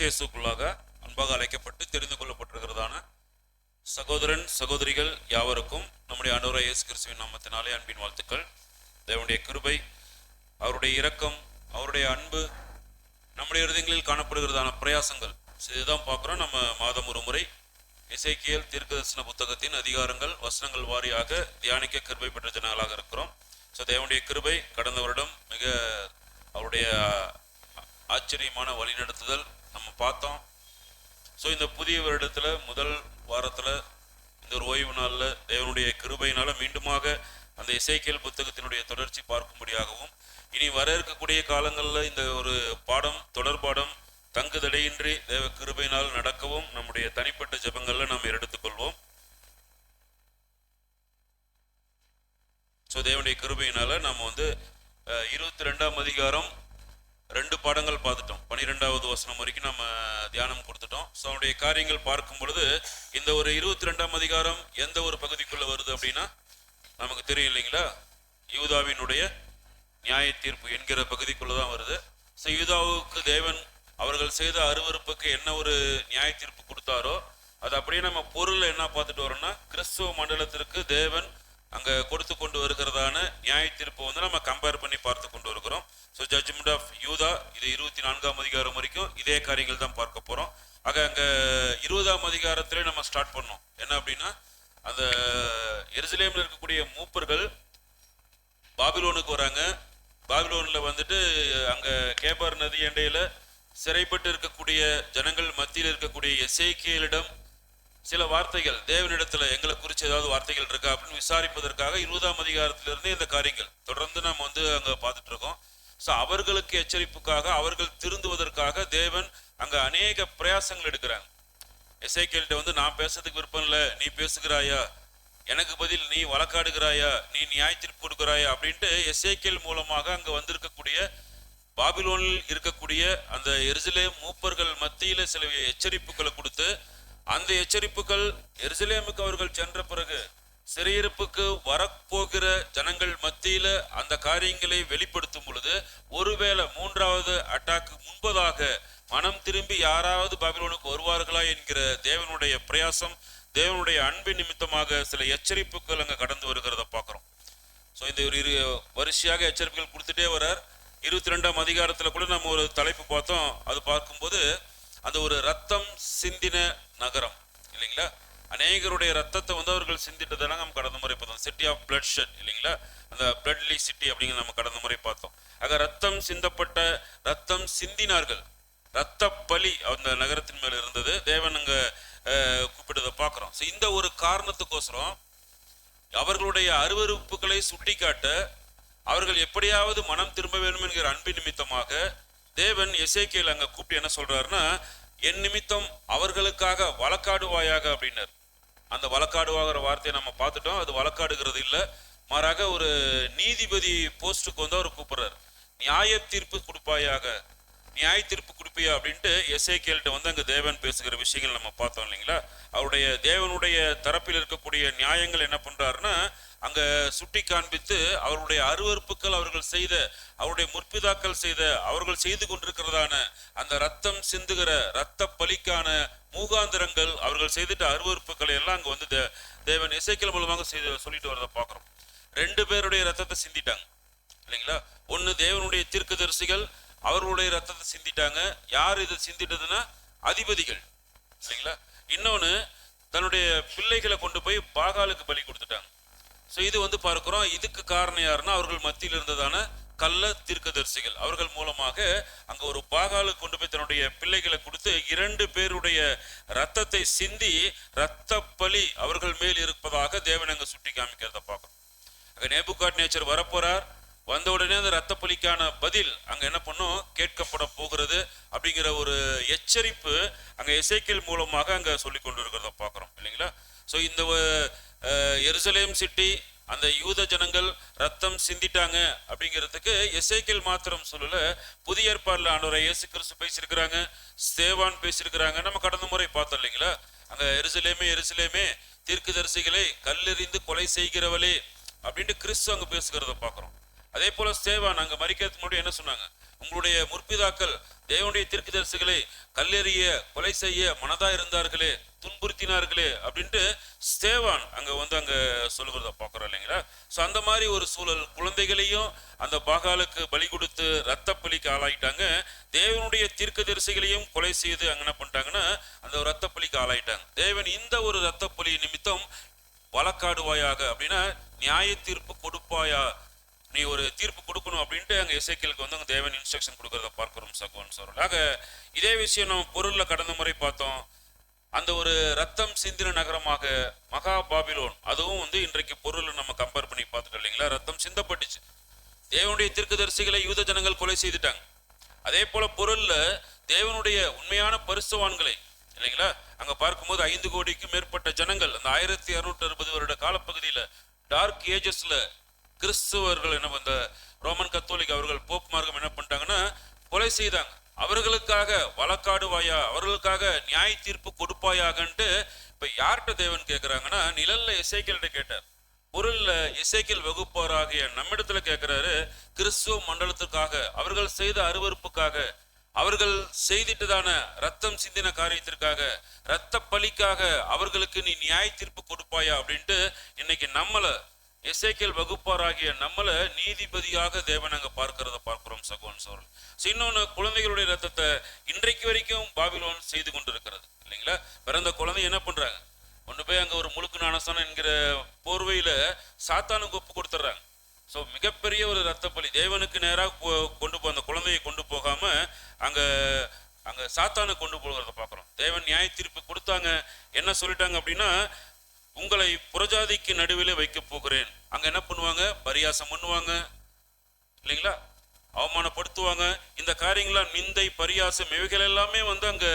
இயேசுக்குள்ளாக அன்பாக அழைக்கப்பட்டு தெரிந்து கொள்ளப்பட்டிருக்கிறதான சகோதரன் சகோதரிகள் யாவருக்கும் நம்முடைய ஆண்டவராகிய இயேசு கிறிஸ்துவின் நாமத்தினாலே அன்பின் வாழ்த்துக்கள். தேவனுடைய கிருபை, அவருடைய இரக்கம், அவருடைய அன்பு நம்முடைய இருதயங்களில் காணப்படுகிறதான பிரயாசங்கள், இதுதான் பார்க்குறோம். நம்ம மாதம் ஒரு முறை எசேக்கியேல் தீர்க்கதரிசன புத்தகத்தின் அதிகாரங்கள் வசனங்கள் வாரியாக தியானிக்க கிருபை பெற்ற ஜனங்களாக இருக்கிறோம். ஸோ தேவனுடைய கிருபை கடந்த வருடம் மிக அவருடைய ஆச்சரியமான வழிநடத்துதல் நம்ம பார்த்தோம். ஸோ இந்த புதிய வருடத்தில் முதல் வாரத்தில் இந்த ஒரு ஓய்வு நாளில் தேவனுடைய கிருபையினால மீண்டுமாக அந்த எசேக்கியேல் புத்தகத்தினுடைய தொடர்ச்சி பார்க்கும்படியாகவும், இனி வர இருக்கக்கூடிய காலங்களில் இந்த ஒரு பாடம் தொடர்பாடம் தங்குதடையின்றி தேவ கிருபையினால் நடக்கவும் நம்முடைய தனிப்பட்ட ஜெபங்களில் நாம் எடுத்துக்கொள்வோம். ஸோ தேவனுடைய கிருபையினால நாம் 22ஆம் அதிகாரம் 2 பாடங்கள் பார்த்துட்டோம். 12வது வசனம் வரைக்கும் நம்ம தியானம் கொடுத்துட்டோம். ஸோ அவனுடைய காரியங்கள் பார்க்கும் பொழுது இந்த ஒரு 22ஆம் அதிகாரம் எந்த ஒரு பகுதிக்குள்ள வருது அப்படின்னா நமக்கு தெரியும் இல்லைங்களா, யூதாவினுடைய நியாய தீர்ப்பு என்கிற பகுதிக்குள்ளதான் வருது. ஸோ யூதாவுக்கு தேவன் அவர்கள் செய்த அருவருப்புக்கு என்ன ஒரு நியாய தீர்ப்பு கொடுத்தாரோ அது அப்படியே நம்ம பொருள் என்ன பார்த்துட்டு வரோம்னா, கிறிஸ்துவ மண்டலத்திற்கு தேவன் அங்க கொடுத்து கொண்டு வருகிறதான நியாய தீர்ப்பு நம்ம கம்பேர் பண்ணி பார்த்து கொண்டு வருகிறோம். ஸோ ஜட்ஜ்மெண்ட் ஆஃப் யூதா, இது 24ஆம் அதிகாரம் வரைக்கும் இதே காரியங்கள் தான் பார்க்க போறோம். ஆக அங்க 20ஆம் அதிகாரத்திலே நம்ம ஸ்டார்ட் பண்ணோம். என்ன அப்படின்னா, அந்த எருசலேமில் இருக்கக்கூடிய மூப்பர்கள் பாபிலோனுக்கு வராங்க. பாபிலோன்ல அங்க கேபார் நதி எண்டையில சிறைப்பட்டு இருக்கக்கூடிய ஜனங்கள் மத்தியில் இருக்கக்கூடிய எசேக்கியேலிடம் சில வார்த்தைகள், தேவனிடத்துல எங்களை குறித்து ஏதாவது வார்த்தைகள் இருக்கா அப்படின்னு விசாரிப்பதற்காக 20ஆம் அதிகாரத்திலிருந்து இந்த காரியங்கள் தொடர்ந்து நம்ம அங்க பார்த்துட்டு இருக்கோம். ஸோ அவர்களுக்கு எச்சரிப்புக்காக, அவர்கள் திருந்துவதற்காக தேவன் அங்க அநேக பிரயாசங்கள் எடுக்கிறாங்க. எசேக்கியேல்கிட்ட நான் பேசுறதுக்கு விருப்பம் இல்லை, நீ பேசுகிறாயா, எனக்கு பதில் நீ வழக்காடுகிறாயா, நீ நியாய தீர்ப்பு கொடுக்கிறாயா அப்படின்ட்டு எசேக்கியேல் மூலமாக அங்க வந்திருக்கக்கூடிய பாபிலோனில் இருக்கக்கூடிய அந்த எருசலேம் மூப்பர்கள் மத்தியில சில எச்சரிப்புகளை கொடுத்து, அந்த எச்சரிப்புகள் எருசலேமுக்கு அவர்கள் சென்ற பிறகு சிறையிருப்புக்கு வரப்போகிற ஜனங்கள் மத்தியில அந்த காரியங்களை வெளிப்படுத்தும் பொழுது, ஒருவேளை 3வது அட்டாக்கு முன்பதாக மனம் திரும்பி யாராவது பாபிலோனுக்கு வருவார்களா என்கிற தேவனுடைய பிரயாசம், தேவனுடைய அன்பின் நிமித்தமாக சில எச்சரிப்புகள் அங்க கடந்து வருகிறத பார்க்கிறோம். ஸோ இந்த ஒரு வரிசையாக எச்சரிப்புகள் கொடுத்துட்டே வர்றார். 22ஆம் அதிகாரத்துல கூட நம்ம ஒரு தலைப்பு பார்த்தோம். அது பார்க்கும்போது அந்த ஒரு ரத்தம் சிந்தின நகரம் இல்லைங்களா, அநேகருடைய ரத்தத்தை அவர்கள் சிந்திட்டதெல்லாம் நம்ம கடந்த முறை பார்த்தோம். சிட்டி ஆஃப் பிளட் ஷெட் இல்லைங்களா, அந்த பிளட்லி சிட்டி அப்படிங்கிற நம்ம கடந்த முறை பார்த்தோம். ஆக ரத்தம் சிந்தப்பட்ட, ரத்தம் சிந்தினார்கள், ரத்த பலி அந்த நகரத்தின் மேல இருந்தது. தேவன் அங்க கூப்பிட்டதை பார்க்கிறோம். ஸோ இந்த ஒரு காரணத்துக்கோசரம் அவர்களுடைய அருவருப்புகளை சுட்டி காட்ட, அவர்கள் எப்படியாவது மனம் திரும்ப வேண்டும் என்கிற அன்பின் நிமித்தமாக தேவன் எசேக்கியேல் அங்க கூப்பிட்டு என்ன சொல்றாருன்னா, என் நிமித்தம் அவர்களுக்காக வழக்காடுவாயாக அப்படின்னார். அந்த வழக்காடுவாகிற வார்த்தையை நம்ம பார்த்துட்டோம். அது வழக்காடுகிறது இல்லை, மாறாக ஒரு நீதிபதி போஸ்டுக்கு அவர் கூப்பிடுறாரு. நியாய தீர்ப்பு கொடுப்பாயாக, நியாய தீர்ப்பு கொடுப்பியா அப்படின்ட்டு எசேக்கியேல்கிட்ட அங்க தேவன் பேசுகிற விஷயங்கள் நம்ம பார்த்தோம் இல்லைங்களா. அவருடைய தேவனுடைய தரப்பில் இருக்கக்கூடிய நியாயங்கள் என்ன பண்றாருன்னா, அங்க சுட்டி காண்பித்து அவருடைய அருவருப்புகள் அவர்கள் செய்த, அவருடைய முற்பிதாக்கள் செய்த, அவர்கள் செய்து கொண்டிருக்கிறதான அந்த ரத்தம் சிந்துகிற ரத்த பலிக்கான மூகாந்திரங்கள், அவர்கள் செய்துட்ட அருவருப்புகளை எல்லாம் அங்க தேவன் எசேக்கியேல் மூலமாக சொல்லிட்டு வரதை பார்க்கிறோம். 2 பேருடைய ரத்தத்தை சிந்திட்டாங்க இல்லைங்களா. ஒன்னு தேவனுடைய தீர்க்கதரிசிகள் அவர்களுடைய ரத்தத்தை சிந்திட்டாங்க. யார் இதை சிந்திட்டதுன்னா, அதிபதிகள் இல்லைங்களா. இன்னொன்னு தன்னுடைய பிள்ளைகளை கொண்டு போய் பாகாலுக்கு பலி கொடுத்துட்டாங்க. ஸோ இது பார்க்கிறோம். இதுக்கு காரணம் யாருன்னா, அவர்கள் மத்தியில் இருந்ததான கள்ள தீர்க்கதரிசிகள். அவர்கள் மூலமாக அங்க ஒரு பாகாலுக்கு கொண்டு போய் தன்னுடைய பிள்ளைகளை கொடுத்து 2 பேருடைய ரத்தத்தை சிந்தி ரத்த பலி அவர்கள் மேல் இருப்பதாக தேவன் அங்க சுட்டி காமிக்கிறத பார்க்கிறோம். அங்க நேபுகாத்நேச்சர் வரப்போறார். வந்த உடனே அந்த ரத்த பலிக்கான பதில் அங்க என்ன பண்ணும், கேட்கப்பட போகிறது அப்படிங்கிற ஒரு எச்சரிப்பு அங்க எசேக்கியேல் மூலமாக அங்க சொல்லி கொண்டு இருக்கிறத பார்க்கிறோம் இல்லைங்களா. ஸோ இந்த எருசலேம் சிட்டி, அந்த யூத ஜனங்கள் ரத்தம் சிந்திட்டாங்க அப்படிங்கிறதுக்கு எசேக்கியேல் மாத்திரம் சொல்லல, புதிய ஏற்பாடுல ஆண்டவராகிய இயேசு கிறிஸ்து பேசியிருக்கிறாங்க, ஸ்தேவான் பேசியிருக்கிறாங்க. நம்ம கடந்த முறை பார்த்தோம் இல்லைங்களா. அங்க எருசலேமே எருசலேமே தீர்க்கதரிசிகளை கல்லெறிந்து கொலை செய்கிறவளே அப்படின்ட்டு கிறிஸ்து அங்க பேசுகிறத பார்க்கிறோம். அதே போல ஸ்தேவான் அங்க மரிக்கிறதுக்கு முன்னாடி என்ன சொன்னாங்க, உங்களுடைய முற்பிதாக்கள் தேவனுடைய தீர்க்கதரிசிகளை கல்லெறிய கொலை செய்ய மனதா இருந்தார்களே, துன்புறுத்தினார்களே அப்படின்ட்டு ஸ்தேவான் அங்க சொல்லுகிறத பார்க்குறோம் இல்லைங்களா. ஸோ அந்த மாதிரி ஒரு சூழல், குழந்தைகளையும் அந்த பாகாலுக்கு பலி கொடுத்து ரத்த பலிக்கு ஆளாயிட்டாங்க. தேவனுடைய தீர்க்கதரிசிகளையும் கொலை செய்து அங்க என்ன பண்ணிட்டாங்கன்னா அந்த ரத்த பலிக்கு ஆளாயிட்டாங்க. தேவன் இந்த ஒரு ரத்த பலி நிமித்தம் வழக்காடுவாயாக அப்படின்னா நியாய தீர்ப்பு கொடுப்பாயா, நீ ஒரு தீர்ப்பு கொடுக்கணும் அப்படின்ட்டு அங்கே எசேக்கியேலுக்கு அங்கே தேவன் இன்ஸ்ட்ரக்ஷன் கொடுக்கறத பார்க்கிறோம் சகோதரன் சொல்றோம். ஆக இதே விஷயம் நம்ம பொருள்ல கடந்த முறை பார்த்தோம். அந்த ஒரு ரத்தம் சிந்தின நகரமாக மகா பாபிலோன், அதுவும் இன்றைக்கு பொருள் நம்ம கம்பேர் பண்ணி பார்த்துட்டோம் இல்லைங்களா. ரத்தம் சிந்தப்பட்டுச்சு, தேவனுடைய தீர்க்கதரிசிகளை யூத ஜனங்கள் கொலை செய்துட்டாங்க. அதே போல பொருள்ல தேவனுடைய உண்மையான பரிசுத்தவான்களை இல்லைங்களா அங்க பார்க்கும்போது 5 கோடிக்கும் மேற்பட்ட ஜனங்கள் அந்த 1660 வருட காலப்பகுதியில டார்க் ஏஜஸ்ல கிறிஸ்துவர்கள் என்ன அந்த ரோமன் கத்தோலிக் அவர்கள் போப் மார்க்கம் என்ன பண்ணிட்டாங்கன்னா கொலை செய்தாங்க. அவர்களுக்காக வழக்காடுவாயா, அவர்களுக்காக நியாய தீர்ப்பு கொடுப்பாயாகன்ட்டு இப்ப யார்கிட்ட தேவன் கேட்கிறாங்கன்னா நிழல்ல எசேக்கியேல்கிட்ட கேட்டார், பொருள்ல எசேக்கியேல் வகுப்பாராகிய நம்மிடத்துல கேட்கிறாரு. கிறிஸ்துவ மண்டலத்துக்காக, அவர்கள் செய்த அருவருப்புக்காக, அவர்கள் செய்திட்டதான ரத்தம் சிந்தின காரியத்திற்காக, ரத்த பலிக்காக அவர்களுக்கு நீ நியாய தீர்ப்பு கொடுப்பாயா அப்படின்ட்டு இன்னைக்கு நம்மள எசேக்கியேல் வகுப்பாராகிய நம்மள நீதிபதியாக தேவன் அங்க பார்க்கிறத பார்க்கிறோம் சகோதரன் சோழன். இன்னொன்னு, குழந்தைகளுடைய ரத்தத்தை இன்றைக்கு வரைக்கும் பாபிலோன் செய்து கொண்டிருக்கிறது இல்லைங்களா. பிறந்த குழந்தை என்ன பண்றாங்க, கொண்டு போய் அங்க ஒரு முழுக்கு ஞானஸ்தானம் என்கிற போர்வையில சாத்தானுக்கு ஒப்பு கொடுத்துட்றாங்க. ஸோ மிகப்பெரிய ஒரு ரத்த பலி, தேவனுக்கு நேராக கொண்டு போ அந்த குழந்தையை கொண்டு போகாம அங்க அங்க சாத்தானு கொண்டு போகிறத பார்க்குறோம். தேவன் நியாய தீர்ப்பு கொடுத்தாங்க. என்ன சொல்லிட்டாங்க அப்படின்னா, உங்களை புறஜாதிக்கு நடுவில் வைக்க போகிறேன். அங்க என்ன பண்ணுவாங்க, பரியாசம் பண்ணுவாங்க இல்லைங்களா, அவமானப்படுத்துவாங்க. இந்த காரியங்களாம் நிந்தை பரியாசம் இவைகள் எல்லாமே அங்க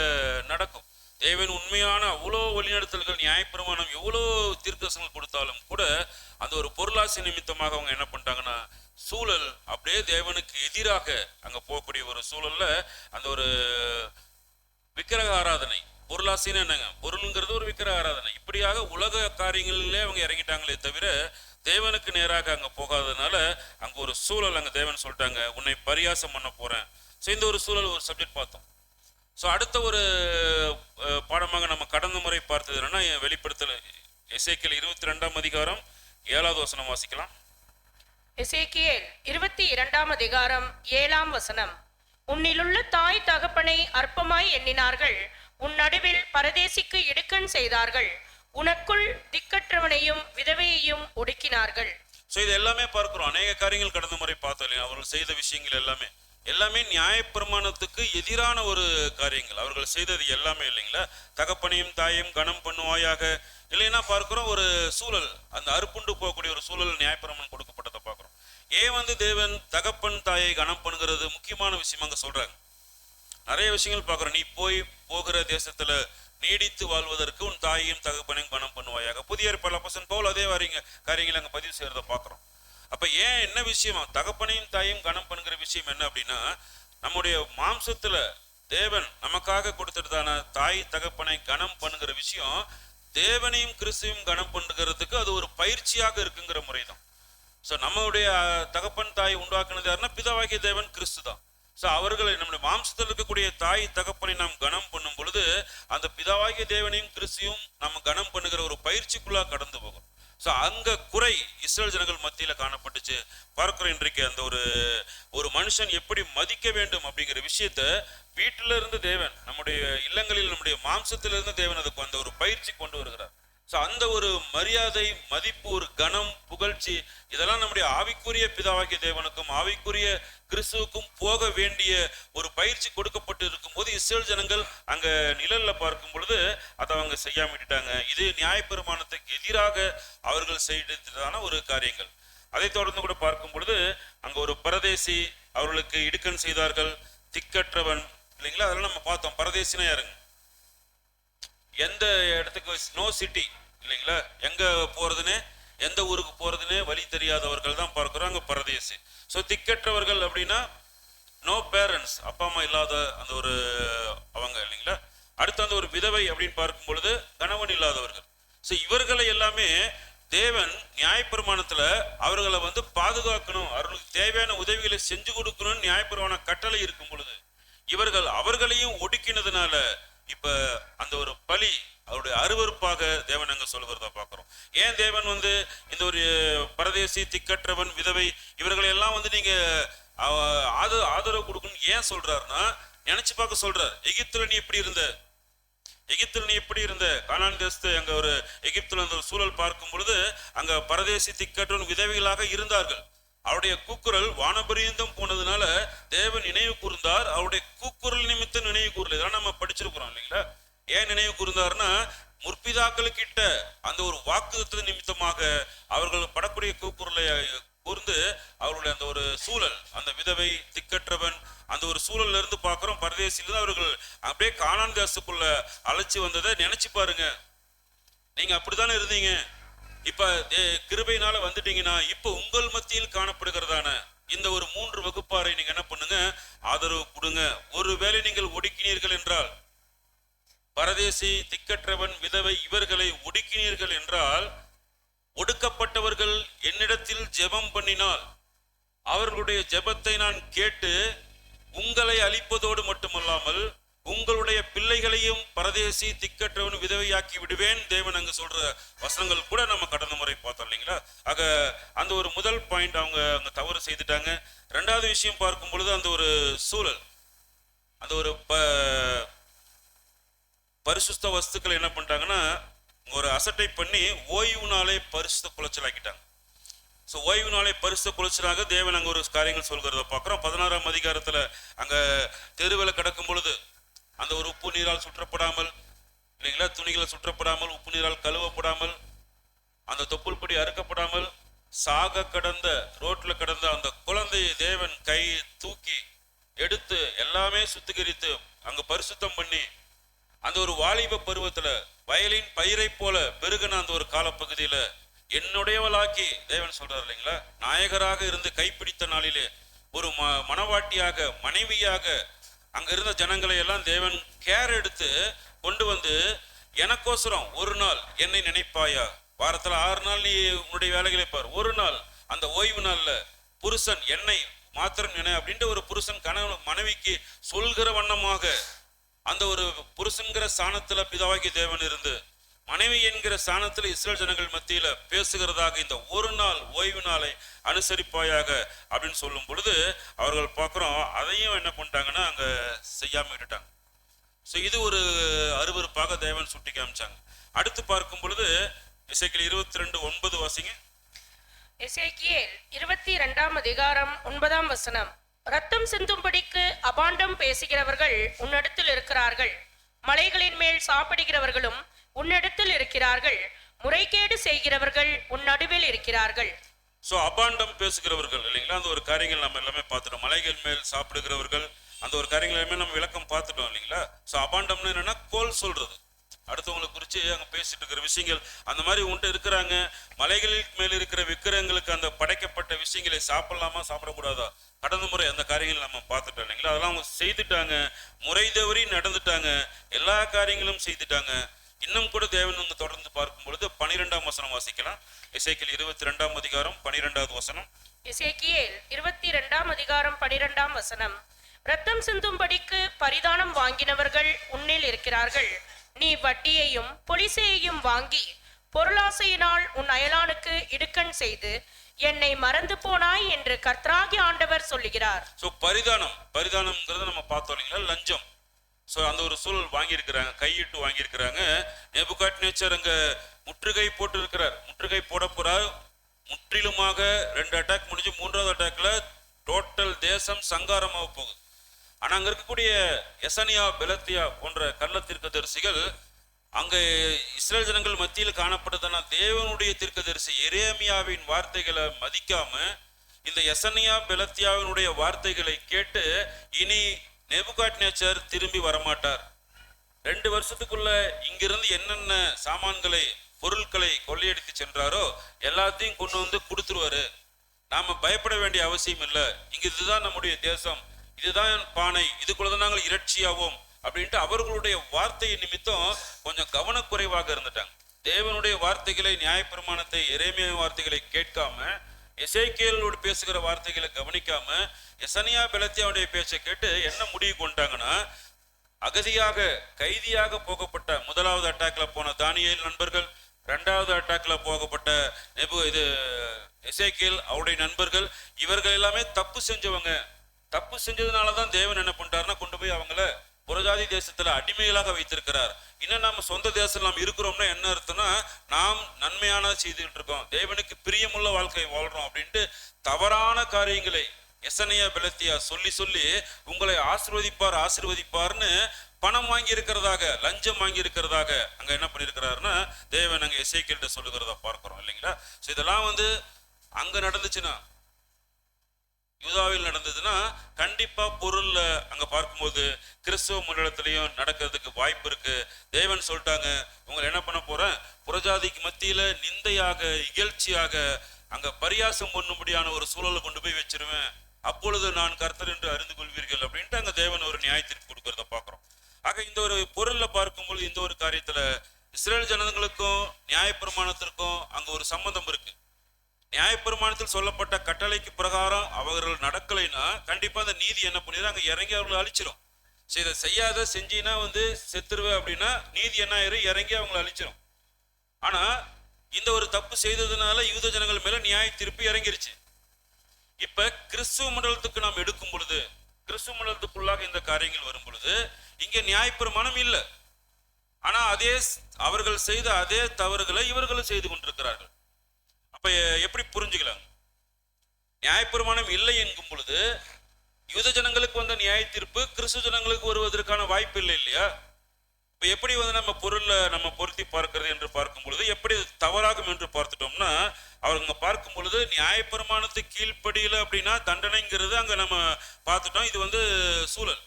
நடக்கும். தேவன் உண்மையான அவ்வளோ வழிநடத்தல்கள், நியாயப்பிரமாணம் எவ்வளோ தீர்க்கதரிசனங்கள் கொடுத்தாலும் கூட அந்த ஒரு பொருளாசை நிமித்தமாக அவங்க என்ன பண்ணிட்டாங்கன்னா சூழல் அப்படியே தேவனுக்கு எதிராக அங்க போகக்கூடிய ஒரு சூழல்ல அந்த ஒரு விக்கிரக ஆராதனை, பொருளாசைன்னு என்னங்க, பொருளுங்கிறது ஒரு விக்கிரக ஆராதனை, இப்படியாக உலக காரியங்களிலே அவங்க இறங்கிட்டாங்களே தவிர தேவனுக்கு நேராக அங்க போகாததுனால அங்க ஒரு சூழல் அங்க தேவன் சொல்லிட்டாங்க, உன்னை பரியாசம் பண்ண போறேன். ஸோ இந்த ஒரு சூழல் ஒரு சப்ஜெக்ட் பார்த்தோம். ஸோ அடுத்த ஒரு பாடமாக நம்ம கடந்த முறை பார்த்தது என்னன்னா வெளிப்படுத்தல் எசேக்கியேல் 22ஆம் அதிகாரம் 7வது வசனம் வாசிக்கலாம். எசேக்கியேல் 22ஆம் அதிகாரம் 7ஆம் வசனம். உன்னிலுள்ள தாய் தகப்பனை அற்பமாய் எண்ணினார்கள், உன் நடுவில் பரதேசிக்கு இடுக்கண் செய்தார்கள், உனக்குள் திக்கற்றவனையும் விதவையையும் ஒடுக்கினார்கள். ஸோ இது எல்லாமே பார்க்கிறோம். அநேக காரியங்கள் கடந்த முறை பார்த்தோம் இல்லையா. அவர்கள் செய்த விஷயங்கள் எல்லாமே நியாயப்பிரமாணத்துக்கு எதிரான ஒரு காரியங்கள் அவர்கள் செய்தது எல்லாமே இல்லைங்களா. தகப்பனையும் தாயையும் கனம் பண்ணுவாயாக இல்லைன்னா பார்க்கிறோம் ஒரு சூழல், அந்த அறுப்புண்டு போகக்கூடிய ஒரு சூழல் நியாயப்பிரமாணம் கொடுக்கப்பட்டதை பார்க்கிறோம். ஏன் தேவன் தகப்பன் தாயை கனம் பண்ணுகிறது முக்கியமான விஷயம் அங்க சொல்றாங்க. நிறைய விஷயங்கள் பார்க்கிறோம். நீ போகிற தேசத்துல நீடித்து வாழ்வதற்கு உன் தாயையும் தகப்பனையும் கனம் பண்ணுவாயாக. புதிய ஏற்பாடுல அப்போஸ்தலன் பவுல் அதே காரியங்களை அங்க பதிவு செய்யறத பார்க்கிறோம். அப்ப ஏன் என்ன விஷயமா தகப்பனையும் தாயும் கனம் பண்ணுகிற விஷயம் என்ன அப்படின்னா, நம்முடைய மாம்சத்துல தேவன் நமக்காக கொடுத்துட்டதான தாய் தகப்பனை கனம் பண்ணுகிற விஷயம் தேவனையும் கிறிஸ்துவையும் கனம் பண்ணுகிறதுக்கு அது ஒரு பயிற்சியாக இருக்குங்கிற முறைதான். ஸோ நம்மளுடைய தகப்பன் தாய் உண்டாக்குனது யாருன்னா பிதாவாகிய தேவன் கிறிஸ்து தான். ஸோ அவர்களை நம்முடைய மாம்சத்தில் இருக்கக்கூடிய தாய் தகப்பனை நாம் கனம் பண்ணும் பொழுது அந்த பிதாவாகிய தேவனையும் கிறிஸ்துவையும் நம்ம கனம் பண்ணுகிற ஒரு பயிற்சிக்குள்ளா கடந்து போகும். ஸோ அங்க குறை இஸ்ரேல் ஜனங்கள் மத்தியில காணப்பட்டுச்சு பார்க்கிறோம். இன்றைக்கு அந்த ஒரு மனுஷன் எப்படி மதிக்க வேண்டும் அப்படிங்கிற விஷயத்த வீட்டில இருந்து தேவன் நம்முடைய இல்லங்களில் நம்முடைய மாம்சத்திலிருந்து தேவன் அதுக்கு அந்த ஒரு பயிற்சி கொண்டு வருகிறார். ஸோ அந்த ஒரு மரியாதை மதிப்பு ஒரு கனம் புகழ்ச்சி இதெல்லாம் நம்முடைய ஆவிக்குரிய பிதாவாகிய தேவனுக்கும் ஆவிக்குரிய கிறிஸ்துவுக்கும் போக வேண்டிய ஒரு பயிற்சி கொடுக்கப்பட்டு இருக்கும் போது இஸ்ரேல் ஜனங்கள் அங்க நிழல்ல பார்க்கும் பொழுது அதை அவங்க செய்யாம விட்டுட்டாங்க. இது நியாயப்பிரமாணத்துக்கு எதிராக அவர்கள் செய்ததான ஒரு காரியங்கள். அதை தொடர்ந்து கூட பார்க்கும் பொழுது அங்க ஒரு பரதேசி அவர்களுக்கு இடுக்கண் செய்தார்கள், திக்கற்றவன் இல்லைங்களா. அதெல்லாம் நம்ம பார்த்தோம். பரதேசினா யாருங்க, எந்த இடத்துக்கு நோ சிட்டி இல்லைங்களா, எங்க போறதுன்னு எந்த ஊருக்கு போறதுன்னு வழி தெரியாதவர்கள் தான் பார்க்கிறோம் அங்க பரதேசி. ஸோ திக்கற்றவர்கள் அப்படின்னா நோ பேரண்ட்ஸ், அப்பா அம்மா இல்லாத அந்த ஒரு அவங்க இல்லைங்களா. அடுத்து அந்த ஒரு விதவை அப்படின்னு பார்க்கும் பொழுது கணவன் இல்லாதவர்கள். ஸோ இவர்களை எல்லாமே தேவன் நியாயப்பிரமாணத்துல அவர்களை வந்து பாதுகாக்கணும், அவர்களுக்கு தேவையான உதவிகளை செஞ்சு கொடுக்கணும்னு நியாயப்பிரமாண கட்டளை இருக்கும் பொழுது இவர்கள் அவர்களையும் ஒடுக்கினதுனால இப்ப அந்த ஒரு பலி அவருடைய அருவருப்பாக தேவன் அங்க சொல்லுகிறத பார்க்கிறோம். ஏன் தேவன் வந்து இந்த ஒரு பரதேசி, திக்கற்றவன், விதவை இவர்களை எல்லாம் வந்து நீங்க ஆதரவு கொடுக்கணும் ஏன் சொல்றாருன்னா, நினைச்சு பார்க்க சொல்றார். எகிப்துல நீ எப்படி இருந்த கானான் தேசத்து அங்க ஒரு எகிப்துல அந்த சூழல் பார்க்கும் பொழுது அங்க பரதேசி, திக்கற்றவன், விதவைகளாக இருந்தார்கள். அவருடைய கூக்குரல் வானபரியந்தம் போனதுனால தேவன் நினைவு கூர்ந்தார். அவருடைய கூக்குரல் நிமித்தம் நினைவு கூறல. இதெல்லாம் நம்ம படிச்சிருக்கிறோம் இல்லைங்களா? ஏன் நினைவு கூர்ந்தார்னா, முற்பிதாக்களுக்கிட்ட அந்த ஒரு வாக்குத்தத்த நிமித்தமாக அவர்கள் படக்கூடிய கூக்குரலை கூர்ந்து அவர்களுடைய அந்த ஒரு சூழல், அந்த விதவை, திக்கற்றவன், அந்த ஒரு சூழல்ல இருந்து பார்க்கிறோம். பரதேசிலிருந்து அவர்கள் அப்படியே கானான் தேசத்துக்குள்ள அழைச்சி வந்ததை நினைச்சு பாருங்க. நீங்க அப்படித்தானே இருந்தீங்க, இப்ப கிருபையினால வந்துட்டீங்கன்னா இப்ப உங்கள் மத்தியில் காணப்படுகிறதான இந்த ஒரு 3 வகுப்பாரை நீங்க என்ன பண்ணுங்க, ஆதரவு கொடுங்க. ஒருவேளை நீங்கள் ஒடுக்கினீர்கள் என்றால், பரதேசி, திக்கற்றவன், விதவை இவர்களை ஒடுக்கினீர்கள் என்றால், ஒடுக்கப்பட்டவர்கள் என்னிடத்தில் ஜெபம் பண்ணினால் அவர்களுடைய ஜெபத்தை நான் கேட்டு உங்களை அழிப்பதோடு மட்டுமல்லாமல் உங்களுடைய பிள்ளைகளையும் பரதேசி, திக்கற்றவன், விதவையாக்கி விடுவேன். தேவன் அங்க சொல்ற வசனங்கள் கூட நம்ம கடந்த முறை பார்த்தோம் இல்லைங்களா? ஆக அந்த ஒரு முதல் பாயிண்ட் அவங்க அங்க தவறு செய்துட்டாங்க. 2வது விஷயம் பார்க்கும் பொழுது அந்த ஒரு சூழல், அந்த ஒரு பரிசுத்த வஸ்துக்களை என்ன பண்ணிட்டாங்கன்னா ஒரு அசட்டை பண்ணி ஓய்வு நாளை பரிசுத்த குலைச்சலாக்கிட்டாங்க. ஸோ ஓய்வு நாளை பரிசுத்த குலைச்சலாக தேவன் அங்கே ஒரு காரியங்கள் சொல்கிறத பார்க்குறோம். 16ஆம் அதிகாரத்தில் அங்கே தெருவில் கிடக்கும் பொழுது அந்த ஒரு உப்பு நீரால் சுற்றப்படாமல் இல்லைங்களா, துணிகளை சுற்றப்படாமல், உப்பு நீரால் கழுவப்படாமல், அந்த தொப்புள் படி அறுக்கப்படாமல் சாக கடந்த ரோட்டில் கடந்த அந்த குழந்தையை தேவன் கை தூக்கி எடுத்து எல்லாமே சுத்திகரித்து அங்கே பரிசுத்தம் பண்ணி அந்த ஒரு வாலிப பருவத்துல வயலின் பயிரை போல பெருகின அந்த ஒரு காலப்பகுதியில என்னுடையவளாக்கி தேவன் சொல்றாரு இல்லைங்களா? நாயகராக இருந்து கைப்பிடித்த நாளிலே ஒரு மனவாட்டியாக, மனைவியாக அங்க இருந்த ஜனங்களை எல்லாம் தேவன் கேர் எடுத்து கொண்டு வந்து, எனக்கோசரம் ஒரு நாள் என்னை நினைப்பாயா, வாரத்துல 6 நாள் நீ உன்னுடைய வேலைகளை பார், ஒரு நாள் அந்த ஓய்வு நாள்ல புருஷன் என்னை மாத்திரம் நினை அப்படின்ட்டு ஒரு புருஷன் கணவன் மனைவிக்கு சொல்கிற வண்ணமாக அந்த ஒரு புருஷன்கிற ஸ்தானத்துல பிதாவாகி தேவன் இருந்து மனைவி என்கிற ஸ்தானத்துல இஸ்ரேல் ஜனங்கள் மத்தியில பேசுகிறதாக இந்த ஒரு நாள் ஓய்வு நாளை அனுசரிப்பாயாக அப்படின்னு சொல்லும் பொழுது அவர்கள் பார்க்கிறோம், அதையும் என்ன பண்ணிட்டாங்கன்னா அங்க செய்யாம விட்டுட்டாங்க. ஸோ இது ஒரு அருவருப்பாக தேவன் சுட்டி காமிச்சாங்க. அடுத்து பார்க்கும் பொழுது எசேக்கியேல் 22:9 வாசிங்க. எசேக்கியேல் 22ஆம் அதிகாரம் 9ஆம் வசனம். ரத்தம் சிந்தும்படிக்கு அபாண்டம் பேசுகிறவர்கள் உன்னிடத்தில் இருக்கிறார்கள், மலைகளின் மேல் சாப்பிடுகிறவர்களும் உன்னிடத்தில் இருக்கிறார்கள், முறைகேடு செய்கிறவர்கள் உன் நடுவில் இருக்கிறார்கள். சோ அபாண்டம் பேசுகிறவர்கள் இல்லைங்களா, அந்த ஒரு காரியங்கள் நம்ம எல்லாமே பார்த்துட்டோம். மலைகள் மேல் சாப்பிடுகிறவர்கள் அந்த ஒரு காரியங்கள் எல்லாமே நம்ம விளக்கம் பார்த்துட்டோம் இல்லைங்களா? ஸோ அபாண்டம்னு என்னன்னா கோல் சொல்றது, அடுத்தவங்களை குறித்து அங்கே பேசிட்டு இருக்கிற விஷயங்கள் அந்த மாதிரி உன்ட்டு இருக்கிறாங்க. மலைகளின் மேல் இருக்கிற விக்கிரகங்களுக்கு அந்த படைக்கப்பட்ட விஷயங்களை சாப்பிடலாமா சாப்பிடக்கூடாதா, கடந்த முறை அந்த காரியங்கள் நம்ம பார்த்துட்டோம் இல்லைங்களா? அதெல்லாம் அவங்க செய்துட்டாங்க, முறை தவறி நடந்துட்டாங்க, எல்லா காரியங்களும் செய்துட்டாங்க. இன்னும் கூட தேவன் அங்கே தொடர்ந்து பார்க்கும் பொழுது 12ஆம் வசனம் வாசிக்கலாம். எசேக்கியேல் 22ஆம் அதிகாரம் 12வது வசனம். எசேக்கியேல் 22ஆம் அதிகாரம் 12ஆம் வசனம். ரத்தம் சிந்தும்படிக்கு பரிதானம் வாங்கினவர்கள் உன்னில் இருக்கிறார்கள், நீ வட்டியையும் பொலிசையையும் வாங்கி பொருளாசையினால் உன் அயலானுக்கு இடுக்கண் செய்து என்னை மறந்து போனாய் என்று கர்த்தராகிய ஆண்டவர் சொல்லுகிறார். ஸோ பரிதானம்ங்கிறத நம்ம பார்த்தோம் இல்லைங்களா, லஞ்சம். ஸோ அந்த ஒரு சூழல் வாங்கியிருக்கிறாங்க, கையிட்டு வாங்கியிருக்கிறாங்க. நேபுகாத்நேச்சர் அங்கே முற்றுகை போட்டு இருக்கிறார், முற்றுகை போட போறார். முற்றிலுமாக 2 அட்டாக் முடிஞ்சு 3வது அட்டாக்ல டோட்டல் தேசம் சங்காரமாக போகுது. ஆனா அங்க இருக்கக்கூடிய எசனியா, பெலத்தியா போன்ற கள்ள தீர்க்கதரிசிகள் அங்கே இஸ்ரேல் ஜனங்கள் மத்தியில் காணப்படுதுன்னா தேவனுடைய தீர்க்கதரிசி எரேமியாவின் வார்த்தைகளை மதிக்காம இந்த எசனியா, பெலத்தியாவினுடைய வார்த்தைகளை கேட்டு இனி நேபுகாத்நேச்சர் திரும்பி வரமாட்டார், 2 வருஷத்துக்குள்ள இங்கிருந்து என்னென்ன சாமான்களை, பொருட்களை கொள்ளையடித்து சென்றாரோ எல்லாத்தையும் கொண்டு வந்து கொடுத்துருவாரு, நாம பயப்பட வேண்டிய அவசியம் இல்லை, இங்க இதுதான் நம்முடைய தேசம், இதுதான் பானை, இதுக்குள்ளதான் நாங்கள் இறைச்சியாவோம் அப்படின்ட்டு அவர்களுடைய வார்த்தையை நிமித்தம் கொஞ்சம் கவனக்குறைவாக இருந்துட்டாங்க. தேவனுடைய வார்த்தைகளை, நியாயப்பிரமாணத்தை, எரேமியா வார்த்தைகளை கேட்காம, எசேக்கியேலோடு பேசுகிற வார்த்தைகளை கவனிக்காம, எசனியா பெலத்தியாவுடைய பேச்சை கேட்டு என்ன முடிவு கொண்டாங்கன்னா, அகதியாக கைதியாக போகப்பட்ட முதலாவது அட்டாக்ல போன தானியேல் நண்பர்கள், இரண்டாவது அட்டாக்ல போகப்பட்ட எசேக்கியேல் அவருடைய நண்பர்கள், இவர்கள் எல்லாமே தப்பு செஞ்சவங்க. தப்பு செஞ்சதுனாலதான் தேவன் என்ன பண்றாருன்னா, கொண்டு போய் அவங்கள புறஜாதி தேசத்துல அடிமைகளாக வைத்திருக்கிறார். இன்னும் நம்ம சொந்த தேசம் நாம் இருக்கிறோம்னா என்ன அர்த்தம்னா, நாம் நன்மையான செய்துட்டு இருக்கோம், தேவனுக்கு பிரியமுள்ள வாழ்க்கை வாழ்றோம் அப்படின்ட்டு தவறான காரியங்களை எசனியா பெலத்தியா சொல்லி சொல்லி உங்களை ஆசீர்வதிப்பார்னு பணம் வாங்கி இருக்கிறதாக, லஞ்சம் வாங்கி இருக்கிறதாக அங்க என்ன பண்ணிருக்கிறாருன்னா தேவன் அங்க எசேக்கியேல்கிட்ட சொல்லுகிறத பார்க்கிறோம் இல்லைங்களா. சோ இதெல்லாம் அங்க நடந்துச்சுன்னா, யூதாவில் நடந்ததுன்னா கண்டிப்பா பொருள்ல அங்க பார்க்கும்போது கிறிஸ்துவ மண்டலத்திலையும் நடக்கிறதுக்கு வாய்ப்பு இருக்கு. தேவன் சொல்லிட்டாங்க, உங்களை என்ன பண்ண போறேன், புறஜாதிக்கு மத்தியில நிந்தையாக, இகழ்ச்சியாக, அங்க பரியாசம் பண்ணும்படியான ஒரு சூழலை கொண்டு போய் வச்சிருவேன், அப்பொழுது நான் கர்த்தர் என்று அறிந்து கொள்வீர்கள் அப்படின்ட்டு அங்க தேவன் ஒரு நியாயத்திற்கு கொடுக்கறத பாக்குறோம். ஆக இந்த ஒரு பொருள்ல பார்க்கும்போது இந்த ஒரு காரியத்துல இஸ்ரேல் ஜனங்களுக்கும் நியாயப்பிரமாணத்திற்கும் அங்க ஒரு சம்பந்தம் இருக்கு. நியாயப்பிரமாணத்தில் சொல்லப்பட்ட கட்டளைக்கு பிரகாரம் அவர்கள் நடக்கலைன்னா கண்டிப்பா அந்த நீதி என்ன பண்ணிடும், அங்க இறங்கி அவங்களை அழிச்சிடும். சரி, இதை செய்யாத செஞ்சீங்கன்னா செத்துருவே அப்படின்னா நீதி என்ன ஆயிரும், இறங்கி அவங்களை அழிச்சிடும். ஆனா இந்த ஒரு தப்பு செய்ததுனால யூத ஜனங்கள் மேல நியாய தீர்ப்பு இறங்கிருச்சு. இப்ப கிறிஸ்துவ மண்டலத்துக்கு நாம் எடுக்கும் பொழுது, கிறிஸ்துவ மண்டலத்துக்குள்ளாக இந்த காரியங்கள் வரும் பொழுது இங்க நியாயப்பிரமாணம் இல்லை. ஆனா அவர்கள் செய்த அதே தவறுகளை இவர்களும் செய்து கொண்டிருக்கிறார்கள். அப்ப எப்படி புரிஞ்சுக்கலாம், நியாயப்பிரமாணம் இல்லை என்கும் பொழுது யூத ஜனங்களுக்கு வந்த நியாய தீர்ப்பு கிறிஸ்துவ ஜனங்களுக்கு வருவதற்கான வாய்ப்பு இல்லை இல்லையா. இப்ப எப்படி நம்ம பொருள்ல நம்ம பொருத்தி பார்க்கிறது என்று பார்க்கும் பொழுது எப்படி தவறாகும் என்று பார்த்துட்டோம்னா, அவங்க பார்க்கும் பொழுது நியாயப்பிரமாணத்தை கீழ்ப்படியல அப்படின்னா தண்டனைங்கிறது அங்க நம்ம பார்த்துட்டோம். இது சூழல்,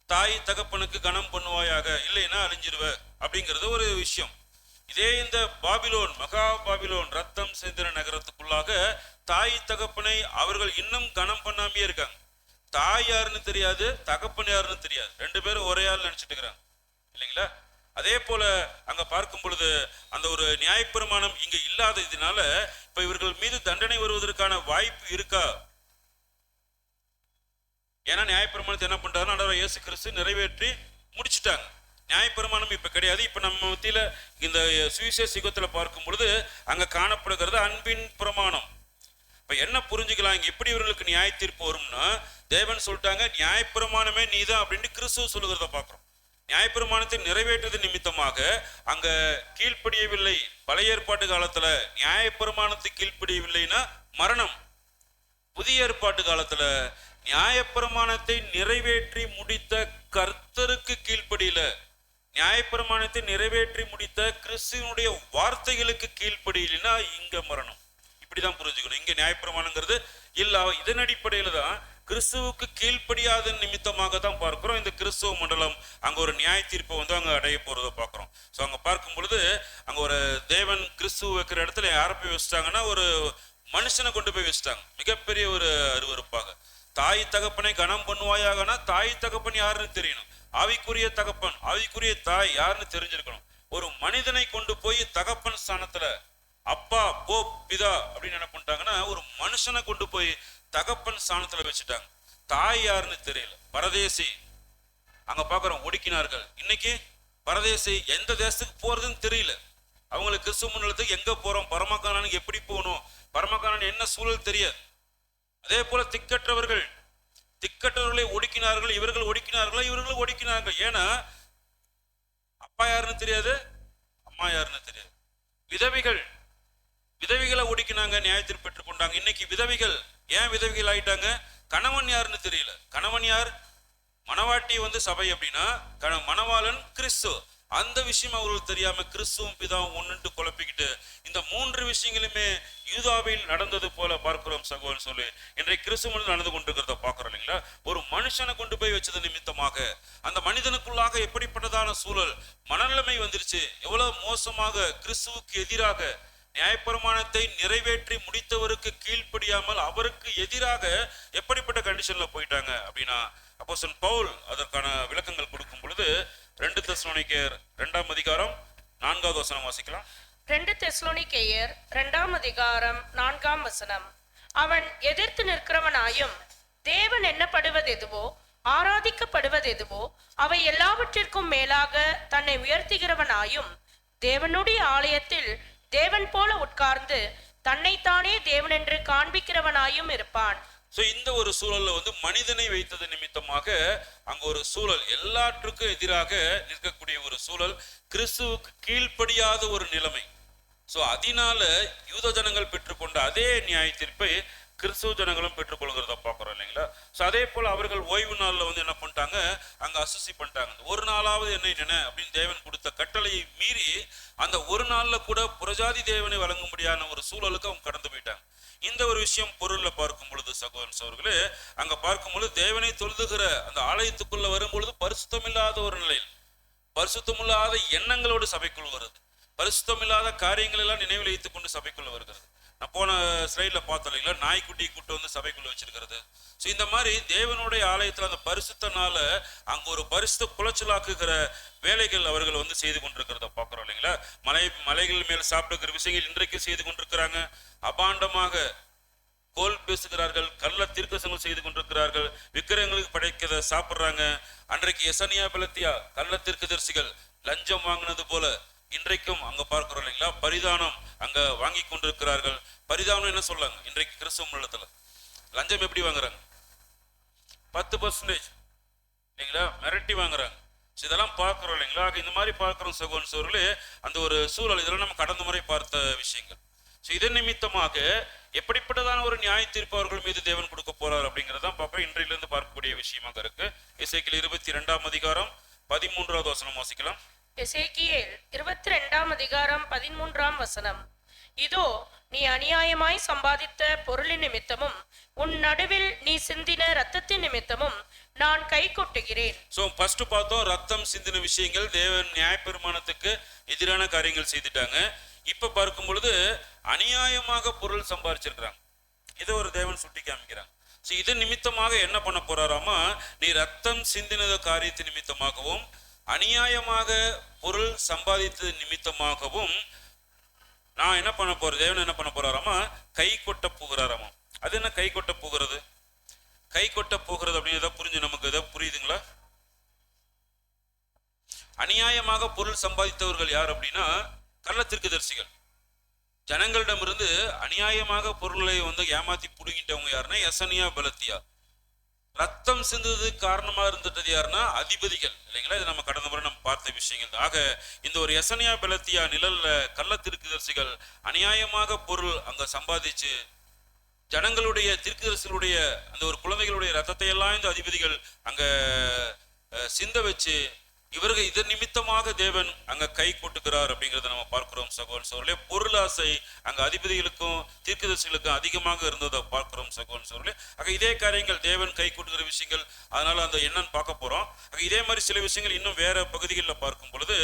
தாய் தகப்பனுக்கு கனம் பண்ணுவாயாக, இல்லைன்னா அழிஞ்சிருவ அப்படிங்கிறது ஒரு விஷயம். இதே இந்த பாபிலோன், மகா பாபிலோன், ரத்தம் சிந்தின நகரத்துக்குள்ளாக தாய் தகப்பனை அவர்கள் இன்னும் கனம் பண்ணாமே இருக்காங்க. தாய் யாருன்னு தெரியாது, தகப்பன் யாருன்னு தெரியாது, ரெண்டு பேரும் ஒரே ஆள் நினைச்சிட்டு இருக்கிறாங்க இல்லைங்களா. அதே போல அங்க பார்க்கும் பொழுது அந்த ஒரு நியாயப்பிரமாணம் இங்க இல்லாத இதனால இப்ப இவர்கள் மீது தண்டனை வருவதற்கான வாய்ப்பு இருக்கா? ஏன்னா நியாயப்பிரமாணத்தை என்ன பண்றாருன்னா ஆண்டவர் இயேசு கிறிஸ்து நிறைவேற்றி முடிச்சுட்டாங்க. நியாயப்பிரமாணம் இப்ப கிடையாது. இப்ப நம்ம மத்தியில இந்த சுவிசேஷ யுகத்துல பார்க்கும் பொழுது அங்க காணப்படுகிறது அன்பின் பிரமாணம். இப்ப என்ன புரிஞ்சுக்கலாம், இங்க எப்படி இவர்களுக்கு நியாய தீர்ப்பு வரும்னா, தேவன் சொல்லிட்டாங்க நியாயப்பிரமாணமே நீதான் அப்படின்னு கிறிஸ்துவ சொல்லுகிறத பாக்குறோம். நியாயப்பிரமாணத்தை நிறைவேற்றது நிமித்தமாக அங்க கீழ்ப்படியவில்லை. பழைய ஏற்பாட்டு காலத்துல நியாயப்பிரமாணத்தை கீழ்ப்படியவில்லைன்னா மரணம். புதிய ஏற்பாட்டு காலத்துல நியாயப்பிரமாணத்தை நிறைவேற்றி முடித்த கர்த்தருக்கு கீழ்ப்படியில, நியாயப்பிரமாணத்தை நிறைவேற்றி முடித்த கிறிஸ்துவனுடைய வார்த்தைகளுக்கு கீழ்ப்படியில்னா இங்க மரணம். இப்படிதான் புரிஞ்சுக்கணும். இங்க நியாயப்பிரமாணங்கிறது இல்ல. இதன் அடிப்படையில தான் கிறிஸ்துவுக்கு கீழ்ப்படியாத நிமித்தமாக தான் பார்க்கிறோம் இந்த கிறிஸ்துவ மண்டலம் அங்க ஒரு நியாய தீர்ப்பை அங்க அடைய போறதை பார்க்கிறோம். ஸோ அங்க பார்க்கும் பொழுது அங்க ஒரு தேவன் கிறிஸ்துவ வைக்கிற இடத்துல யாரை போய் வச்சுட்டாங்கன்னா ஒரு மனுஷனை கொண்டு போய் வச்சுட்டாங்க. மிகப்பெரிய ஒரு அருவருப்பாக. தாய் தகப்பனை கனம் பண்ணுவாயாகனா தாய் தகப்பன் யாருன்னு தெரியணும், ஆவிக்குரிய தகப்பன் ஆவிக்குரிய தாய் யாருன்னு தெரிஞ்சிருக்கணும். ஒரு மனிதனை கொண்டு போய் தகப்பன் ஸ்தானத்துல அப்பா போ பிதா அப்படின்னு என்ன பண்ணிட்டாங்கன்னா ஒரு மனுஷனை கொண்டு போய் தகப்பன் ஸ்தானத்துல வச்சுட்டாங்க. தாய் யாருன்னு தெரியல, பரதேசி அங்க பாக்குறோம் ஒடுக்கினார்கள். இன்னைக்கு பரதேசி எந்த தேசத்துக்கு போறதுன்னு தெரியல. அவங்களுக்கு கிறிஸ்துவ மண்டலத்துக்கு எங்க போறோம், பரமகானானுக்கு எப்படி போகணும், பரமகானான் என்ன சூழல் தெரியாது. அதே போல திக்கற்றவர்களை ஒடுக்கினார்கள். இவர்கள் ஒடுக்கினார்களா, இவர்களும் ஒடுக்கினார்கள். ஏன்னா அப்பா யாருன்னு தெரியாது, அம்மா யாருன்னு தெரியாது. விதவிகளை ஒடுக்கினாங்க, நியாயத்தில் பெற்றுக் கொண்டாங்க. இன்னைக்கு விதவிகள் ஏன் விதவிகள் ஆயிட்டாங்க, கணவன் யாருன்னு தெரியல. கணவன் யார், மணவாட்டி சபை அப்படின்னா மணவாளன் கிறிஸ்து. அந்த விஷயம் அவர்களுக்கு தெரியாம கிறிஸ்துவும் பிதாவும் ஒன்னுட்டு குழப்பிக்கிட்டு இந்த மூன்று விஷயங்களுமே யூதாவில் நடந்தது போல பார்க்கிறோம் சகோதரன் சொல்லி இன்றைக்கு கிறிஸ்துவ நடந்து கொண்டிருக்கிறத பார்க்கிறோம் இல்லைங்களா. ஒரு மனுஷனை கொண்டு போய் வச்சது நிமித்தமாக அந்த மனிதனுக்குள்ளாக எப்படிப்பட்டதான சூழல் மனநிலைமை வந்துருச்சு. எவ்வளவு மோசமாக கிறிஸ்துவுக்கு எதிராக நியாயப்பிரமாணத்தை நிறைவேற்றி முடித்தவருக்கு கீழ்ப்படியாமல் அவருக்கு எதிராக எப்படிப்பட்ட கண்டிஷன்ல போயிட்டாங்க அப்படின்னா, அப்போஸ்தலன் பவுல் அதற்கான விளக்கங்கள் கொடுக்கும் பொழுது 2 தெசலோனிக்கேயர் 2ஆம் அதிகாரம் 4வது வசனம் வாசிக்கலாம். 2 தெசலோனிக்கேயர் 2ஆம் அதிகாரம் 4ஆம் வசனம். அவன் எதிர்த்து நிற்கிறவனாயும் தேவன் எண்ணப்படுவதெதுவோ ஆராதிக்கப்படுவதெதுவோ அவை எல்லாவற்றிற்கும் மேலாக தன்னை உயர்த்துகிறவனாயும் தேவனுடைய ஆலயத்தில் தேவன் போல உட்கார்ந்து தன்னைத்தானே தேவன் என்று காண்பிக்கிறவனாயும் இருப்பான். ஸோ இந்த ஒரு சூழல்ல வந்து மனிதனை வைத்தது நிமித்தமாக அங்க ஒரு சூழல், எல்லாற்றுக்கும் எதிராக நிற்கக்கூடிய ஒரு சூழல், கிறிஸ்துவுக்கு கீழ்ப்படியாத ஒரு நிலைமை. ஸோ அதனால யூத ஜனங்கள் பெற்றுக்கொண்ட அதே நியாய தீர்ப்பை கிறிஸ்துவ ஜனங்களும் பெற்றுக்கொள்கிறத பார்க்குறோம் இல்லைங்களா. ஸோ அதே போல் அவர்கள் ஓய்வு நாளில் வந்து என்ன பண்ணிட்டாங்க, அங்கே அசுசி பண்ணிட்டாங்க. ஒரு நாளாவது என்ன அப்படின்னு தேவன் கொடுத்த கட்டளையை மீறி அந்த ஒரு நாளில் கூட புறஜாதி தேவனை வழங்கும்படியான ஒரு சூழலுக்கு அவங்க கடந்து போயிட்டாங்க. இந்த ஒரு விஷயம் பொருளில் பார்க்கும் பொழுது சகோதரன் அவர்களே, அங்கே பார்க்கும் பொழுது தேவனை தொழுதுகிற அந்த ஆலயத்துக்குள்ள வரும் பொழுது பரிசுத்தமில்லாத ஒரு நிலையில், பரிசுத்தமில்லாத எண்ணங்களோடு சபைக்குள் வருது, பரிசுத்தமில்லாத காரியங்கள் எல்லாம் நினைவில் வைத்துக் கொண்டு சபைக்குள்ள வருகிறது. நான் போன ஸ்லைட்ல பார்த்தோம் இல்லைங்களா, நாய்க்குட்டி கூட்டு வந்து சபைக்குள்ள வச்சிருக்கிறது. ஸோ இந்த மாதிரி தேவனுடைய ஆலயத்தில் அந்த பரிசுத்தனால அங்க ஒரு பரிசுத்த குலைச்சலாக்குகிற வேலைகள் அவர்கள் வந்து செய்து கொண்டிருக்கிறத பார்க்குறோம் இல்லைங்களா. மலைகள் மேல் சாப்பிடுகிற விஷயங்கள் இன்றைக்கு செய்து கொண்டிருக்கிறாங்க. அபாண்டமாக கோல் பேசுகிறார்கள், கள்ள தீர்க்கதரிசனங்கள் செய்து கொண்டிருக்கிறார்கள், விக்கிரகங்களுக்கு படைக்கிறத சாப்பிட்றாங்க. அன்றைக்கு எசனியா பெலத்தியா கள்ள தீர்க்கதரிசிகள் லஞ்சம் வாங்கினது போல இன்றைக்கும் அங்க பார்க்கிறோம் இல்லைங்களா, பரிதானம் அங்க வாங்கி கொண்டிருக்கிறார்கள். பரிதானம் என்ன சொல்லாங்க இன்றைக்கு கிறிஸ்தவ உள்ளத்துல, லஞ்சம் எப்படி வாங்குறாங்க, 10% இல்லைங்களா, மிரட்டி வாங்குறாங்க. இதெல்லாம் பார்க்கிறோம் இல்லைங்களா. இந்த மாதிரி பார்க்கிறோம் சகோதரன் சோர்களே, அந்த ஒரு சூழல், இதெல்லாம் நம்ம கடந்த முறை பார்த்த விஷயங்கள். இதன் நிமித்தமாக எப்படிப்பட்டதான ஒரு நியாய தீர்ப்பு அவர்கள் மீது தேவன் கொடுக்க போறார் அப்படிங்கிறதான் பார்க்க இன்றையிலிருந்து பார்க்கக்கூடிய விஷயமாக இருக்கு. எசேக்கியேல் 22ஆம் அதிகாரம் 13வது வசனம் வாசிக்கலாம். எசேக்கியேல் 22ஆம் அதிகாரம் 13ஆம் வசனம். இதோ நீ அநியாயமாய் சம்பாதித்த பொருளின் நிமித்தமும் உன் நடுவில் நீ சிந்தின ரத்தத்தின் நிமித்தமும் நான் கை கொட்டுகிறேன். சோ ஃபர்ஸ்ட் பார்த்தோம், ரத்தம் சிந்தின விஷயங்கள் தேவன் நியாயப்பிரமாணத்துக்கு எதிரான காரியங்கள் செய்துட்டாங்க. இப்ப பார்க்கும் பொழுது அநியாயமாக பொருள் சம்பாதிச்சிருக்கிறாங்க, இதை ஒரு தேவன் சுட்டி காமிக்கிறாங்க. இது நிமித்தமாக என்ன பண்ண போறாராமா, நீ ரத்தம் சிந்தினத காரியத்தின் நிமித்தமாகவும் அநியாயமாக பொருள் சம்பாதித்தது நிமித்தமாகவும் நான் என்ன பண்ண போறேன், தேவன் என்ன பண்ண போறாராமா, கை கொட்ட போகிறாராமா. அது என்ன கை கொட்ட போகிறது, கை கொட்ட போகிறது அப்படின்னு புரிஞ்சு நமக்கு ஏதாவது புரியுதுங்களா? அநியாயமாக பொருள் சம்பாதித்தவர்கள் யார் அப்படின்னா கள்ள தீர்க்கதரிசிகள். ஜனங்களிடமிருந்து அநியாயமாக பொருளை வந்து ஏமாத்தி புடுங்கிட்டவங்க யாருன்னா எசனியா பெலத்தியா. ரத்தம் சிந்தது காரணமா இருந்துட்டது யாருன்னா அதிபதிகள் இல்லைங்களா. இது நம்ம கடந்த முறை நம்ம பார்த்த விஷயங்கள் தான். ஆக இந்த ஒரு எசனியா பெலத்தியா நிழல்ல கள்ள தீர்க்கதரிசிகள் அநியாயமாக பொருள் அங்க சம்பாதிச்சு ஜனங்களுடைய தீர்க்கதரிசிகளுடைய அந்த ஒரு குழந்தைகளுடைய ரத்தத்தை எல்லாம் இந்த அதிபதிகள் அங்க சிந்த வச்சு இவர்கள் இதன் நிமித்தமாக தேவன் அங்க கை கொட்டுகிறார் அப்படிங்கிறத நம்ம பார்க்கிறோம் சகோதரன் சோழர்களே. பொருளாசை அங்க அதிபதிகளுக்கும் தீர்க்கதரிசிகளுக்கும் அதிகமாக இருந்ததை பார்க்கிறோம் சகோதரன் சோழர்களே. ஆக இதே காரியங்கள் தேவன் கை கொட்டுகிற விஷயங்கள், அதனால அந்த என்னன்னு பார்க்க போறோம். ஆக இதே மாதிரி சில விஷயங்கள் இன்னும் வேற பகுதிகளில் பார்க்கும் பொழுது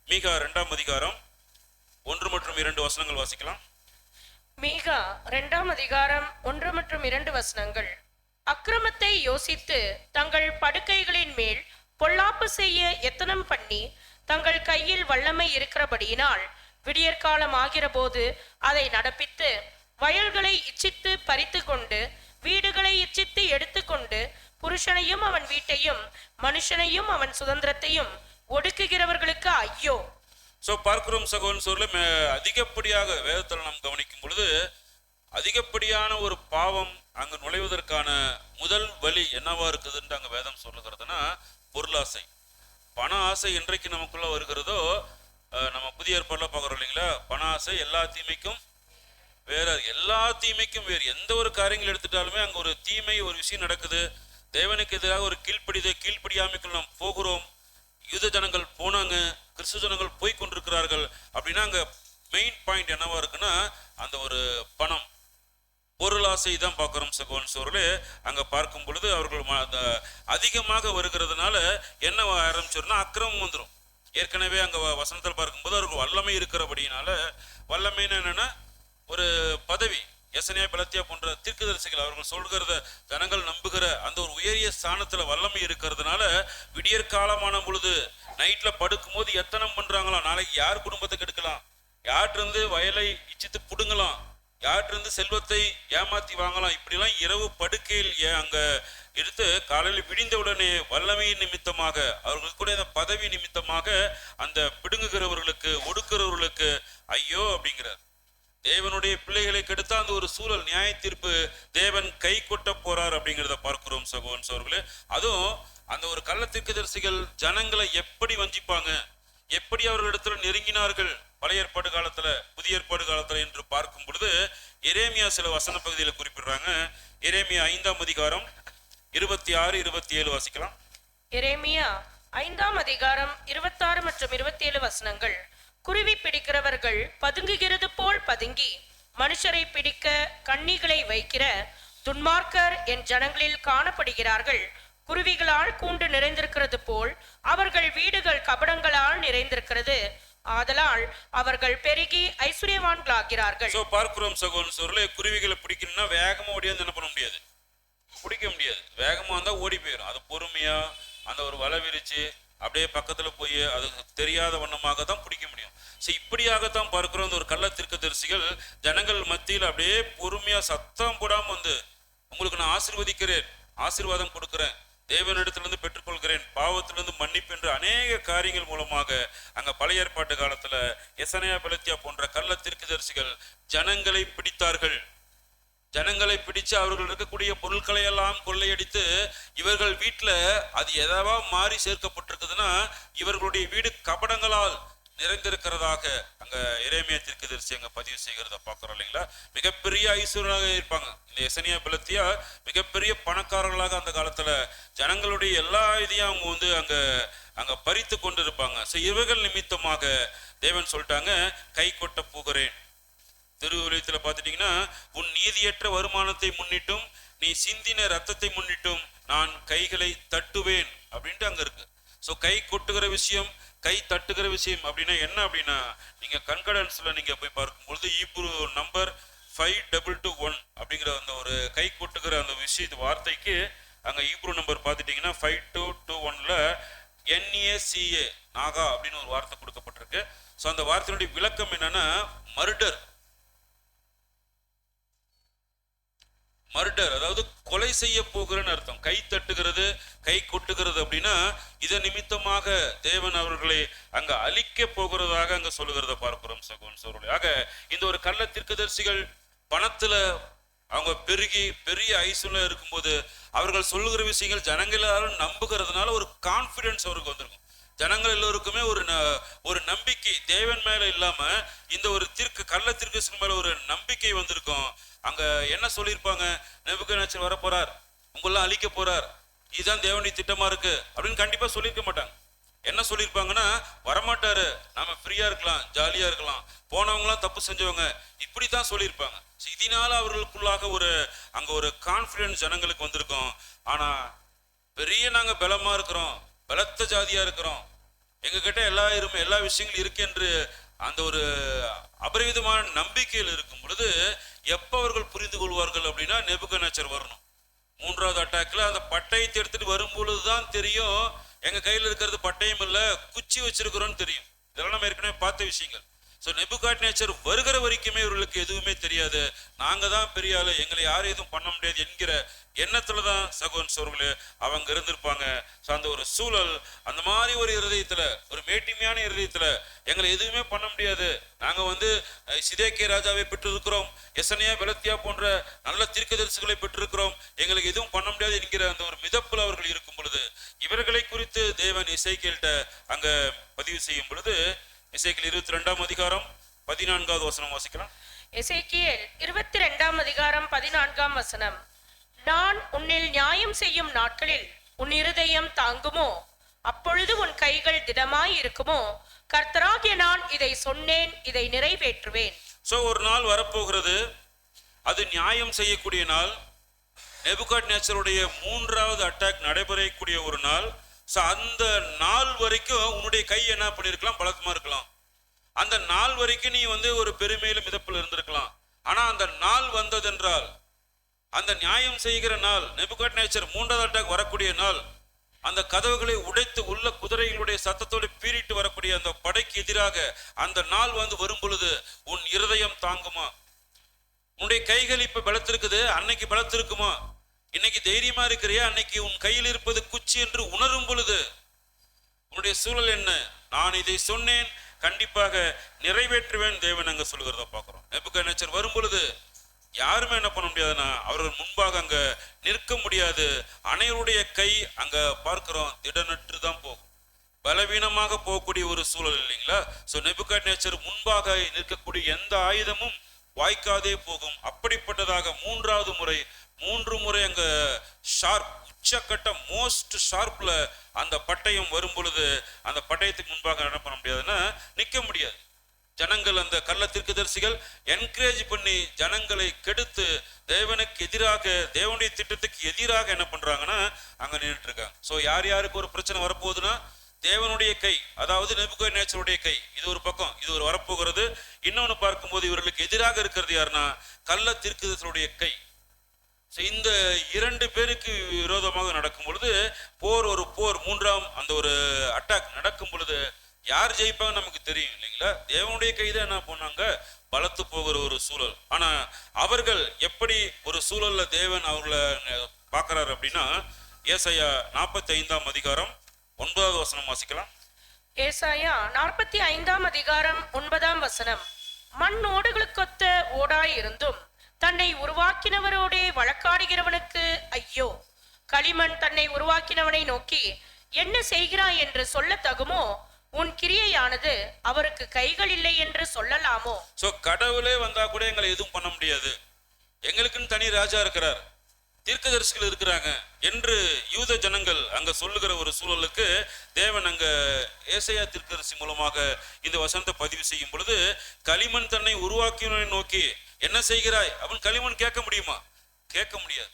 மீகா 2ஆம் அதிகாரம் 1 மற்றும் 2 வசனங்கள் வாசிக்கலாம். மீகா 2ஆம் அதிகாரம் 1 மற்றும் 2 வசனங்கள். அக்கிரமத்தை யோசித்து தங்கள் படுக்கைகளின் மேல் பொல்லாப்பு செய்ய எத்தனம் பண்ணி தங்கள் கையில் வல்லமை இருக்கிறபடியினால் விடியற்காலம் ஆகிற போது அதை நடப்பித்து வயல்களை இச்சித்து பறித்து கொண்டு வீடுகளை இச்சித்து எடுத்துக்கொண்டு புருஷனையும் அவன் வீட்டையும் மனுஷனையும் அவன் சுதந்திரத்தையும் ஒடுக்குகிறவர்களுக்கு ஐயோ. பார்க்கிறோம் சகோதரன் சோழர்களே, அதிகப்படியாக வேதத்தில் நாம் கவனிக்கும் பொழுது அதிகப்படியான ஒரு பாவம் அங்கு நுழைவதற்கான முதல் வழி என்னவா இருக்குதுன்னு அங்க வேதம் சொல்லுகிறதுனா பொருளாசை, பண ஆசை. என்றைக்கு நமக்குள்ள வருகிறதோ, நம்ம புதிய ஏற்பாடுல பார்க்குறோம் இல்லைங்களா, பண ஆசை எல்லா தீமைக்கும் வேற, எல்லா தீமைக்கும் வேறு. எந்த ஒரு காரியங்கள் எடுத்துட்டாலுமே அங்க ஒரு தீமை ஒரு விஷயம் நடக்குது, தேவனுக்கு எதிராக ஒரு கீழ்ப்படியாமைக்குள் நாம் போகிறோம். யூத ஜனங்கள் போனாங்க, கிறிஸ்துவ ஜனங்கள் போய் கொண்டிருக்கிறார்கள் அப்படின்னா அங்க மெயின் பாயிண்ட் என்னவா இருக்குன்னா அந்த ஒரு பணம் பொருளாசை தான் பார்க்கிறோம் சகோதரன் சோழர்களே. அங்க பார்க்கும் பொழுது அவர்கள் அதிகமாக வருகிறதுனால என்ன ஆரம்பிச்சோம்னா அக்கிரமம் வந்துடும். ஏற்கனவே அங்க வசனத்தில் பார்க்கும்போது அவர்கள் வல்லமை இருக்கிறபடினால, வல்லமைன்னு என்னன்னா ஒரு பதவி, எசனியா பெலத்தியா போன்ற தீர்க்கதரிசிகள் அவர்கள் சொல்கிறத ஜனங்கள் நம்புகிற அந்த ஒரு உயரிய ஸ்தானத்துல வல்லமை இருக்கிறதுனால விடியற்காலமான பொழுது நைட்ல படுக்கும் போது எத்தனம் பண்றாங்களாம், நாளைக்கு யார் குடும்பத்தை கெடுக்கலாம், யார்கிட்ட வயலை இச்சித்து புடுங்கலாம், யார்கிட்ட செல்வத்தை ஏமாத்தி வாங்கலாம், இப்படிலாம் இரவு படுக்கையில் அங்க எடுத்து காலையில் விடிந்த உடனே வல்லமையின் நிமித்தமாக அவர்களுக்கு கூட அந்த பதவி நிமித்தமாக அந்த பிடுங்குகிறவர்களுக்கு ஒடுக்கிறவர்களுக்கு ஐயோ அப்படிங்கிறார். தேவனுடைய பிள்ளைகளை கெடுத்தா அந்த ஒரு சூழல், நியாய தீர்ப்பு தேவன் கை கொட்ட போறார் அப்படிங்கிறத பார்க்கிறோம் சகோதரன் சோர்களே. அதுவும் அந்த ஒரு கள்ளத்தீர்க்கதரிசிகள் ஜனங்களை எப்படி வஞ்சிப்பாங்க, எப்படி அவர்களிடத்துல நெருங்கினார்கள் பழைய ஏற்பாடு காலத்துல புதிய ஏற்பாடு காலத்துல என்று பார்க்கும் பொழுது எரேமியா சில வசன பகுதியில குறிப்பிடுறாங்க. எரேமியா 5ஆம் அதிகாரம் 26, 27 வாசிக்கலாம். எரேமியா 5ஆம் அதிகாரம் 26 மற்றும் 27 வசனங்கள். குருவி பிடிக்கிறவர்கள் பதுங்குகிறது போல் பதுங்கி மனுஷரை பிடிக்க கண்ணிகளை வைக்கிற துன்மார்க்கர் என் ஜனங்களில் காணப்படுகிறார்கள். குருவிகளால் கூண்டு நிறைந்திருக்கிறது போல் அவர்கள் வீடுகள் கபடங்களால் நிறைந்திருக்கிறது. ஆதலால் அவர்கள் பெருகி ஐஸ்வர்யவான்களாகிறார்கள். பார்க்கிறோம் சகோதரன் சோர்களே, குருவிகளை பிடிக்கணும்னா வேகமா ஓடியாந்து என்ன பண்ண முடியாது, பிடிக்க முடியாது. வேகமா வந்தா ஓடி போயிடும். அது பொறுமையா அந்த ஒரு வலை விரிச்சு அப்படியே பக்கத்துல போய் அது தெரியாத வண்ணமாக தான் பிடிக்க முடியும். இப்படியாகத்தான் பார்க்கிறோம். இந்த ஒரு கள்ள தீர்க்கதரிசிகள் ஜனங்கள் மத்தியில் அப்படியே பொறுமையா சத்தம் போடாம வந்து, உங்களுக்கு நான் ஆசீர்வதிக்கிறேன், ஆசீர்வாதம் கொடுக்கிறேன், தேவனிடத்திலிருந்து பெற்றுக்கொள்கிறேன், பாவத்திலிருந்து மன்னிப்பு என்று அநேக காரியங்கள் மூலமாக அங்க பழைய ஏற்பாட்டு காலத்துல எசனியா பெலத்தியா போன்ற கள்ள தீர்க்கதரிசிகள் ஜனங்களை பிடித்தார்கள். ஜனங்களை பிடிச்சு அவர்கள் இருக்கக்கூடிய பொருட்களை எல்லாம் கொள்ளையடித்து இவர்கள் வீட்டுல அது எதாவா மாறி சேர்க்கப்பட்டிருக்குதுன்னா இவர்களுடைய வீடு கபடங்களால் நிறைந்திருக்கிறதாக அங்க எரேமியா தீர்க்கதரிசி அங்க பதிவு செய்கிறத பாக்குறோம் இல்லைங்களா. மிகப்பெரிய ஐஸ்வர்யனாக இருப்பாங்க இந்த எசனியா பெலத்தியா, மிகப்பெரிய பணக்காரர்களாக அந்த காலத்துல ஜனங்களுடைய எல்லா இதையும் அவங்க வந்து அங்க பறித்து கொண்டு இருப்பாங்க. இவர்கள் நிமித்தமாக தேவன் சொல்லிட்டாங்க, கை கொட்ட போகிறேன். திருவிழியத்துல பாத்துட்டீங்கன்னா, உன் நீதியற்ற வருமானத்தை முன்னிட்டும் நீ சிந்தின ரத்தத்தை முன்னிட்டும் நான் கைகளை தட்டுவேன் அப்படின்ட்டு அங்க இருக்கு. கை கொட்டுகிற விஷயம், கை தட்டுகிற விஷயம் அப்படின்னா என்ன அப்படின்னா, நீங்க கன்கடன்ஸ்ல நீங்க போய் பார்க்கும்பொழுது ஈப்ரு நம்பர் 5221 அப்படிங்கிற அந்த ஒரு கை கொட்டுகிற அந்த விஷயத்து வார்த்தைக்கு அங்க ஈப்ரு நம்பர் பார்த்துட்டீங்கன்னா 5221ல NACA நாகா அப்படின்னு ஒரு வார்த்தை கொடுக்கப்பட்டிருக்கு. அந்த வார்த்தையினுடைய விளக்கம் என்னன்னா மர்டர், மர்டர் அதாவது கொலை செய்ய போகிறன்னு அர்த்தம். கை தட்டுகிறது, கை கொட்டுகிறது அப்படின்னா இத நிமித்தமாக தேவன் அவர்களை அங்க அழிக்க போகிறதாக அங்க சொல்லுகிறத பார்க்கிறோம் சகோதரன் சகோதரிகளே. ஆக இந்த ஒரு கள்ள தீர்க்கதரிசிகள் பணத்துல அவங்க பெருகி பெரிய ஐஸ்வர்யம் இருக்கும்போது அவர்கள் சொல்லுகிற விஷயங்கள் ஜனங்கள் எல்லாரும் நம்புகிறதுனால ஒரு கான்பிடன்ஸ் அவருக்கு வந்திருக்கும். ஜனங்கள் எல்லோருக்குமே ஒரு நம்பிக்கை தேவன் மேல இல்லாம இந்த ஒரு கள்ள தீர்க்கதரிசி மேல ஒரு நம்பிக்கை வந்திருக்கும். அங்க என்ன சொல்லியிருப்பாங்க, நேபுகாத்நேச்சர் வர போறார், உங்களெல்லாம் அழிக்க போறார், இதுதான் தேவனுடைய திட்டமா இருக்கு அப்படின்னு கண்டிப்பா சொல்லியிருக்க மாட்டாங்க. என்ன சொல்லியிருப்பாங்கன்னா, வரமாட்டாரு, நாம ஃப்ரீயா இருக்கலாம், ஜாலியா இருக்கலாம், போனவங்களாம் தப்பு செஞ்சவங்க, இப்படித்தான் சொல்லியிருப்பாங்க. இதனால அவர்களுக்குள்ளாக அங்க ஒரு கான்பிடன்ஸ் ஜனங்களுக்கு வந்திருக்கும். ஆனா பெரிய நாங்க பலமா இருக்கிறோம், பலத்த ஜாதியா இருக்கிறோம், எங்க கிட்ட எல்லா விஷயங்களும் இருக்கு என்று அந்த ஒரு அபரிவிதமான நம்பிக்கையில் இருக்கும் பொழுது எப்ப அவர்கள் புரிந்து கொள்வார்கள் அப்படின்னா, நேபுகாத்நேச்சர் வரணும். 3வது அட்டாக்ல அந்த பட்டயத்தை எடுத்துட்டு வரும் பொழுதுதான் தெரியும், எங்க கையில இருக்கிறது பட்டயம் இல்ல, குச்சி வச்சிருக்கிறோம்னு தெரியும். இதெல்லாம் நம்ம ஏற்கனவே பார்த்த விஷயங்கள். நேபுகாத்நேச்சர் வருகிற வரைக்குமே இவர்களுக்கு எதுவுமே தெரியாது. நாங்க தான் பெரிய ஆளு, எங்களை யாரும் எதுவும் பண்ண முடியாது என்கிற எண்ணத்துலதான் சகோதரன் சோர்களே அவங்க இருந்திருப்பாங்க. அந்த ஒரு சூழல், அந்த மாதிரி ஒரு இருதயத்துல, ஒரு மேட்டிமையான இருதயத்துல எங்களை எதுவுமே பண்ண முடியாது, நாங்க சிதேக்கியா ராஜாவை பெற்றிருக்கிறோம், எசனியா பெலத்தியா போன்ற நல்ல தீர்க்கதரிசிகளை பெற்றிருக்கிறோம், எங்களுக்கு எதுவும் பண்ண முடியாது என்கிற அந்த ஒரு மிதப்புல அவர்கள் இருக்கும் பொழுது இவர்களை குறித்து தேவன் எசேக்கியேல்ட்ட அங்க பதிவு செய்யும் பொழுது, எசேக்கியேல் 22ஆம் அதிகாரம் 14வது வசனம் வாசிக்கலாம். எசேக்கியேல் 22ஆம் அதிகாரம் 14ஆம் வசனம். நான் உன்னில் நியாயம் செய்யும் நாட்களில் உன் இருதயம் தாங்குமோ? அப்பொழுது உன் கைகள் திடமாய் இருக்குமோ? கர்த்தராகிய நான் இதை சொன்னேன், இதை நிறைவேற்றுவேன். ஒரு நாள் வரப்போகிறது, அது நியாயம் செய்யக்கூடிய நாள். நேபுகாத்நேச்சருடைய 3வது அட்டாக் நடைபெறக்கூடிய ஒரு நாள். அந்த நாள் வரைக்கும் உன்னுடைய கை என்ன பண்ணிருக்கலாம், பலத்தமா இருக்கலாம். அந்த நாள் வரைக்கும் நீ ஒரு பெருமையில மிதப்பில் இருந்திருக்கலாம். ஆனா அந்த நாள் வந்ததென்றால், அந்த நியாயம் செய்கிற நாள், நேபுகாத்நேச்சர் 3வது அட்டாக் வரக்கூடிய நாள், அந்த கதவுகளை உடைத்து உள்ள குதிரைகளுடைய சத்தத்தோடு பீறிட்டு வரக்கூடிய அந்த படைக்கு எதிராக அந்த நாள் வந்து வரும் பொழுது உன் இருதயம் தாங்குமா? உன்னுடைய கைகள் இப்ப பலத்திருக்குது, அன்னைக்கு பலத்திருக்குமா? இன்னைக்கு தைரியமா இருக்கிறியா? அன்னைக்கு உன் கையில் இருப்பது குச்சி என்று உணரும் பொழுது உன்னுடைய சூழல் என்ன? நான் இதை சொன்னேன், கண்டிப்பாக நிறைவேற்றுவேன் தேவன் அங்க சொல்லுகிறத பார்க்கிறோம். நேபுகாத்நேச்சர் வரும் பொழுது யாருமே என்ன பண்ண முடியாதுன்னா அவர்கள் முன்பாக அங்க நிற்க முடியாது. அனைவருடைய கை அங்க பார்க்கிறோம் திடனற்று தான் போகும், பலவீனமாக போகக்கூடிய ஒரு சூழல் இல்லைங்களா? சோ நேபுகாத்நேச்சர் முன்பாக நிற்கக்கூடிய எந்த ஆயுதமும் வாய்க்காதே போகும். அப்படிப்பட்டதாக மூன்று முறை அங்க ஷார்ப், உச்சக்கட்ட மோஸ்ட் ஷார்ப்ல அந்த பட்டயம் வரும் பொழுது அந்த பட்டயத்துக்கு முன்பாக என்ன பண்ண முடியாதுன்னா நிற்க முடியாது. ஜனங்கள் அந்த கள்ள தீர்க்கதரிசிகள் என்கரேஜ் பண்ணி ஜனங்களை கெடுத்து தேவனுக்கு எதிராக, தேவனுடைய திட்டத்துக்கு எதிராக என்ன பண்றாங்கன்னா அங்க நின்றுட்டு இருக்காங்க. சோ யார் யாருக்கு ஒரு பிரச்சனை வரப்போகுதுன்னா தேவனுடைய கை, அதாவது நேபுகாத்நேச்சருடைய கை இது ஒரு பக்கம், இது ஒரு வரப்போகிறது. இன்னொன்னு பார்க்கும்போது இவர்களுக்கு எதிராக இருக்கிறது யாருன்னா கள்ள தீர்க்கதரிசிகளுடைய கை. இந்த இரண்டு பேருக்கு விரோதமாக நடக்கும் பொழுது போர் மூன்றாம் அந்த ஒரு அட்டாக் நடக்கும் பொழுது யார் ஜெயிப்பாங்க நமக்கு தெரியும் இல்லைங்களா? தேவனுடைய கைதான் என்ன பண்ணாங்க பலத்து போகிற ஒரு சூழல். ஆனா அவர்கள் எப்படி ஒரு சூழல்ல தேவன் அவர்களை பார்க்கிறார் அப்படின்னா ஏசாயா 45ஆம் அதிகாரம் 9வது வசனம் வாசிக்கலாம். ஏசாயா 45ஆம் அதிகாரம் 9ஆம் வசனம். மண் ஓடுகளுக்கொத்த ஓடாயிருந்தும் தன்னை உருவாக்கினவரோடே வழக்காடுகிறவனுக்கு ஐயோ! களிமண் தன்னை உருவாக்கினவனை நோக்கி என்ன செய்கிறாய் என்று சொல்ல தகுமோ? உன் கிரியையானது அவருக்கு கைகள் இல்லை என்று சொல்லலாமோ? சோ கடவுளே வந்தா கூட எங்களை எதுவும் பண்ண முடியாது, எங்களுக்குன்னு தனி ராஜா இருக்கிறார், தீர்க்கதரிசிகள் இருக்கிறாங்க என்று யூத ஜனங்கள் அங்க சொல்லுகிற ஒரு சூழலுக்கு தேவன் அங்க ஏசாயா தீர்க்கதரிசி மூலமாக இந்த வசனத்தை பதிவு செய்யும் பொழுது களிமண் தன்னை உருவாக்கினவனை நோக்கி என்ன செய்கிறாய் அவன் களிமண் கேட்க முடியுமா? கேட்க முடியாது.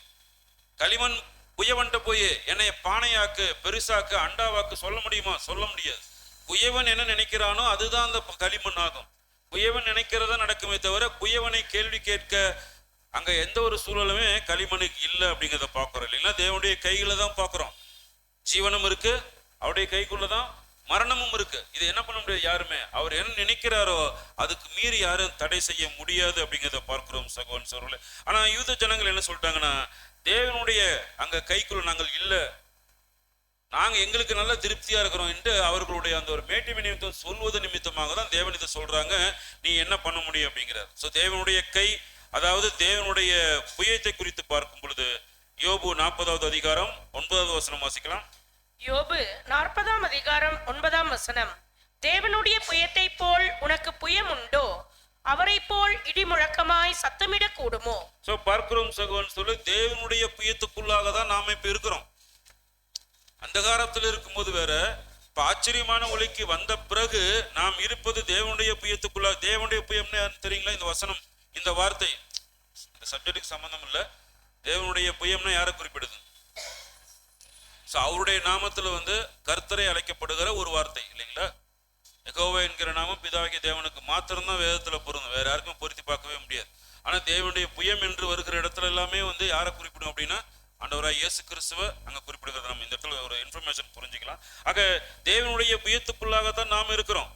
களிமண் குயவன்ட்ட போய் என்னை பானையாக்கு, பெருசாக்கு, அண்டாவாக்கு சொல்ல முடியுமா? சொல்ல முடியாது. குயவன் என்ன நினைக்கிறானோ அதுதான் அந்த களிமண் ஆகும். குயவன் நினைக்கிறதா நடக்குமே தவிர குயவனை கேள்வி கேட்க அங்க எந்த ஒரு சூழலுமே களிமணுக்கு இல்லை அப்படிங்கிறத பார்க்கிறோம் இல்லைங்களா? தேவனுடைய கையில தான் பார்க்கிறோம். ஜீவனும் இருக்கு, அவருடைய கைக்குள்ளதான் மரணமும் இருக்கு. இது என்ன பண்ண முடியாது யாருமே. அவர் என்ன நினைக்கிறாரோ அதுக்கு மீறி யாரும் தடை செய்ய முடியாது அப்படிங்கிறத பார்க்கிறோம் சகோதரன் சகோதரர்களே. ஆனா யூத ஜனங்கள் என்ன சொல்லிட்டாங்கன்னா தேவனுடைய அங்க கைக்குள்ள நாங்கள் இல்லை, நாங்க எங்களுக்கு நல்ல திருப்தியா இருக்கிறோம் என்று அவர்களுடைய அந்த ஒரு மேட்டிமை நிமித்தம் சொல்வது நிமித்தமாக தான் தேவன் இதை சொல்றாங்க, நீ என்ன பண்ண முடியும் அப்படிங்கிறார். சோ தேவனுடைய கை, அதாவது தேவனுடைய புயத்தை குறித்து பார்க்கும் பொழுது யோபு 40வது அதிகாரம் 9வது வசனம் வாசிக்கலாம். யோபு 40ஆம் அதிகாரம் 9ஆம் வசனம். தேவனுடைய புயத்தை போல் உனக்கு புயம் உண்டோ? அவரை போல் இடி முழக்கமாய் சத்தமிட கூடுமோ? சோ பார்க்கிறோம் சகோதரன் சொல்லி தேவனுடைய புயத்துக்குள்ளாக தான் நாம இப்ப இருக்கிறோம். அந்தகாரத்தில் இருக்கும்போது வேற, இப்ப ஆச்சரியமான ஒளிக்கு வந்த பிறகு நாம் இருப்பது தேவனுடைய புயத்துக்குள்ள. தேவனுடைய புயம்னு தெரியுங்களா? இந்த வசனம், இந்த வார்த்தை இந்த சப்ஜெக்டுக்கு சம்பந்தம் இல்லை. தேவனுடைய புயம்னா யாரை குறிப்பிடுது? அவருடைய நாமத்துல வந்து கர்த்தரை அழைக்கப்படுகிற ஒரு வார்த்தை இல்லைங்களா? யெகோவா என்கிற நாமம் பிதாவாகிய தேவனுக்கு மாத்திரம்தான் வேதத்துல பொருந்தும், வேற யாருக்கும் பொருத்தி பார்க்கவே முடியாது. ஆனா தேவனுடைய புயம் என்று வருகிற இடத்துல எல்லாமே வந்து யாரை குறிப்பிடும் அப்படின்னா ஆண்டவராய் இயேசு கிறிஸ்துவ அங்க குறிப்பிடுகிறது. நம்ம இந்த இடத்துல ஒரு இன்ஃபர்மேஷன் புரிஞ்சுக்கலாம். ஆக தேவனுடைய புயத்துக்குள்ளாகத்தான் நாம இருக்கிறோம்.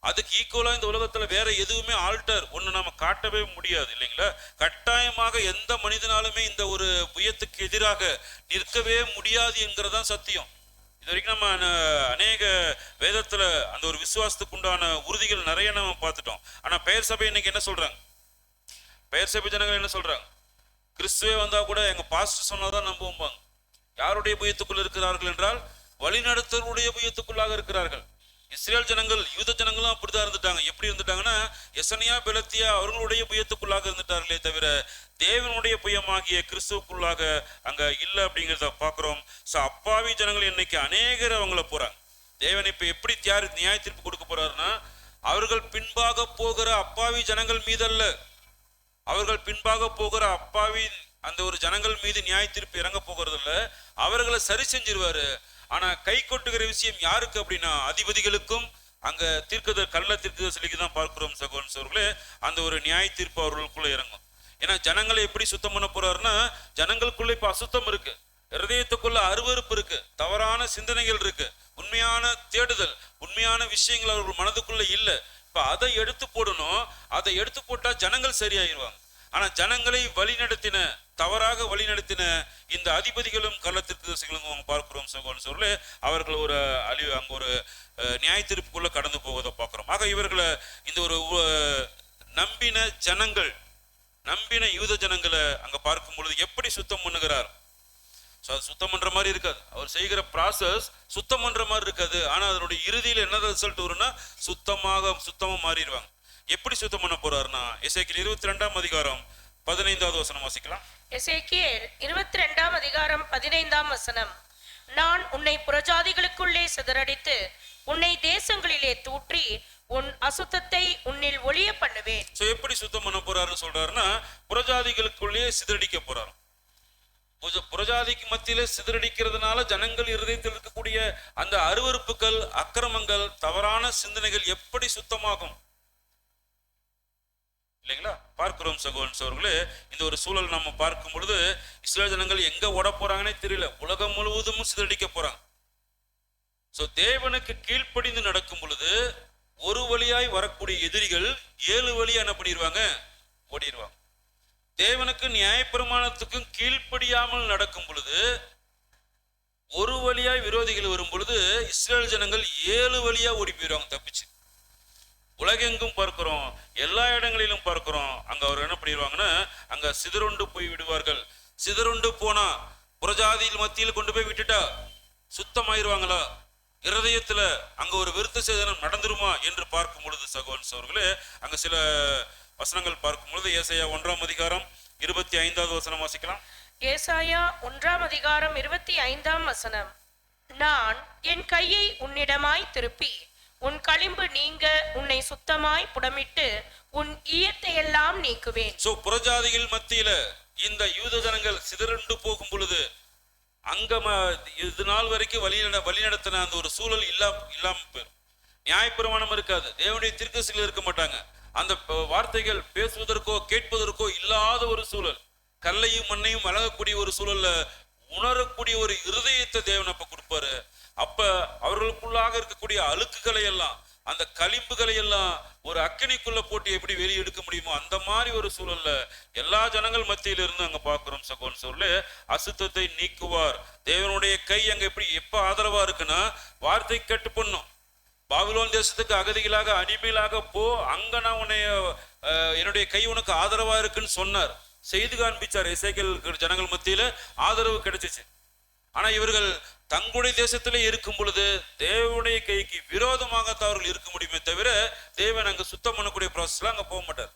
அதுக்கு ஈக்குவலா இந்த உலகத்துல வேற எதுவுமே ஆல்டர் ஒண்ணு நாம காட்டவே முடியாது இல்லைங்களா? கட்டாயமாக எந்த மனிதனாலுமே இந்த ஒரு புயத்துக்கு எதிராக நிற்கவே முடியாது என்கிறதான் சத்தியம். இது வரைக்கும் நம்ம அநேக வேதத்துல அந்த ஒரு விசுவாசத்துக்கு உண்டான உறுதிகள் நிறைய நம்ம பார்த்துட்டோம். ஆனா பெயர் சபை இன்னைக்கு என்ன சொல்றாங்க? பெயர் சபை ஜனங்கள் என்ன சொல்றாங்க? கிறிஸ்துவே வந்தா கூட எங்க பாஸ்டர் சொன்னாதான் நம்புவாங்க. யாருடைய புயத்துக்குள் இருக்கிறார்கள் என்றால் வழிநடத்தருடைய புயத்துக்குள்ளாக இருக்கிறார்கள். இஸ்ரேல் ஜனங்கள், யூத ஜனங்களும் அப்படிதான் இருந்துட்டாங்க. எப்படி இருந்துட்டாங்கன்னா எசனியா பெலத்தியா அவர்களுடைய புயத்துக்குள்ளாக இருந்துட்டார்களே தவிர தேவனுடைய புயமாகிய கிறிஸ்துவுக்குள்ளாக அங்க இல்லை அப்படிங்கிறத பார்க்கிறோம். ஸோ அப்பாவி ஜனங்கள் இன்னைக்கு அநேகர் அவங்கள போறாங்க. தேவன் இப்ப எப்படி நியாய தீர்ப்பு கொடுக்க போறாருன்னா அவர்கள் பின்பாக போகிற அப்பாவி ஜனங்கள் மீதல்ல, அவர்கள் பின்பாக போகிற அப்பாவி அந்த ஒரு ஜனங்கள் மீது நியாய தீர்ப்பு இறங்க போகிறது இல்ல, அவர்களை சரி செஞ்சிருவாரு. ஆனா கை கொட்டுகிற விஷயம் யாருக்கு அப்படின்னா அதிபதிகளுக்கும் அங்க கள்ள தீர்க்கதரிசிக்கு தான் பார்க்கிறோம் சகோதரன் சகோதரர்களே. அந்த ஒரு நியாய தீர்ப்பு அவர்களுக்குள்ள இறங்கும். ஏன்னா ஜனங்களை எப்படி சுத்தம் பண்ண போறாருன்னா ஜனங்களுக்குள்ள இப்ப அசுத்தம் இருக்கு. இருதயத்துக்குள்ள அருவருப்பு இருக்கு, தவறான சிந்தனைகள் இருக்கு, உண்மையான தேடுதல், உண்மையான விஷயங்கள் அவர்கள் மனதுக்குள்ள இல்லை. இப்ப அதை எடுத்து போடணும். அதை எடுத்து போட்டா ஜனங்கள் சரியாயிருவாங்க. ஆனா ஜனங்களை வழிநடத்தின, தவறாக வழிநடத்தின இந்த அதிபதிகளும் கள்ளத்திற்கு பார்க்கிறோம் சொல்லி அவர்கள் ஒரு அங்க ஒரு நியாய தீர்ப்புக்குள்ள கடந்து போவதை பார்க்கிறோம். ஆக இவர்களை இந்த ஒரு நம்பின ஜனங்கள், நம்பின யூத ஜனங்களை அங்க பார்க்கும் பொழுது எப்படி சுத்தம் பண்ணுகிறார்? சுத்தம் பண்ற மாதிரி இருக்காது. அவர் செய்கிற ப்ராசஸ் சுத்தம் பண்ற மாதிரி இருக்காது. ஆனா அதனுடைய இறுதியில் என்ன ரிசல்ட் வரும்னா சுத்தமா மாறிடுவாங்க. எப்படி சுத்தம் பண்ண போறாருன்னா, எசேக்கியேல் 22ஆம் அதிகாரம் 15வது வசனம் வாசிக்கலாம். எசேக்கியேல் 22ஆம் அதிகாரம் 15ஆம் வசனம். நான் உன்னை புறஜாதிகளுக்குள்ளே சிதறடித்து உன்னை தேசங்களிலே தூற்றி உன் அசுத்தத்தை உன்னில் ஒளிய பண்ணுவேன். எப்படி சுத்தம் பண்ண போறாருன்னு சொல்றாருன்னா, புறஜாதிகளுக்குள்ளே சிதறடிக்க போறாரு. புறஜாதிக்கு மத்தியில சிதறடிக்கிறதுனால ஜனங்கள் இருதயத்தில் இருக்கக்கூடிய அந்த அருவருப்புகள், அக்கிரமங்கள், தவறான சிந்தனைகள் எப்படி சுத்தமாகும் இல்லைங்களா? பார்க்கிறோம் சகோதரர்களே, இந்த ஒரு சூழல் நம்ம பார்க்கும் பொழுது இஸ்ரேல் ஜனங்கள் எங்க ஓட போறாங்கன்னே தெரியல. உலகம் முழுவதும் சிதறடிக்க போறாங்க. தேவனுக்கு கீழ்ப்படிந்து நடக்கும் பொழுது ஒரு வழியாய் வரக்கூடிய எதிரிகள் 7 வழியா என்ன பண்ணிடுவாங்க? ஓடிடுவாங்க. தேவனுக்கு நியாயப்பிரமாணத்துக்கும் கீழ்ப்படியாமல் நடக்கும் பொழுது, ஒரு வழியாய் விரோதிகள் வரும் பொழுது இஸ்ரேல் ஜனங்கள் 7 வழியா ஓடி போயிடுவாங்க தப்பிச்சு. உலகெங்கும் பார்க்கிறோம், எல்லா இடங்களிலும் பார்க்கிறோம். அங்க அவர் என்ன பண்ணிடுவாங்கன்னா, அங்க சிதறுண்டு போய் விடுவார்கள். சிதறுண்டு போனா புறஜாதியில் மத்தியில் கொண்டு போய் விட்டுட்டா சுத்தமாயிருவாங்களா? இருதயத்துல அங்க ஒரு விருத்த சேதனம் நடந்துருமா என்று பார்க்கும் பொழுது சகோதரர்களே, அங்க சில வசனங்கள் பார்க்கும் பொழுது ஏசாயா 1ஆம் அதிகாரம் 25வது வசனம் வாசிக்கலாம். ஏசாயா 1ஆம் அதிகாரம் 25ஆம் வசனம். நான் என் கையை உன்னிடமாய் திருப்பி உன் களிம்பு நீங்க உன்னை சுத்தமாய் புடமிட்டு உன் ஈயத்தை எல்லாம் நீக்குவேன். புறஜாதிகள் மத்தியில இந்த யூத ஜனங்கள் சிதறண்டு போகும் பொழுது அங்க இது நாள் வரைக்கும் வழி நடத்தின அந்த ஒரு சூழல் இல்லாம போயிடும். நியாயப்பிரமாணம் இருக்காது, தேவனுடைய தீர்க்கதரிசிகள் இருக்க மாட்டாங்க. அந்த வார்த்தைகள் பேசுவதற்கோ கேட்பதற்கோ இல்லாத ஒரு சூழல், கல்லையும் மண்ணையும் வழங்கக்கூடிய ஒரு சூழல்ல உணரக்கூடிய ஒரு இருதயத்தை தேவன் அப்ப கொடுப்பாரு. அப்ப அவர்களுக்குள்ளாக இருக்கக்கூடிய அழுக்குகளை எல்லாம், அந்த களிம்புகளை எல்லாம் ஒரு அக்கினிக்குள்ள போட்டு எப்படி வெளியே எடுக்க முடியுமோ அந்த மாதிரி ஒரு சூழல்ல எல்லா ஜனங்கள் மத்தியில இருந்து அங்க பாக்குறோம் சகோதரர்களே, அசுத்தத்தை நீக்குவார். தேவனுடைய கை அங்க எப்ப ஆதரவா இருக்குன்னா, வார்த்தை கேட்டு பண்ணும். பாபிலோன் தேசத்துக்கு அகதிகளாக அடிமையிலாக போ, அங்க நான் என்னுடைய கை உனக்கு ஆதரவா இருக்குன்னு சொன்னார், செய்து காண்பிச்சார். எசேக்கியேல் ஜனங்கள் மத்தியில ஆதரவு கிடைச்சிச்சு. ஆனா இவர்கள் தங்களுடைய தேசத்திலே இருக்கும் பொழுது தேவனுடைய கைக்கு விரோதமாக அவர்கள் இருக்க முடியுமே தவிர தேவன் அங்க சுத்தம் பண்ணக்கூடிய ப்ராசஸ்ல அங்க போக மாட்டார்.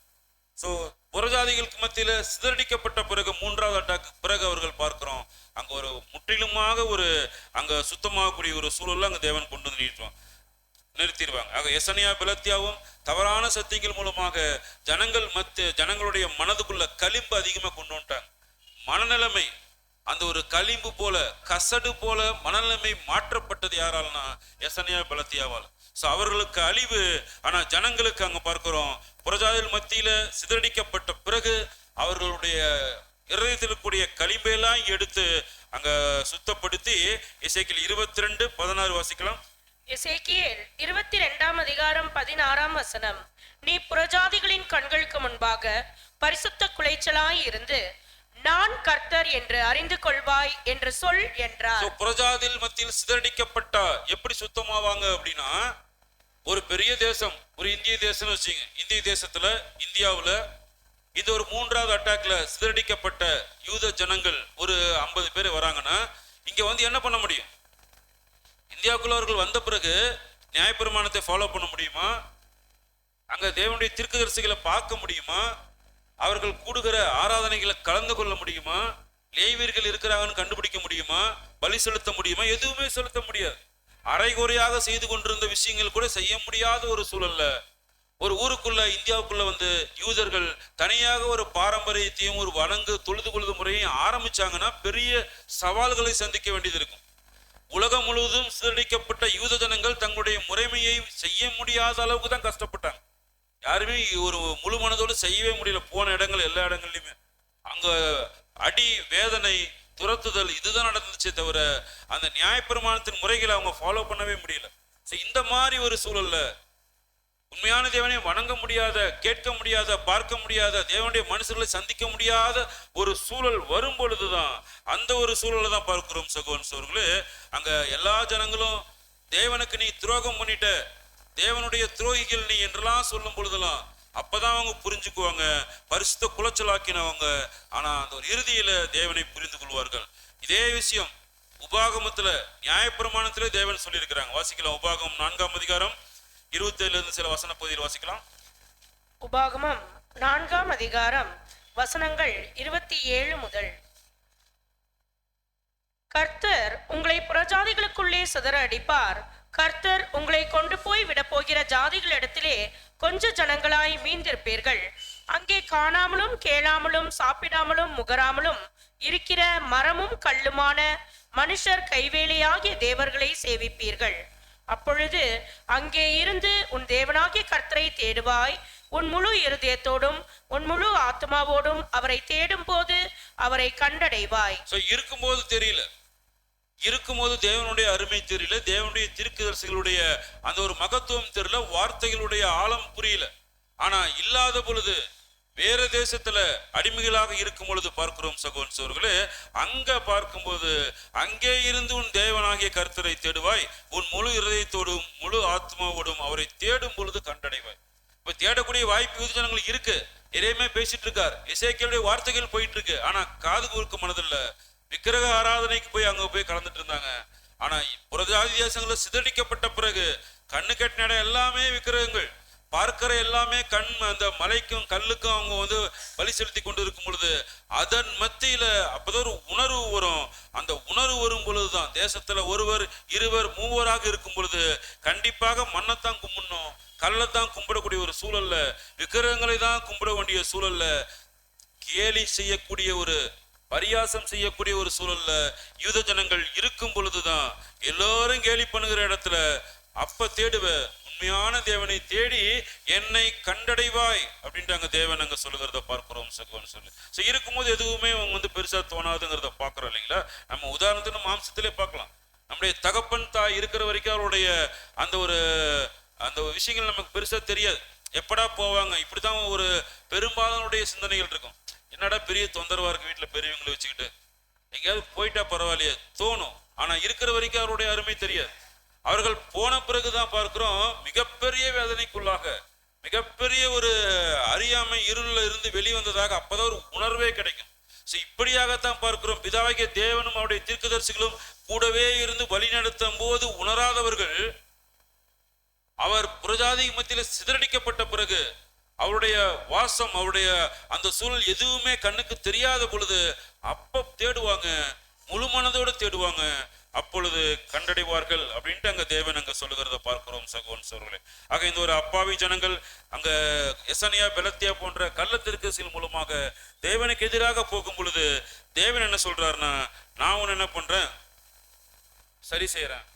புறஜாதிகளுக்கு மத்தியில சிதறடிக்கப்பட்ட பிறகு 3வது அட்டாக்கு பிறகு அவர்கள் பார்க்கிறோம், அங்க ஒரு முற்றிலுமாக ஒரு அங்க சுத்தமாகக்கூடிய ஒரு சூழல்ல அங்க தேவன் கொண்டு வந்து நிறுத்திடுவாங்க. ஆக எசனியா பெலத்தியாவும் தவறான சத்தியங்கள் மூலமாக ஜனங்களுடைய மனதுக்குள்ள களிம்பு அதிகமா கொண்டு வந்துட்டாங்க. மனநிலைமை அந்த ஒரு களிம்பு போல, கசடு போல மனநிலைமை மாற்றப்பட்டது யாரால்னா எசனியா பெலத்தியாவால். அவர்களுக்கு அழிவு. ஆனா ஜனங்களுக்கு அங்க பார்க்கிறோம், புறஜாதிகள் மத்தியில சிதறடிக்கப்பட்ட பிறகு அவர்களுடைய இருதயத்தில் கூடிய களிம்பையெல்லாம் எடுத்து அங்க சுத்தப்படுத்தி எசேக்கியேல் 22:16 வாசிக்கலாம். எசேக்கியேல் 22ஆம் அதிகாரம் 16ஆம் வசனம். நீ புறஜாதிகளின் கண்களுக்கு முன்பாக பரிசுத்த குலைச்சலாய் இருந்து நான் கர்த்தர் என்று அறிந்து கொள்வாய் என்று சொல் என்றார். புறஜாதிகள் மத்தியில் சிதறடிக்கப்பட்டா எப்படி சுத்தமாவாங்க அப்படின்னா, ஒரு பெரிய தேசம், ஒரு இந்திய தேசம் வச்சுங்க. இந்திய தேசத்துல, இந்தியாவுல இந்த ஒரு 3வது அட்டாக்ல சிதறடிக்கப்பட்ட யூத ஜனங்கள் ஒரு 50 பேர் வராங்கன்னா, இங்க வந்து என்ன பண்ண முடியும்? இந்தியாவுக்குள்ள அவர்கள் வந்த பிறகு நியாயப்பிரமாணத்தை ஃபாலோ பண்ண முடியுமா? அங்க தேவனுடைய தீர்க்கதரிசிகளை பார்க்க முடியுமா? அவர்கள் கூடுகிற ஆராதனைகளை கலந்து கொள்ள முடியுமா? லேவியர்கள் இருக்கிறாங்கன்னு கண்டுபிடிக்க முடியுமா? பலி செலுத்த முடியுமா? எதுவுமே செலுத்த முடியாது. அரைகுறையாக செய்து கொண்டிருந்த விஷயங்கள் கூட செய்ய முடியாத ஒரு சூழல்ல ஒரு ஊருக்குள்ள, இந்தியாவுக்குள்ள வந்து யூதர்கள் தனியாக ஒரு பாரம்பரியத்தையும் ஒரு தொழுது கொள்ளும் முறையும் ஆரம்பிச்சாங்கன்னா பெரிய சவால்களை சந்திக்க வேண்டியது இருக்கும். உலகம் முழுவதும் சிதறடிக்கப்பட்ட யூத ஜனங்கள் தங்களுடைய முறைமையை செய்ய முடியாத அளவுக்கு தான் கஷ்டப்பட்டாங்க. யாருமே ஒரு முழு மனதோடு செய்யவே முடியல. போன இடங்கள் எல்லா இடங்கள்லையுமே அங்க அடி, வேதனை, துரத்துதல் இதுதான் நடந்துச்சே தவிர அந்த நியாயப்பிரமாணத்தின் முறைகளை அவங்க ஃபாலோ பண்ணவே முடியல. இந்த மாதிரி ஒரு சூழல்ல உண்மையான தேவனை வணங்க முடியாத, கேட்க முடியாத, பார்க்க முடியாத, தேவனுடைய மனுஷர்களை சந்திக்க முடியாத ஒரு சூழல் வரும் பொழுதுதான், அந்த ஒரு சூழலை தான் பார்க்கிறோம் சகோதரன் சகோதரர்களே. அங்க எல்லா ஜனங்களும் தேவனுக்கு நீ துரோகம் பண்ணிட்ட, தேவனுடைய துரோகிகள் நீ என்றெல்லாம் சொல்லும் பொழுதெல்லாம் அப்பதான் அவங்க புரிஞ்சுக்குவாங்க பரிசுத்த குலைச்சலாக்கினவங்க. ஆனா அந்த ஒரு இறுதியில தேவனை புரிந்து கொள்வார்கள். இதே விஷயம் உபாகமத்துல நியாயப்பிரமாணத்திலே தேவன் சொல்லி இருக்கிறாங்க. வாசிக்கலாம், உபாகமம் 4ஆம் அதிகாரம் 27 இருந்து சில வசன பகுதியில் வாசிக்கலாம். உபாகமம் 4ஆம் அதிகாரம் வசனங்கள் 27 முதல். கர்த்தர் உங்களை புறஜாதிகளுக்குள்ளே சிதற அடிப்பார். கர்த்தர் உங்களை கொண்டு போய் விட போகிற ஜாதிகளிடத்திலே கொஞ்ச ஜனங்களாய் மீந்திருப்பீர்கள். அங்கே காணாமலும் கேளாமலும் சாப்பிடாமலும் முகராமலும் இருக்கிற மரமும் கல்லுமான மனுஷர் கைவேலையாகிய தேவர்களை சேவிப்பீர்கள். அப்பொழுது அங்கே இருந்து உன் தேவனாகிய கர்த்தரை தேடுவாய். உன் முழு இருதயத்தோடும் உன் முழு ஆத்மாவோடும் அவரை தேடும் போது அவரை கண்டடைவாய். இருக்கும்போது தெரியல, இருக்கும்போது தேவனுடைய அருமை தெரியல, தேவனுடைய தீர்க்கதரிசிகளுடைய அந்த ஒரு மகத்துவம் தெரியல, வார்த்தைகளுடைய ஆழம் புரியல. ஆனா இல்லாத பொழுது வேற தேசத்துல அடிமைகளாக இருக்கும் பொழுது பார்க்கிறோம் சகோதரன் சகோதரர்களே. அங்க பார்க்கும்போது அங்கே இருந்து உன் தேவனாகிய கர்த்தரை தேடுவாய், உன் முழு இருதயத்தோடும் முழு ஆத்மாவோடும் அவரை தேடும் பொழுது கண்டடைவாய். இப்ப தேடக்கூடிய வாய்ப்பு யூத ஜனங்களுக்கு இருக்கு. எரேமியா பேசிட்டு இருக்கார், எசேக்கியேலுடைய வார்த்தைகள் போயிட்டு இருக்கு. ஆனா காது கொடுக்க மனதில்ல. விக்கிரக ஆராதனைக்கு போய் அங்க போய் கலந்துட்டு இருந்தாங்க. ஆனா புறஜாதி தேசங்களை சிதறடிக்கப்பட்ட பிறகு கண்ணு கட்டின இடம் எல்லாமே விக்கிரகங்கள், பார்க்கிற எல்லாமே கண் அந்த மலைக்கும் கல்லுக்கும் அவங்க பலி செலுத்தி கொண்டு இருக்கும் பொழுது அதன் மத்தியில அப்பதான் ஒரு உணர்வு வரும். அந்த உணர்வு வரும் பொழுதுதான் தேசத்துல ஒருவர் இருவர் மூவராக இருக்கும் பொழுது கண்டிப்பாக மண்ணைத்தான் கும்பிடணும், கல்லைத்தான் கும்பிடக்கூடிய ஒரு சூழல்ல, விக்கிரகங்களை தான் கும்பிட வேண்டிய சூழல்ல, கேலி செய்யக்கூடிய ஒரு பரியாசம் செய்யக்கூடிய ஒரு சூழல்ல யூத ஜனங்கள் இருக்கும் பொழுதுதான் எல்லாரும் கேலி பண்ணுகிற இடத்துல அப்ப தேடுவ உண்மையான தேவனை தேடி என்னை கண்டடைவாய் அப்படின்ட்டு தேவன் அங்க சொல்லுகிறத பார்க்கிறோம் சகோதரன் சொல்லி. இருக்கும்போது எதுவுமே அவங்க பெருசா தோணாதுங்கிறத பாக்குறோம் இல்லைங்களா. நம்ம உதாரணத்துக்கு மாம்சத்திலே பார்க்கலாம். நம்முடைய தகப்பன் தாய் இருக்கிற வரைக்கும் அவருடைய அந்த விஷயங்கள் நமக்கு பெருசா தெரியாது. எப்படா போவாங்க இப்படிதான் ஒரு பெரும்பாலானுடைய சிந்தனைகள் இருக்கும். என்னடா பெரிய தொந்தரவா இருக்கு வீட்டுல பெரியவங்களை வச்சுக்கிட்டு, எங்கேயாவது போயிட்டா பரவாயில்லையே தோணும். ஆனா இருக்கிற வரைக்கும் அவருடைய அருமை தெரியாது. அவர்கள் போன பிறகுதான் பார்க்கிறோம் மிகப்பெரிய வேதனைக்குள்ளாக, மிகப்பெரிய ஒரு அறியாமை இருள்ல இருந்து வெளிவந்ததாக அப்பதான் ஒரு உணர்வே கிடைக்கும். இப்படியாகத்தான் பார்க்கிறோம் பிதாவாகிய தேவனும் அவருடைய தீர்க்கதரிசிகளும் கூடவே இருந்து வழி நடத்தும் போது உணராதவர்கள் அவர் புறஜாதி மத்தியில சிதறடிக்கப்பட்ட பிறகு அவருடைய வாசம், அவருடைய அந்த சூழல் எதுவுமே கண்ணுக்கு தெரியாத பொழுது அப்ப தேடுவாங்க, முழு மனதோடு தேடுவாங்க, அப்பொழுது கண்டடைவார்கள் அப்படின்ட்டு அங்க தேவன் அங்க சொல்லுகிறத பார்க்கிறோம் சகோதரன் சகோதரர்களே. ஆக இந்த ஒரு அப்பாவி ஜனங்கள் அங்க எசனியா பெலத்தியா போன்ற கள்ளத்திற்கசில் மூலமாக தேவனுக்கு எதிராக போகும் பொழுது தேவன் என்ன சொல்றாருன்னா, நான் உன்னை என்ன பண்றேன், சரி செய்யறேன்.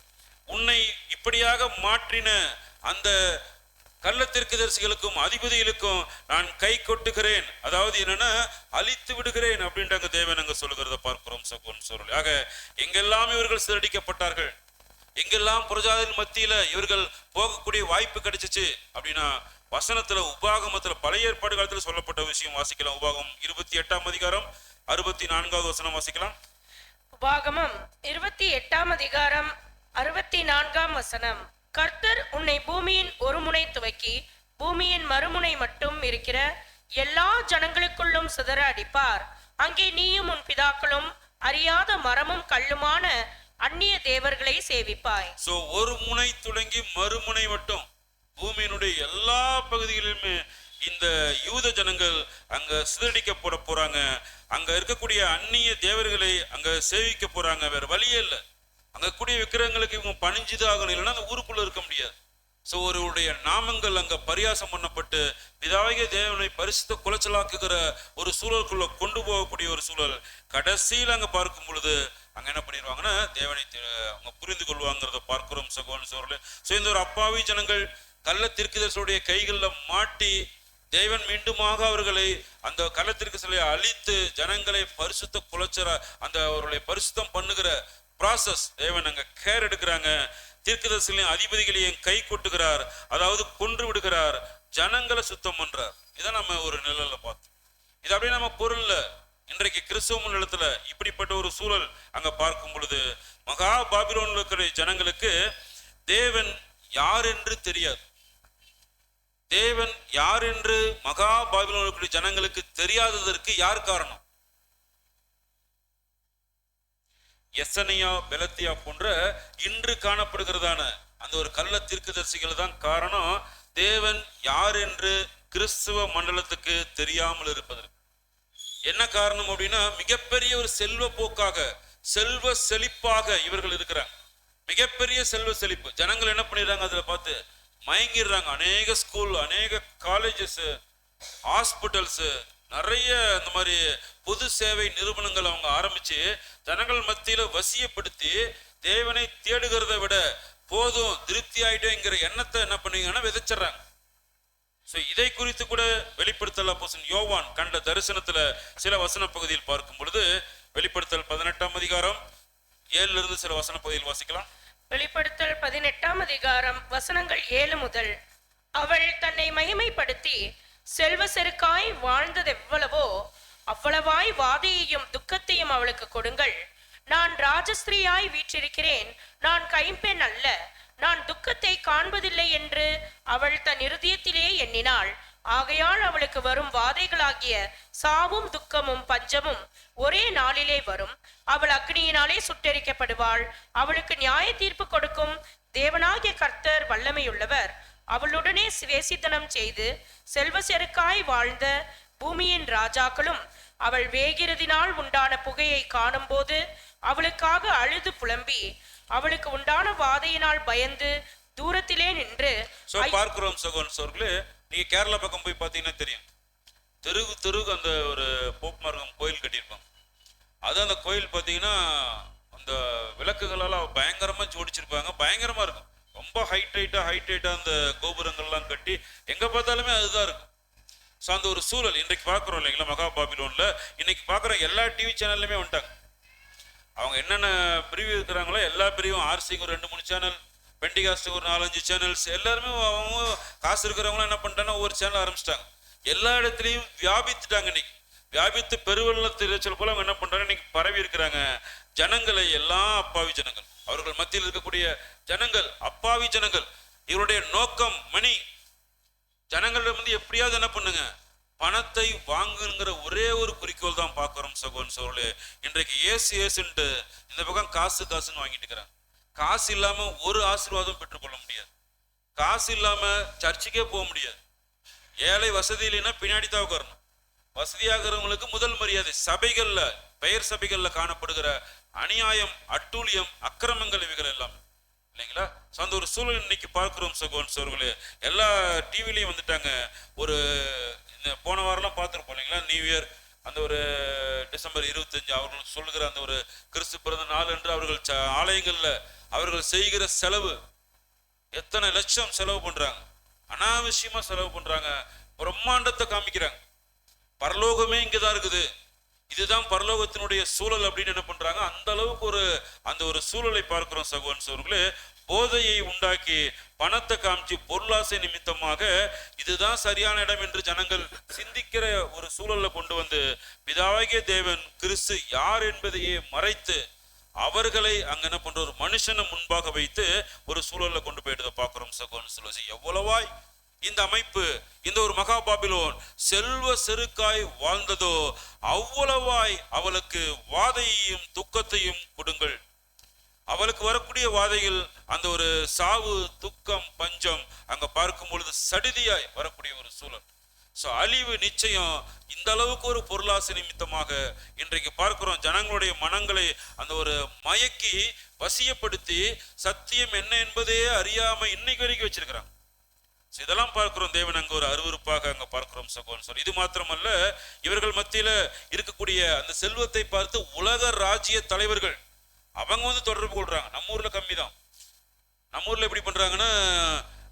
உன்னை இப்படியாக மாற்றின அந்த கள்ளத்திற்கதரிசிகளுக்கும் அதிபதிகளுக்கும் நான் கை கொட்டுகிறேன், அதாவது என்னன்னா அழித்து விடுகிறேன் அப்படின்ட்டு தேவன் அங்க சொல்லுகிறத பார்க்கிறோம் சகோதரன் சகோதரர்களே. ஆக எங்கெல்லாம் இவர்கள் சிதறடிக்கப்பட்டார்கள், எங்கெல்லாம் புறஜாதியின் மத்தியில இவர்கள் போகக்கூடிய வாய்ப்பு கிடைச்சிச்சு அப்படின்னா வசனத்துல உபாகமத்துல பழைய ஏற்பாடு காலத்துல சொல்லப்பட்ட விஷயம் வாசிக்கலாம். உபாகமம் 28ஆம் அதிகாரம் 64வது வசனம் வாசிக்கலாம். உபாகமம் 28ஆம் அதிகாரம் 64ஆம் வசனம். கர்த்தர் உன்னை பூமியின் ஒரு முனை துவக்கி பூமியின் மறுமுனை மட்டும் இருக்கிற எல்லா ஜனங்களுக்குள்ளும் சிதற அடிப்பார். அங்கே நீயும் உன் பிதாக்களும் அறியாத மரமும் கல்லுமான அந்நிய தேவர்களை சேவிப்பாய். ஒரு முனை தொடங்கி மறுமுனை மட்டும் பூமியினுடைய எல்லா பகுதிகளிலுமே இந்த யூத ஜனங்கள் அங்க சிதறடிக்கப்பட போறாங்க. அங்க இருக்கக்கூடிய அந்நிய தேவர்களை அங்க சேவிக்க போறாங்க. வேற வழியே இல்லை. அங்க கூடிய விக்கிரகங்களுக்கு இவங்க பணிஞ்சுதான் இல்லைன்னா அந்த ஊருக்குள்ள இருக்க முடியாது. ஒருவருடைய நாமங்கள் அங்க பரியாசம் பண்ணப்பட்டு பிதாவாகிய தேவனை பரிசுத்த குலைச்சலாக்குகிற ஒரு சூழலுக்குள்ள கொண்டு போகக்கூடிய ஒரு சூழல் கடைசியில் அங்க பார்க்கும் பொழுது அங்க என்ன பண்ணிடுவாங்கன்னா தேவனை அவங்க புரிந்து கொள்வாங்கிறத பார்க்கிறோம் சகோதரன் சகோதரர்களே. இந்த ஒரு அப்பாவி ஜனங்கள் கள்ள தீர்க்கதரிசியுடைய கைகளில் மாட்டி தேவன் மீண்டுமாக அவர்களை அந்த களத்திற்கு சில அழித்து ஜனங்களை பரிசுத்த குலைச்சர அந்த அவர்களை பரிசுத்தம் பண்ணுகிற ப்ராசஸ் தேவன் அங்க கேர் எடுக்கிறாங்க. தீர்க்கதரிசிகளையும் அதிபதிகளையும் கை கொட்டுகிறார், அதாவது கொன்று விடுகிறார், ஜனங்களை சுத்தம் பண்றார். இதான் நம்ம ஒரு நிலையில பார்த்தோம். இது அப்படியே நம்ம பொருள்ல இன்றைக்கு கிறிஸ்தவ நிலத்துல இப்படிப்பட்ட ஒரு சூழல் அங்க பார்க்கும் பொழுது மகா பாபிலோன்ல இருக்கிற ஜனங்களுக்கு தேவன் யார் என்று தெரியாது. தேவன் யார் என்று மகா பாபிலோன்ல இருக்கிற ஜனங்களுக்கு தெரியாததற்கு யார் காரணம்? எசனியா, பெலத்தியா போன்ற இன்று காணப்படுகிறதான அந்த ஒரு கள்ள தீர்க்கதரிசிகள் தான் காரணம். தேவன் யார் என்று கிறிஸ்துவ மண்டலத்துக்கு தெரியாமல் இருப்பதற்கு என்ன காரணம் அப்படின்னா, மிகப்பெரிய ஒரு செல்வ போக்காக, செல்வ செழிப்பாக இவர்கள் இருக்கிறாங்க. மிகப்பெரிய செல்வ செழிப்பு. ஜனங்கள் என்ன பண்ணிடுறாங்க, அதுல பார்த்து மயங்கிடுறாங்க. அநேக ஸ்கூல், அநேக காலேஜஸ், ஹாஸ்பிட்டல்ஸ், நிறைய இந்த மாதிரி பொது சேவை நிறுவனங்கள் அவங்க ஆரம்பிச்சு ஜனங்கள் மத்தியில வசியப்படுத்தி தேவனை தேடுகிறத விட போதும் திருப்தி ஆயிட்டேங்கிற எண்ணத்தை என்ன பண்ணீங்கன்னா விதைச்சிடறாங்க. இதை குறித்து கூட வெளிப்படுத்தல் அப்போஸ்தலன் யோவான் கண்ட தரிசனத்துல சில வசன பகுதியில் பார்க்கும் பொழுது, வெளிப்படுத்தல் 18ஆம் அதிகாரம் 7 இருந்து சில வசன பகுதியில் வாசிக்கலாம். வெளிப்படுத்தல் 18ஆம் அதிகாரம் வசனங்கள் 7 முதல். அவள் தன்னை மகிமைப்படுத்தி செல்வ செருக்காய் வாழ்ந்தது எவ்வளவோ அவ்வளவாய் வாதையையும் துக்கத்தையும் அவளுக்கு கொடுங்கள். நான் ராஜஸ்திரியாய் வீற்றிருக்கிறேன், நான் கைம்பெண் அல்ல, நான் துக்கத்தை காண்பதில்லை என்று அவள் தன் இருதயத்திலே எண்ணினாள். ஆகையால் அவளுக்கு வரும் வாதைகளாகிய சாவும் துக்கமும் பஞ்சமும் ஒரே நாளிலே வரும். அவள் அக்னியினாலே சுட்டெரிக்கப்படுவாள். அவளுக்கு நியாய தீர்ப்பு கொடுக்கும் தேவனாகிய கர்த்தர் வல்லமையுள்ளவர். அவளுடனே சுவேசித்தனம் செய்து செல்வ செருக்காய் வாழ்ந்த பூமியின் ராஜாக்களும் அவள் வேகிறதினால் உண்டான புகையை காணும் போது அவளுக்காக அழுது புலம்பி அவளுக்கு உண்டான வாதையினால் பயந்து தூரத்திலே நின்று பார்க்கிறோம். சகோதரர்களே, நீங்க கேரளா பக்கம் போய் பார்த்தீங்கன்னா தெரியும், தெருகு அந்த ஒரு போப் மார்க்கம் கோயில் கட்டியிருப்பாங்க. அது அந்த கோயில் பார்த்தீங்கன்னா அந்த விளக்குகளால பயங்கரமா ஜோடிச்சிருப்பாங்க. பயங்கரமா இருக்கும். ரொம்ப ஹைட் அந்த கோபுரங்கள்லாம் கட்டி எங்க பார்த்தாலுமே அதுதான் இருக்கும். அந்த ஒரு சூழல் இன்றைக்கு பார்க்குறோம் இல்லைங்களா மகா பாபிலோன்ல. இன்னைக்கு பார்க்குற எல்லா டிவி சேனல்லையுமே வந்துட்டாங்க. அவங்க என்னென்ன பிரிவு இருக்கிறாங்களோ எல்லா பிரிவும், ஆர்சிக்கு ஒரு 2-3 சேனல், பெண்டிகாஸ்டுக்கு ஒரு 4-5 சேனல்ஸ், எல்லாருமே அவங்க காசு இருக்கிறவங்களும் என்ன பண்ணிட்டாங்கன்னா ஒவ்வொரு சேனல் ஆரம்பிச்சிட்டாங்க. எல்லா இடத்துலையும் வியாபித்துட்டாங்க. இன்னைக்கு வியாபித்து பெருவெள்ளத்தில் போல அவங்க என்ன பண்றாங்க, இன்னைக்கு பரவி இருக்கிறாங்க. ஜனங்களை எல்லாம் அப்பாவி ஜனங்கள், அவர்கள் மத்தியில் இருக்கக்கூடிய ஜனங்கள் அப்பாவி ஜனங்கள். இவருடைய நோக்கம் மணி. ஜனங்களிடம் வந்து எப்படியாவது என்ன பண்ணுங்க, பணத்தை வாங்குங்கிற ஒரே ஒரு குறிக்கோள் தான் பார்க்கிறோம். சகோதரர்களே, இன்றைக்கு ஏசுன்ட்டு இந்த பக்கம் காசுன்னு வாங்கிட்டு இருக்கிறாங்க. காசு இல்லாம ஒரு ஆசீர்வாதம் பெற்றுக்கொள்ள முடியாது. காசு இல்லாம சர்ச்சுக்கே போக முடியாது. ஏழை வசதி இல்லைன்னா பின்னாடி தான் உட்காரணும். வசதியாகிறவங்களுக்கு முதல் மரியாதை. சபைகள்ல, பெயர் சபைகள்ல காணப்படுகிற அநியாயம், அட்டூழியம், அக்கிரமங்கள் இவைகள் எல்லாம் இல்லைங்களா. அந்த ஒரு சூழல் இன்னைக்கு பார்க்கிறோம். சகோதரர்களே, எல்லா டிவிலையும் வந்துட்டாங்க. ஒரு போன வாரம்லாம் பார்த்துருப்போம் இல்லைங்களா, நியூ இயர் அந்த ஒரு டிசம்பர் 25 அவர்கள் சொல்லுகிற அந்த ஒரு கிறிஸ்து பிறந்த நாள் என்று அவர்கள் ஆலயங்கள்ல அவர்கள் செய்கிற செலவு எத்தனை லட்சம் செலவு பண்றாங்க. அனாவசியமா செலவு பண்றாங்க. பிரம்மாண்டத்தை காமிக்கிறாங்க. பரலோகமே இங்கதான் இருக்குது, இதுதான் பரலோகத்தினுடைய சூழல் அப்படின்னு என்ன பண்றாங்க. அந்த அளவுக்கு அந்த ஒரு சூழலை பார்க்கிறோம். சகோதரர்களே, போதையை உண்டாக்கி பணத்தை காமிச்சு பொருளாசை நிமித்தமாக இதுதான் சரியான இடம் என்று ஜனங்கள் சிந்திக்கிற ஒரு சூழல்ல கொண்டு வந்து பிதாவாகிய தேவன் கிறிஸ்து யார் என்பதையே மறைத்து அவர்களை அங்க என்ன பண்ற ஒரு மனுஷனை முன்பாக வைத்து ஒரு சூழல்ல கொண்டு போயிட்டு பார்க்கிறோம். சகோதரர்களே, எவ்வளவாய் இந்த அமைப்பு, இந்த ஒரு மகா பாபிலோன் செல்வ செருக்காய் வாழ்ந்ததோ அவ்வளவாய் அவளுக்கு வாதையையும் துக்கத்தையும் கொடுங்கள். அவளுக்கு வரக்கூடிய வாதைகள் அந்த ஒரு சாவு, துக்கம், பஞ்சம் அங்க பார்க்கும் பொழுது சடிதியாய் வரக்கூடிய ஒரு சூழல். அழிவு நிச்சயம். இந்த அளவுக்கு ஒரு பொருளாசை நிமித்தமாக இன்றைக்கு பார்க்கிறோம். ஜனங்களுடைய மனங்களை அந்த ஒரு மயக்கி வசியப்படுத்தி சத்தியம் என்ன என்பதே அறியாம இன்னைக்கு வரைக்கும் வச்சிருக்கிறாங்க. இதெல்லாம் பார்க்கிறோம். தேவன் அங்க ஒரு அருவருப்பாக அங்க பார்க்கிறோம். சகோதரன், இது மாத்திரமல்ல, இவர்கள் மத்தியில இருக்கக்கூடிய அந்த செல்வத்தை பார்த்து உலக ராஜ்ய தலைவர்கள் அவங்க வந்து தொடர்பு கொள்றாங்க. நம்ம ஊர்ல கம்மி தான். நம்ம ஊர்ல எப்படி பண்றாங்கன்னா,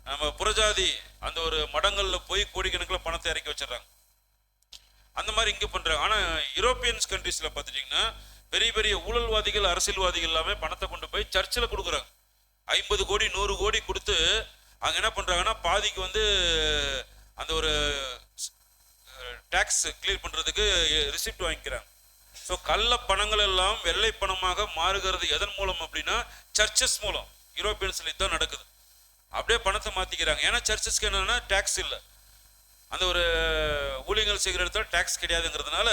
நம்ம புறஜாதி அந்த ஒரு மடங்கள்ல போய் கோடிக்கணக்கில் பணத்தை இறக்கி வச்சிடறாங்க. அந்த மாதிரி இங்க பண்றாங்க. ஆனா யூரோப்பியன்ஸ் கண்ட்ரீஸ்ல பார்த்துட்டீங்கன்னா பெரிய பெரிய ஊழல்வாதிகள், அரசியல்வாதிகள் எல்லாமே பணத்தை கொண்டு போய் சர்ச்சில் கொடுக்குறாங்க. 50 கோடி 100 கோடி கொடுத்து அங்க என்ன பண்றாங்கன்னா பாதிக்கு வந்து அந்த ஒரு டாக்ஸ் கிளியர் பண்றதுக்கு ரிசிப்ட் வாங்கிக்கிறாங்க. ஸோ கள்ள பணங்கள் எல்லாம் வெள்ளை பணமாக மாறுகிறது எதன் மூலம் அப்படின்னா சர்ச்சஸ் மூலம். யூரோப்பியன்ஸ்ல இதுதான் நடக்குது. அப்படியே பணத்தை மாத்திக்கிறாங்க. ஏன்னா சர்ச்சஸ்க்கு என்னன்னா டாக்ஸ் இல்லை, அந்த ஒரு ஊழியர்கள் செய்கிற இடத்துல டாக்ஸ் கிடையாதுங்கிறதுனால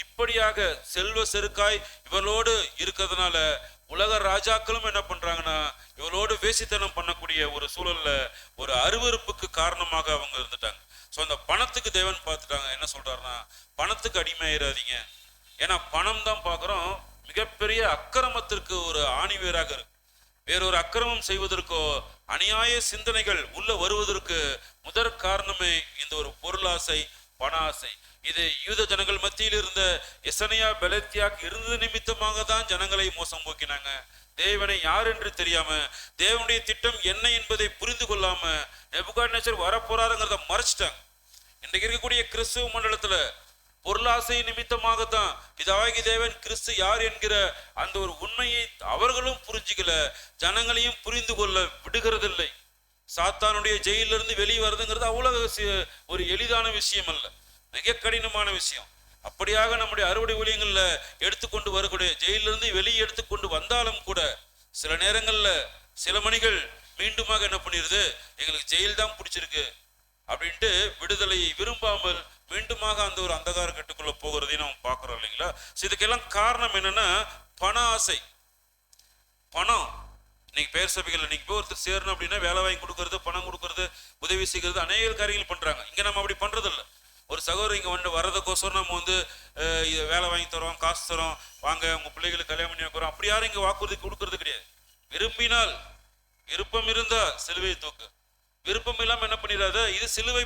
இப்படியாக செல்வ செருக்காய் இவளோடு இருக்கிறதுனால உலக ராஜாக்களும் என்ன பண்றாங்கன்னா இவளோடு வேசித்தனம் பண்ணக்கூடிய ஒரு சூழல்ல ஒரு அருவருப்புக்கு காரணமாக அவங்க இருந்துட்டாங்க. ஸோ அந்த பணத்துக்கு தேவன் பார்த்துட்டாங்க. என்ன சொல்றாருன்னா பணத்துக்கு அடிமையாயிராதீங்க. ஏன்னா பணம் தான் பார்க்குறோம் மிகப்பெரிய அக்கிரமத்திற்கு ஒரு ஆணிவேராக இருக்கு. வேறொரு அக்கிரமம் செய்வதற்கோ அநியாய சிந்தனைகள் உள்ள வருவதற்கு முதற் காரணமே இந்த ஒரு பொருளாசை, பண ஆசை. இது யூத ஜனங்கள் மத்தியில் இருந்த எசனியா பெலத்தியாக்கு இருந்தது நிமித்தமாக தான் ஜனங்களை மோசம் போக்கினாங்க. தேவனை யார் என்று தெரியாம, தேவனுடைய திட்டம் என்ன என்பதை புரிந்து கொள்ளாம நெபுகாத்நேச்சர் வரப்போறாருங்கிறத மறைச்சிட்டாங்க. இன்றைக்கு இருக்கக்கூடிய கிறிஸ்துவ மண்டலத்துல பொருளாசை நிமித்தமாகத்தான் பிதாவாகி தேவன் கிறிஸ்து யார் என்கிற அந்த ஒரு உண்மையை அவர்களும் புரிஞ்சுக்கல, ஜனங்களையும் புரிந்து கொள்ள விடுகிறதில்லை. சாத்தானுடைய ஜெயிலிருந்து வெளியே வருதுங்கிறது அவ்வளவு ஒரு எளிதான விஷயம் அல்ல, மிக கடினமான விஷயம். அப்படியாக நம்முடைய அறுவடை ஊழியங்கள்ல எடுத்துக்கொண்டு வரக்கூடிய ஜெயிலிருந்து வெளியே எடுத்துக்கொண்டு வந்தாலும் கூட சில நேரங்கள்ல சில மணிகள் மீண்டுமாக என்ன பண்ணிடுது, எங்களுக்கு ஜெயில் தான் பிடிச்சிருக்கு அப்படின்ட்டு விடுதலையை விரும்பாமல் மீண்டுமாக அந்த ஒரு அந்தகார கட்டுக்குள்ள போகிறதையும் நம்ம பார்க்கிறோம் இல்லைங்களா. இதுக்கெல்லாம் காரணம் என்னன்னா பண ஆசை. பணம் இன்னைக்கு பெயர் சபைகள் இன்னைக்கு போய் ஒருத்தர் சேரணும் அப்படின்னா வேலை வாங்கி கொடுக்கறது, பணம் கொடுக்கறது, உதவி செய்கிறது, அநேக காரியங்கள் பண்றாங்க. இங்க நம்ம அப்படி பண்றது இல்லை. ஒரு சகோதரர் இங்க வந்து வர்றதுக்கோசரம் நம்ம வந்து வேலை வாங்கி தரோம், காசு தரோம், வாங்க உங்க பிள்ளைகளுக்கு கல்யாணம் பண்ணி வைக்கிறோம், அப்படி யாரும் இங்க வாக்குறுதி கொடுக்கறது கிடையாது. விரும்பினால், விருப்பம் இருந்தா சிலுவை தூக்கு, விருப்பம் இல்லாம என்ன பண்ணிடாத. இது சிலுவை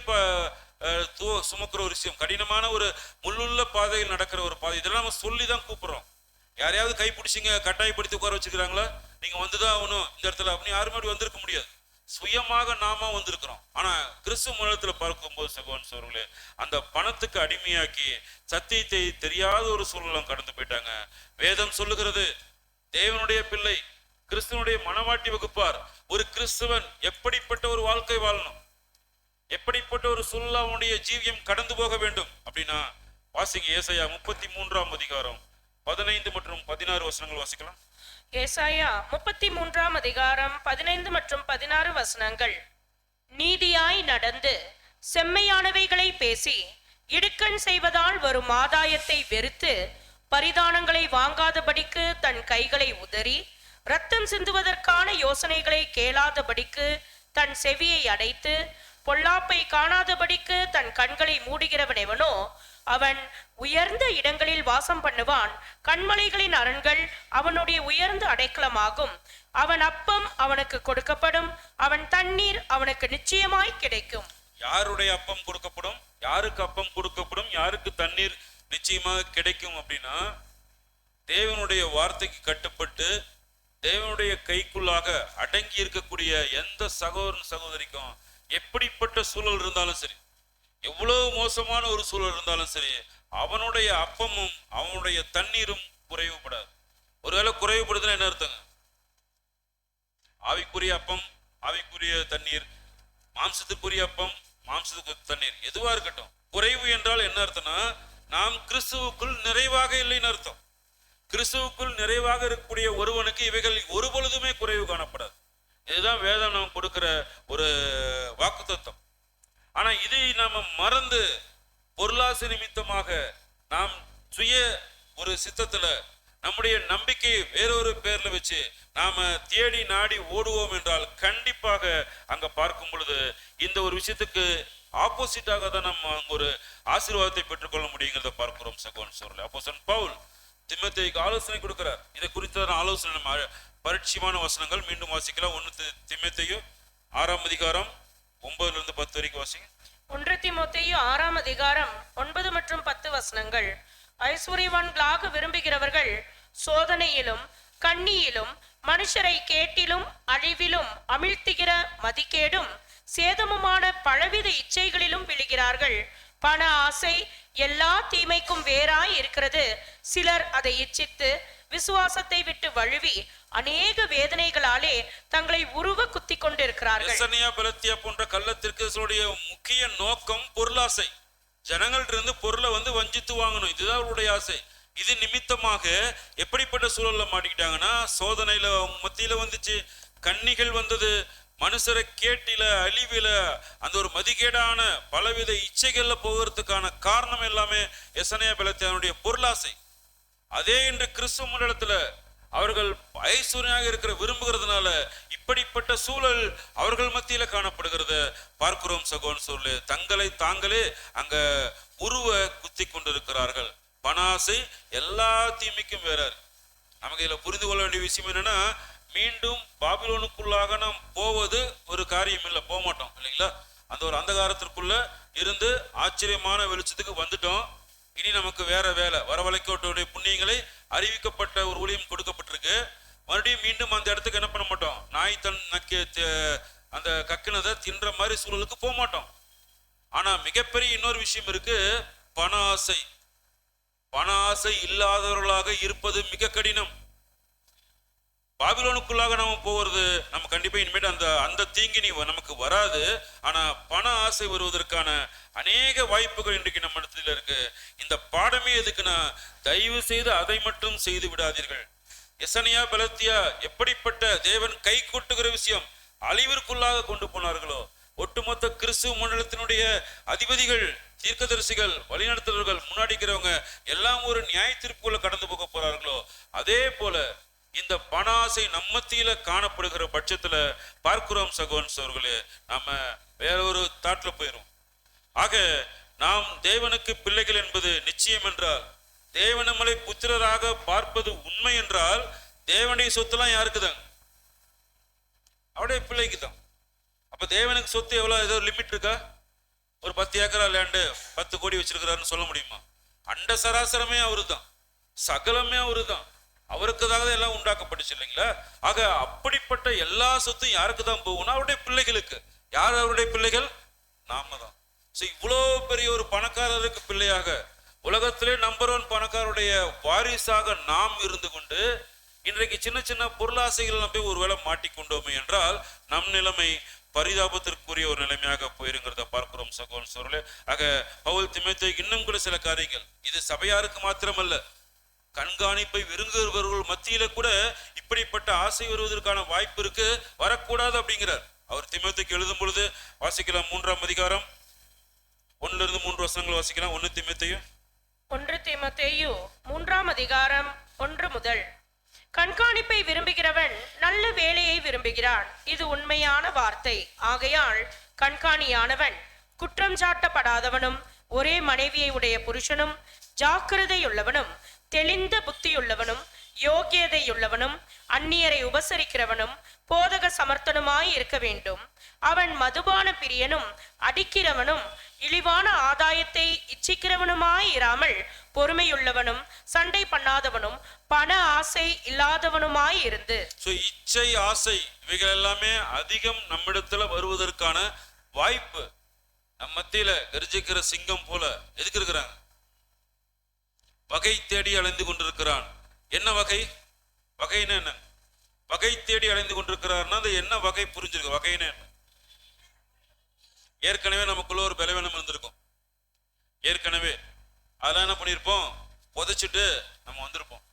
சுமக்கிற ஒரு விஷயம், கடினமான ஒரு முள்ளுள்ள பாதையில் நடக்கிற ஒரு பாதை. இதெல்லாம் நம்ம சொல்லிதான் கூப்பிடுறோம். யாரையாவது கைப்பிடிச்சிங்க கட்டாயப்படுத்தி உட்கார வச்சுக்கிறாங்களா, நீங்க வந்துதான் ஆகணும் இந்த இடத்துல அப்படின்னு யாருமே அப்படி வந்திருக்க முடியாது. சுயமாக நாம வந்திருக்கிறோம். ஆனா கிறிஸ்துவ மண்டலத்துல பார்க்கும்போது சகோதரன் சோர்களே, அந்த பணத்துக்கு அடிமையாக்கி சத்தியத்தை தெரியாத ஒரு சூழலம் கடந்து போயிட்டாங்க. வேதம் சொல்லுகிறது தேவனுடைய பிள்ளை கிறிஸ்துவனுடைய மனவாட்டி வகுப்பார் ஒரு கிறிஸ்துவன் எப்படிப்பட்ட ஒரு வாழ்க்கை வாழணும், எப்படிப்பட்ட ஒரு சூழல் அவனுடைய ஜீவியம் கடந்து போக வேண்டும் அப்படின்னா வாசிங்க ஏசாயா 33ஆம் அதிகாரம் 15 மற்றும் 16 வசனங்கள் வாசிக்கலாம். ஏசாயா 33ஆம் அதிகாரம் 15 மற்றும் 16 வசனங்கள். நீதியாய் நடந்து செம்மையானவைகளை பேசி இடுக்கண் செய்வதால் வரும் ஆதாயத்தை வெறுத்து பரிதானங்களை வாங்காதபடிக்கு தன் கைகளை உதறி இரத்தம் சிந்துவதற்கான யோசனைகளை கேளாதபடிக்கு தன் செவியை அடைத்து பொல்லாப்பை காணாதபடிக்கு தன் கண்களை மூடுகிறவன் எவனோ அவன் உயர்ந்த இடங்களில் வாசம் பண்ணுவான். கண்மலைகளின் அரண்கள் அவனுடைய உயர்ந்த அடைக்கலமாகும். அவன் அப்பம் அவனுக்கு கொடுக்கப்படும், அவன் தண்ணீர் அவனுக்கு நிச்சயமாய் கிடைக்கும். யாருடைய அப்பம் கொடுக்கப்படும், யாருக்கு அப்பம் கொடுக்கப்படும், யாருக்கு தண்ணீர் நிச்சயமாக கிடைக்கும் அப்படின்னா தேவனுடைய வார்த்தைக்கு கட்டுப்பட்டு தேவனுடைய கைக்குள்ளாக அடங்கி இருக்கக்கூடிய எந்த சகோதரன் சகோதரிக்கும் எப்படிப்பட்ட சூழல் இருந்தாலும் சரி, எவ்வளவு மோசமான ஒரு சூழல் இருந்தாலும் சரி, அவனுடைய அப்பமும் அவனுடைய தண்ணீரும் குறைவுபடாது. ஒருவேளை குறைவுபடுதுன்னா என்ன அர்த்தங்க? ஆவிக்குரிய அப்பம் ஆவிக்குரிய தண்ணீர், மாம்சத்துக்குரிய அப்பம் மாம்சத்துக்கு தண்ணீர், எதுவா இருக்கட்டும். குறைவு என்றால் என்ன அர்த்தம்னா நாம் கிறிஸ்துவுக்குள் நிறைவாக இல்லைன்னு அர்த்தம். கிறிஸ்துவுக்குள் நிறைவாக இருக்கக்கூடிய ஒருவனுக்கு இவைகள் ஒரு பொழுதுமே குறைவு காணப்படாது. இதுதான் வேதம் நாம் கொடுக்கிற ஒரு வாக்குத்தத்தம். ஆனா இதை நாம மறந்து பொருளாசை நிமித்தமாக நாம் சுய ஒரு சித்தத்துல நம்முடைய நம்பிக்கையை வேறொரு பேர்ல வச்சு நாம தேடி நாடி ஓடுவோம் என்றால் கண்டிப்பாக அங்க பார்க்கும் பொழுது இந்த ஒரு விஷயத்துக்கு ஆப்போசிட்டாக தான் நம்ம ஒரு ஆசீர்வாதத்தை பெற்றுக்கொள்ள முடியுங்கிறத பார்க்கிறோம் சகோதரன் சோர்களே. அப்போஸ்தலன் பவுல் தீமோத்தேயுக்கு ஆலோசனை கொடுக்கிறார். இதை குறித்த ஆலோசனை நம்ம பரிட்சயமான வசனங்கள் மீண்டும் வாசிக்கலாம். 1 தீமோத்தேயு 6ஆம் அதிகாரம் 9 - 10 வரைக்கும் வாசிங்க. 1 தீமோத்தேயு 6ஆம் அதிகாரம் 9 மற்றும் 10 வசனங்கள். ஐஸ்வர்யவான்களாக விரும்புகிறவர்கள் சோதனையிலும் கண்ணியிலும் மனுஷரை கேட்டிலும் அழிவிலும் அமிழ்த்துகிற மதிக்கேடும் சேதமுமான பலவித இச்சைகளிலும் விழுகிறார்கள். பண ஆசை எல்லா தீமைக்கும் வேறாய் இருக்கிறது. சிலர் அதை இச்சித்து விசுவாசத்தை விட்டு வழுவி அநேக வேதனைகளாலே தங்களை உருவ குத்தி கொண்டிருக்கிறார்கள். எசனியா பெலத்தியா போன்ற கள்ளத்திற்குடைய முக்கிய நோக்கம் பொருளாசை. ஜனங்கள்ட்ட பொருளை வஞ்சித்து வாங்கணும், இதுதான் அவருடைய ஆசை. இது நிமித்தமாக எப்படிப்பட்ட சூழல்ல மாட்டிக்கிட்டாங்கன்னா, சோதனையில மத்தியில வந்துச்சு, கன்னிகள் வந்தது, மனுஷரை கேட்டில அழிவில அந்த ஒரு மதிகேடான பலவித இச்சைகள்ல போகிறதுக்கான காரணம் எல்லாமே எசனியா பெலத்தியானுடைய பொருளாசை. அதே இன்று கிறிஸ்துவ மண்டலத்துல அவர்கள் ஐஸ்வர்யாக இருக்கிற விரும்புகிறதுனால இப்படிப்பட்ட சூழல் அவர்கள் மத்தியில காணப்படுகிறத பார்க்கிறோம். சகோன் சொல்லு தங்களை தாங்களே அங்க உருவ குத்தி கொண்டிருக்கிறார்கள். பணாசை எல்லா தீமைக்கும் வேறார். நமக்கு இதுல புரிந்து கொள்ள வேண்டிய விஷயம் என்னன்னா, மீண்டும் பாபிலோனுக்குள்ளாக நாம் போவது ஒரு காரியம் இல்லை, போக மாட்டோம் இல்லைங்களா? அந்த ஒரு அந்தகாரத்திற்குள்ள இருந்து ஆச்சரியமான வெளிச்சத்துக்கு வந்துட்டோம். இனி நமக்கு வேற வேலை, வரவழைக்கோட்டுடைய புண்ணியங்களை அறிவிக்கப்பட்ட ஒரு ஊழியம் கொடுக்கப்பட்டிருக்கு. மறுபடியும் மீண்டும் அந்த இடத்துக்கு என்ன பண்ண மாட்டோம், நாய் தன் அந்த கக்கினதை தின்ற மாதிரி சூழலுக்கு போக மாட்டோம். ஆனா மிகப்பெரிய இன்னொரு விஷயம் இருக்கு, பண ஆசை. பண ஆசை இல்லாதவர்களாக இருப்பது மிக கடினம். பாபிலோனுக்குள்ளாக நாம போவது நம்ம கண்டிப்பா இனிமேட்டு அந்த தீங்கினி நமக்கு வராது. ஆனா பண ஆசை வருவதற்கான அநேக வாய்ப்புகள் இன்றைக்கு நம்ம இடத்துல இருக்கு. இந்த பாடமே எதுக்குன்னா, தயவு செய்து அதை மட்டும் செய்து விடாதீர்கள். எசனியா பெலத்தியா எப்படிப்பட்ட தேவன் கை கொட்டுகிற விஷயம் அழிவிற்குள்ளாக கொண்டு போனார்களோ, ஒட்டுமொத்த கிறிஸ்துவ மண்டலத்தினுடைய அதிபதிகள், தீர்க்கதரிசிகள், வழிநடத்துறவர்கள், முன்னாடிக்கிறவங்க எல்லாம் ஒரு நியாய தீர்ப்புக்குள்ள கடந்து போக போறார்களோ, அதே போல இந்த பணாசை நம்மத்தியில காணப்படுகிற பட்சத்துல பார்க்கிறோம் சகோன் சோர்களே, நாம வேற ஒரு தாட்ல போயிரும். ஆக நாம் தேவனுக்கு பிள்ளைகள் என்பது நிச்சயம் என்றால், தேவன் நம்மளை புத்திரராக பார்ப்பது உண்மை என்றால், தேவனுடைய சொத்துலாம் யாருக்குதான்? அவருடைய பிள்ளைக்கு தான். அப்ப தேவனுக்கு சொத்து எவ்வளவு, ஏதோ லிமிட் இருக்கா? ஒரு 10 ஏக்கரா லேண்டு 10 கோடி வச்சிருக்கிறாருன்னு சொல்ல முடியுமா? அண்ட சராசரமே அவரு தான், சகலமே அவரு தான், அவருக்குதாக எல்லாம் உண்டாக்கப்பட்டுச்சு இல்லைங்களா? ஆக அப்படிப்பட்ட எல்லா சொத்தும் யாருக்கு தான் போகும்னா அவருடைய பிள்ளைகளுக்கு. யார் அவருடைய பிள்ளைகள்? நாம தான். இவ்வளோ பெரிய ஒரு பணக்காரருக்கு பிள்ளையாக, உலகத்திலே நம்பர் 1 பணக்காரருடைய வாரிசாக நாம் இருந்து கொண்டு இன்றைக்கு சின்ன சின்ன பொருளாசைகள் நம்ம போய் ஒருவேளை மாட்டிக்கொண்டோமே என்றால் நம் நிலைமை பரிதாபத்திற்குரிய ஒரு நிலைமையாக போயிருங்கிறத பார்க்கிறோம் சகோதரன் சோர்களே. ஆக பவுல் தீமோத்தேயுக்கு இன்னும் கூட சில காரியங்கள், இது சபையாருக்கு மாத்திரமல்ல, கண்காணிப்பை விரும்புகிறவர்கள் மத்தியில கூட இப்படிப்பட்ட ஆசை வருவதற்கான வாய்ப்பு இருக்கு, வரக்கூடாது அப்படிங்கிறார். அவர் தீமோத்தேயுக்கு எழுதும் பொழுது வாசிக்கலாம், 3ஆம் அதிகாரம் 1-3 வசனங்கள் வாசிக்கலாம். 1 தீமோத்தேயு 3ஆம் அதிகாரம் 1 முதல். கண்காணிப்பை விரும்புகிறவன் நல்ல வேலையை விரும்புகிறான், இது உண்மையான வார்த்தை. ஆகையால் கண்காணியானவன் குற்றம் சாட்டப்படாதவனும், ஒரே மனைவியை உடைய புருஷனும், ஜாக்கிரதையுள்ளவனும், தெளிந்த புத்தியுள்ளவனும், யோகியதையுள்ளவனும், அந்நியரை உபசரிக்கிறவனும், போதக சமர்த்தனுமாய் இருக்க வேண்டும். அவன் மதுபான பிரியனும், அடிக்கிறவனும், இழிவான ஆதாயத்தை இச்சிக்கிறவனுமாய் இராமல் பொறுமையுள்ளவனும், சண்டை பண்ணாதவனும், பண ஆசை இல்லாதவனுமாய் இருந்து. இச்சை, ஆசை இவைகள் எல்லாமே அதிகம் நம்மிடத்துல வருவதற்கான வாய்ப்பு. நம்ம மத்தியில கர்ஜிக்கிற சிங்கம் போல எதுக்கு இருக்கிறாங்க? வகை தேடி அலைந்து கொண்டிருக்கிறான். என்ன வகை? வகைன்னு என்ன? வகை தேடி அலைந்து கொண்டிருக்கிறார்னா அது என்ன வகை புரிஞ்சிருக்கு? வகைன்னு என்ன? ஏற்கனவே நமக்குள்ள ஒரு பலவீனம் இருந்திருக்கும். ஏற்கனவே அதெல்லாம் என்ன பண்ணியிருப்போம், புதைச்சிட்டு நம்ம வந்திருப்போம்.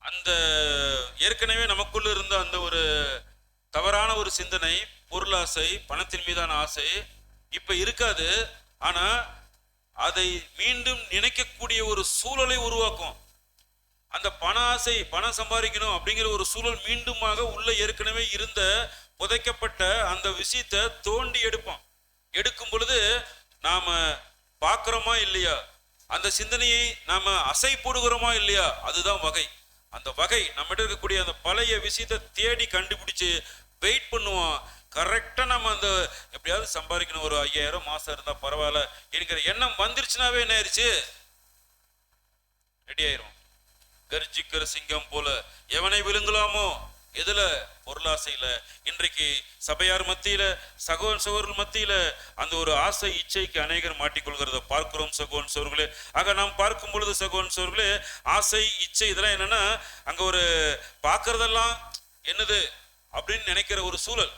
அந்த ஏற்கனவே நமக்குள்ள இருந்த அந்த ஒரு தவறான ஒரு சிந்தனை, பொருளாசை, பணத்தின் மீதான ஆசை இப்ப இருக்காது. ஆனா அதை மீண்டும் நினைக்கக்கூடிய ஒரு சூழலை உருவாக்கும். அந்த பண ஆசை, பணம் சம்பாதிக்கணும் அப்படிங்கிற ஒரு சூழல் மீண்டுமாக உள்ள ஏற்கனவே இருந்த புதைக்கப்பட்ட அந்த விஷயத்தை தோண்டி எடுப்போம். எடுக்கும் பொழுது நாம பார்க்கிறோமா இல்லையா, அந்த சிந்தனையை நாம அசை போடுகிறோமா இல்லையா, அதுதான் வகை. அந்த வகை நம்மகிட்ட இருக்கக்கூடிய அந்த பழைய விஷயத்தை தேடி கண்டுபிடிச்சு வெயிட் பண்ணுவோம். கரெக்டா நம்ம அந்த எப்படியாவது சம்பாதிக்கணும், ஒரு 5000 மாசம் இருந்தா பரவாயில்ல என்கிற எண்ணம் வந்துருச்சுனாவே என்ன ஆயிடுச்சு, ரெடி ஆயிரும். கர்ஜிக்கிற சிங்கம் போல எவனை விழுங்கலாமோ எதுல? பொருளாசையில. இன்றைக்கு சபையார் மத்தியில, சகோதரர்கள் மத்தியில அந்த ஒரு ஆசை இச்சைக்கு அநேகர் மாட்டிக்கொள்கிறத பார்க்கிறோம் சகோதரர்களே. ஆக நாம் பார்க்கும் பொழுது சகோதரர்களே, ஆசை இச்சை இதெல்லாம் என்னன்னா, அங்க ஒரு பார்க்கறதெல்லாம் என்னது அப்படின்னு நினைக்கிற ஒரு சூழல்.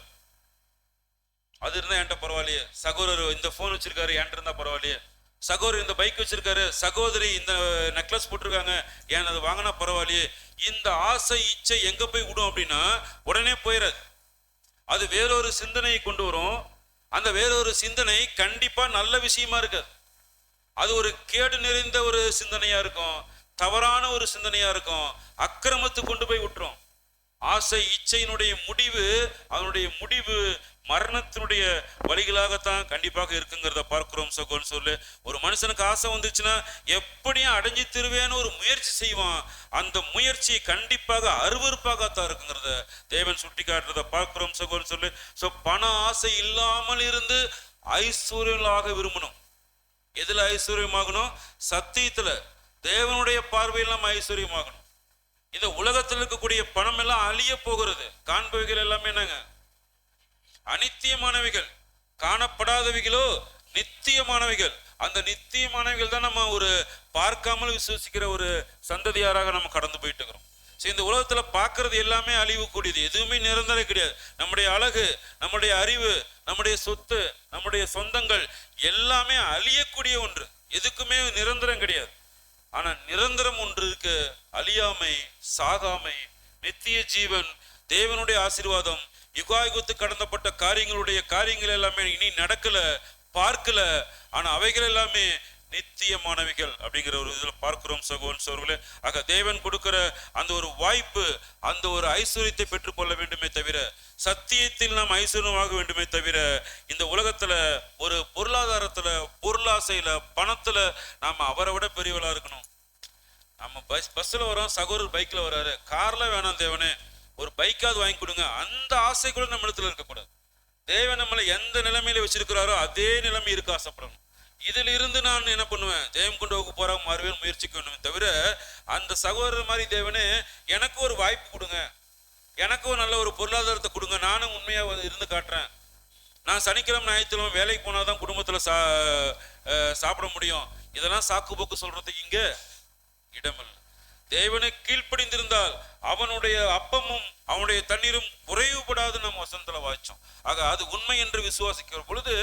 அது இருந்தா என்கிட்ட பரவாயில்லையே, சகோதரர் இந்த போன் வச்சிருக்காரு என்கிட்ட இருந்தா பரவாயில்லையே, சகோதரி இந்த பைக் வச்சிருக்காரு, சகோதரி இந்த நெக்லஸ் போட்டிருக்காங்க, ஏன் அது வாங்கினா பரவாயில்லையே. இந்த ஆசை இச்சை எங்க போய் விடும் அப்படின்னா உடனே போயிடாது. அது வேறொரு சிந்தனையை கொண்டு வரும். அந்த வேறொரு சிந்தனை கண்டிப்பா நல்ல விஷயமா இருக்காது. அது ஒரு கேடு நிறைந்த ஒரு சிந்தனையா இருக்கும், தவறான ஒரு சிந்தனையா இருக்கும், அக்கிரமத்தை கொண்டு போய் விட்டுரும். ஆசை இச்சையினுடைய முடிவு, அதனுடைய முடிவு மரணத்தினுடைய வழிகளாகத்தான் கண்டிப்பாக இருக்குங்கிறத பார்க்கிறோம் சகோதரன். சொல்லு, ஒரு மனுஷனுக்கு ஆசை வந்துச்சுன்னா எப்படியும் அடைஞ்சு திருவேன்னு ஒரு முயற்சி செய்வான். அந்த முயற்சி கண்டிப்பாக அருவருப்பாகத்தான் இருக்குங்கிறத தேவன் சுட்டி காட்டுறத பார்க்கிறோம் சகோதரன். சொல்லு, ஸோ பண ஆசை இல்லாமல் இருந்து ஐஸ்வர்யங்களாக விரும்பணும். எதுல ஐஸ்வர்யமாகணும்? சத்தியத்துல, தேவனுடைய பார்வையில் நம்ம ஐஸ்வர்யமாகணும். இந்த உலகத்தில் இருக்கக்கூடிய பணம் எல்லாம் அழிய போகிறது. காண்பவைகள் எல்லாமே என்னங்க? அநித்தியமானவைகள். காணப்படாதவைகளோ நித்தியமானவைகள். அந்த நித்தியமானவைகள் தான் நம்ம ஒரு பார்க்காமல் விசுவசிக்கிற ஒரு சந்ததியாராக நம்ம கடந்து போயிட்டு இருக்கிறோம். சரி, இந்த உலகத்துல பார்க்கறது எல்லாமே அழிவுக்கூடியது, எதுவுமே நிரந்தரம் கிடையாது. நம்முடைய அழகு, நம்முடைய அறிவு, நம்முடைய சொத்து, நம்முடைய சொந்தங்கள் எல்லாமே அழியக்கூடிய ஒன்று, எதுக்குமே நிரந்தரம் கிடையாது. ஆனா நிரந்தரம் ஒன்று இருக்கு, அழியாமை, சாகாமை, நித்திய ஜீவன், தேவனுடைய ஆசீர்வாதம், யுகாயுகத்து கடந்தப்பட்ட காரியங்கள் எல்லாமே இனி நடக்கல, பார்க்கல, ஆனா அவைகள் எல்லாமே நித்தியமானவைகள் அப்படிங்கிற ஒரு இதுல பார்க்கிறோம் சகோதரர்களே. ஆக தேவன் கொடுக்கிற அந்த ஒரு வாய்ப்பு, அந்த ஒரு ஐஸ்வர்யத்தை பெற்றுக்கொள்ள வேண்டுமே தவிர, சத்தியத்தில் நாம் ஐஸ்வர்யமாக வேண்டுமே தவிர, இந்த உலகத்துல ஒரு பொருளாதாரத்துல, பொருளாசையில, பணத்துல நாம அவரை விட பெரியவளா இருக்கணும். நம்ம பஸ்ல வரோம், சகோதரர் பைக்ல வராரு, கார்ல வேணாம் தேவனே ஒரு பைக்காவது வாங்கி கொடுங்க, அந்த ஆசை கூட நம்ம இடத்துல இருக்கக்கூடாது. தேவன் நம்மளை எந்த நிலைமையில வச்சிருக்கிறாரோ அதே நிலைமை இருக்க ஆசைப்படணும். இதுல இருந்து நான் என்ன பண்ணுவேன்? ஜெயம் கொண்டு போக போறாங்க மறுபடியும் முயற்சிக்க வேண்டுமே தவிர, அந்த சகோதரர் மாதிரி தேவனே எனக்கு ஒரு வாய்ப்பு கொடுங்க, எனக்கு ஒரு நல்ல ஒரு பொருளாதாரத்தை கொடுங்க, நானும் உண்மையா இருந்து காட்டுறேன், நான் சனிக்கிழமை ஞாயிற்றுக்கிழமை வேலைக்கு போனாதான் குடும்பத்துல சாப்பிட முடியும், இதெல்லாம் சாக்கு போக்கு சொல்றதுக்கு இங்க இடமில்லை. தேவனை கீழ்ப்படிந்திருந்தால் அவனுடைய அப்பமும் அவனுடைய தண்ணீரும் குறைவுபடாது நம்ம வசனத்துல வாய்ச்சோம். ஆக அது உண்மை என்று விசுவாசிக்கிற பொழுது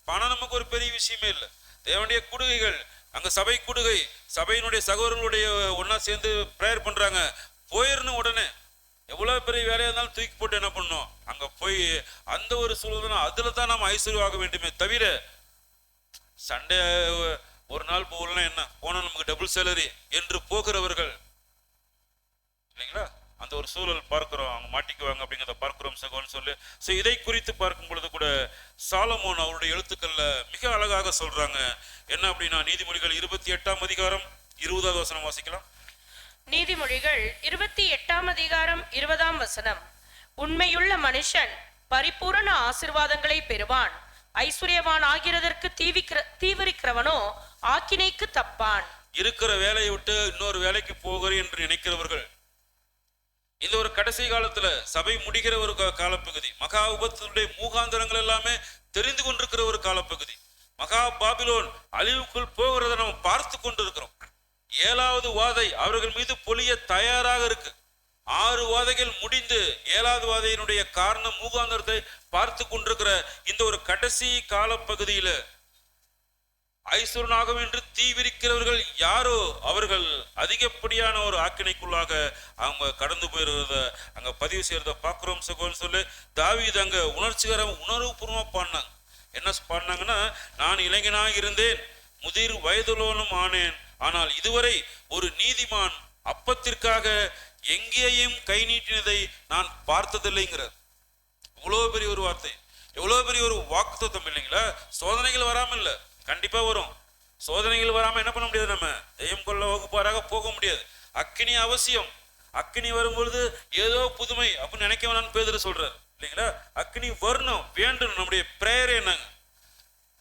பணம் நமக்கு ஒரு பெரிய விஷயமே இல்லை. தேவனுடைய கூடுகைகள், அங்க சபை கூடுகை, சபையினுடைய சகோதரர்களுடைய ஒன்னா சேர்ந்து பிரேயர் பண்றாங்க, போயிடணும் உடனே, எவ்வளவு பெரிய வேலையா இருந்தாலும் தூக்கி போட்டு என்ன பண்ணணும், அங்க போய் அந்த ஒரு சூழல், அதுல தான் நம்ம ஐஸ்வர்யமாக வேண்டுமே தவிர, சண்டே ஒரு நாள் போகலன்னா என்ன, போனா நமக்கு டபுள் சேலரி என்று போகிறவர்கள் இல்லைங்களா, அந்த ஒரு சூழல் பார்க்கிறோம், அவங்க மாட்டிக்குவாங்க அப்படிங்கிறத பார்க்கிறோம் சகோதரன். சொல்லு, ஸோ இதை குறித்து பார்க்கும் பொழுது கூட சாலமோன் அவருடைய எழுத்துக்கள்ல மிக அழகாக சொல்றாங்க. என்ன அப்படின்னா, நீதிமொழிகள் 28ஆம் அதிகாரம் 20வது வசனம் வாசிக்கலாம். நீதிமொழிகள் 28ஆம் அதிகாரம் 20ஆம் வசனம். உண்மையுள்ள மனுஷன் பரிபூரண ஆசீர்வாதங்களை பெறுவான், ஐஸ்வர்யவான் ஆகிறதற்கு தீவிரிக்கிறவனோ ஆக்கினைக்கு தப்பான். இருக்கிற வேலையை விட்டு இன்னொரு வேலைக்கு போகிறேன் என்று நினைக்கிறவர்கள், இந்த ஒரு கடைசி காலத்துல சபை முடிகிற ஒரு காலப்பகுதி, மகா உபத்தினுடைய மூகாந்தரங்கள் எல்லாமே தெரிந்து கொண்டிருக்கிற ஒரு காலப்பகுதி, மகா பாபிலோன் அழிவுக்குள் போகிறத நம்ம பார்த்து கொண்டு இருக்கிறோம். 7வது வாதை அவர்கள் மீது பொழிய தயாராக இருக்கு. 6 வாதைகள் முடிந்து 7வது வாதையினுடைய காரணம் மூகாந்தரத்தை பார்த்து கொண்டிருக்கிற இந்த ஒரு கடைசி காலப்பகுதியில ஐஸ்வரனாகும் என்று தீவிரிக்கிறவர்கள் யாரோ அவர்கள் அதிகப்படியான ஒரு ஆக்கினைக்குள்ளாக அவங்க கடந்து போயிருக்கிறத அங்க பதிவு செய்யறத பார்க்கிறோம் சகோதரன். சொல்லு, தாவீது அங்க உணர்வுபூர்வமா பாடினாங்க. என்ன பாடினாங்கன்னா, நான் இளைஞனாக இருந்தேன், முதிர் வயதுலோனும் ஆனேன், ஆனால் இதுவரை ஒரு நீதிமான் அப்பத்திற்காக எங்கேயும் கை நீட்டினதை நான் பார்த்ததில்லைங்கிறார். இவ்வளவு பெரிய ஒரு வார்த்தை, எவ்வளவு பெரிய ஒரு வாக்குத்தத்தம் இல்லைங்களா? சோதனைகள் வராம இல்ல, கண்டிப்பா வரும். சோதனைகள் வராம என்ன பண்ண முடியாது, நம்ம ஜெயம் கொள்ள வகுப்பாராக போக முடியாது. அக்கினி அவசியம். அக்கினி வரும்பொழுது ஏதோ புதுமை அப்படின்னு நினைக்க வேணாம்னு பேதுரு சொல்றாரு இல்லைங்களா? அக்கினி வரணும், வேண்டும். நம்முடைய பிரேயர் என்னங்க?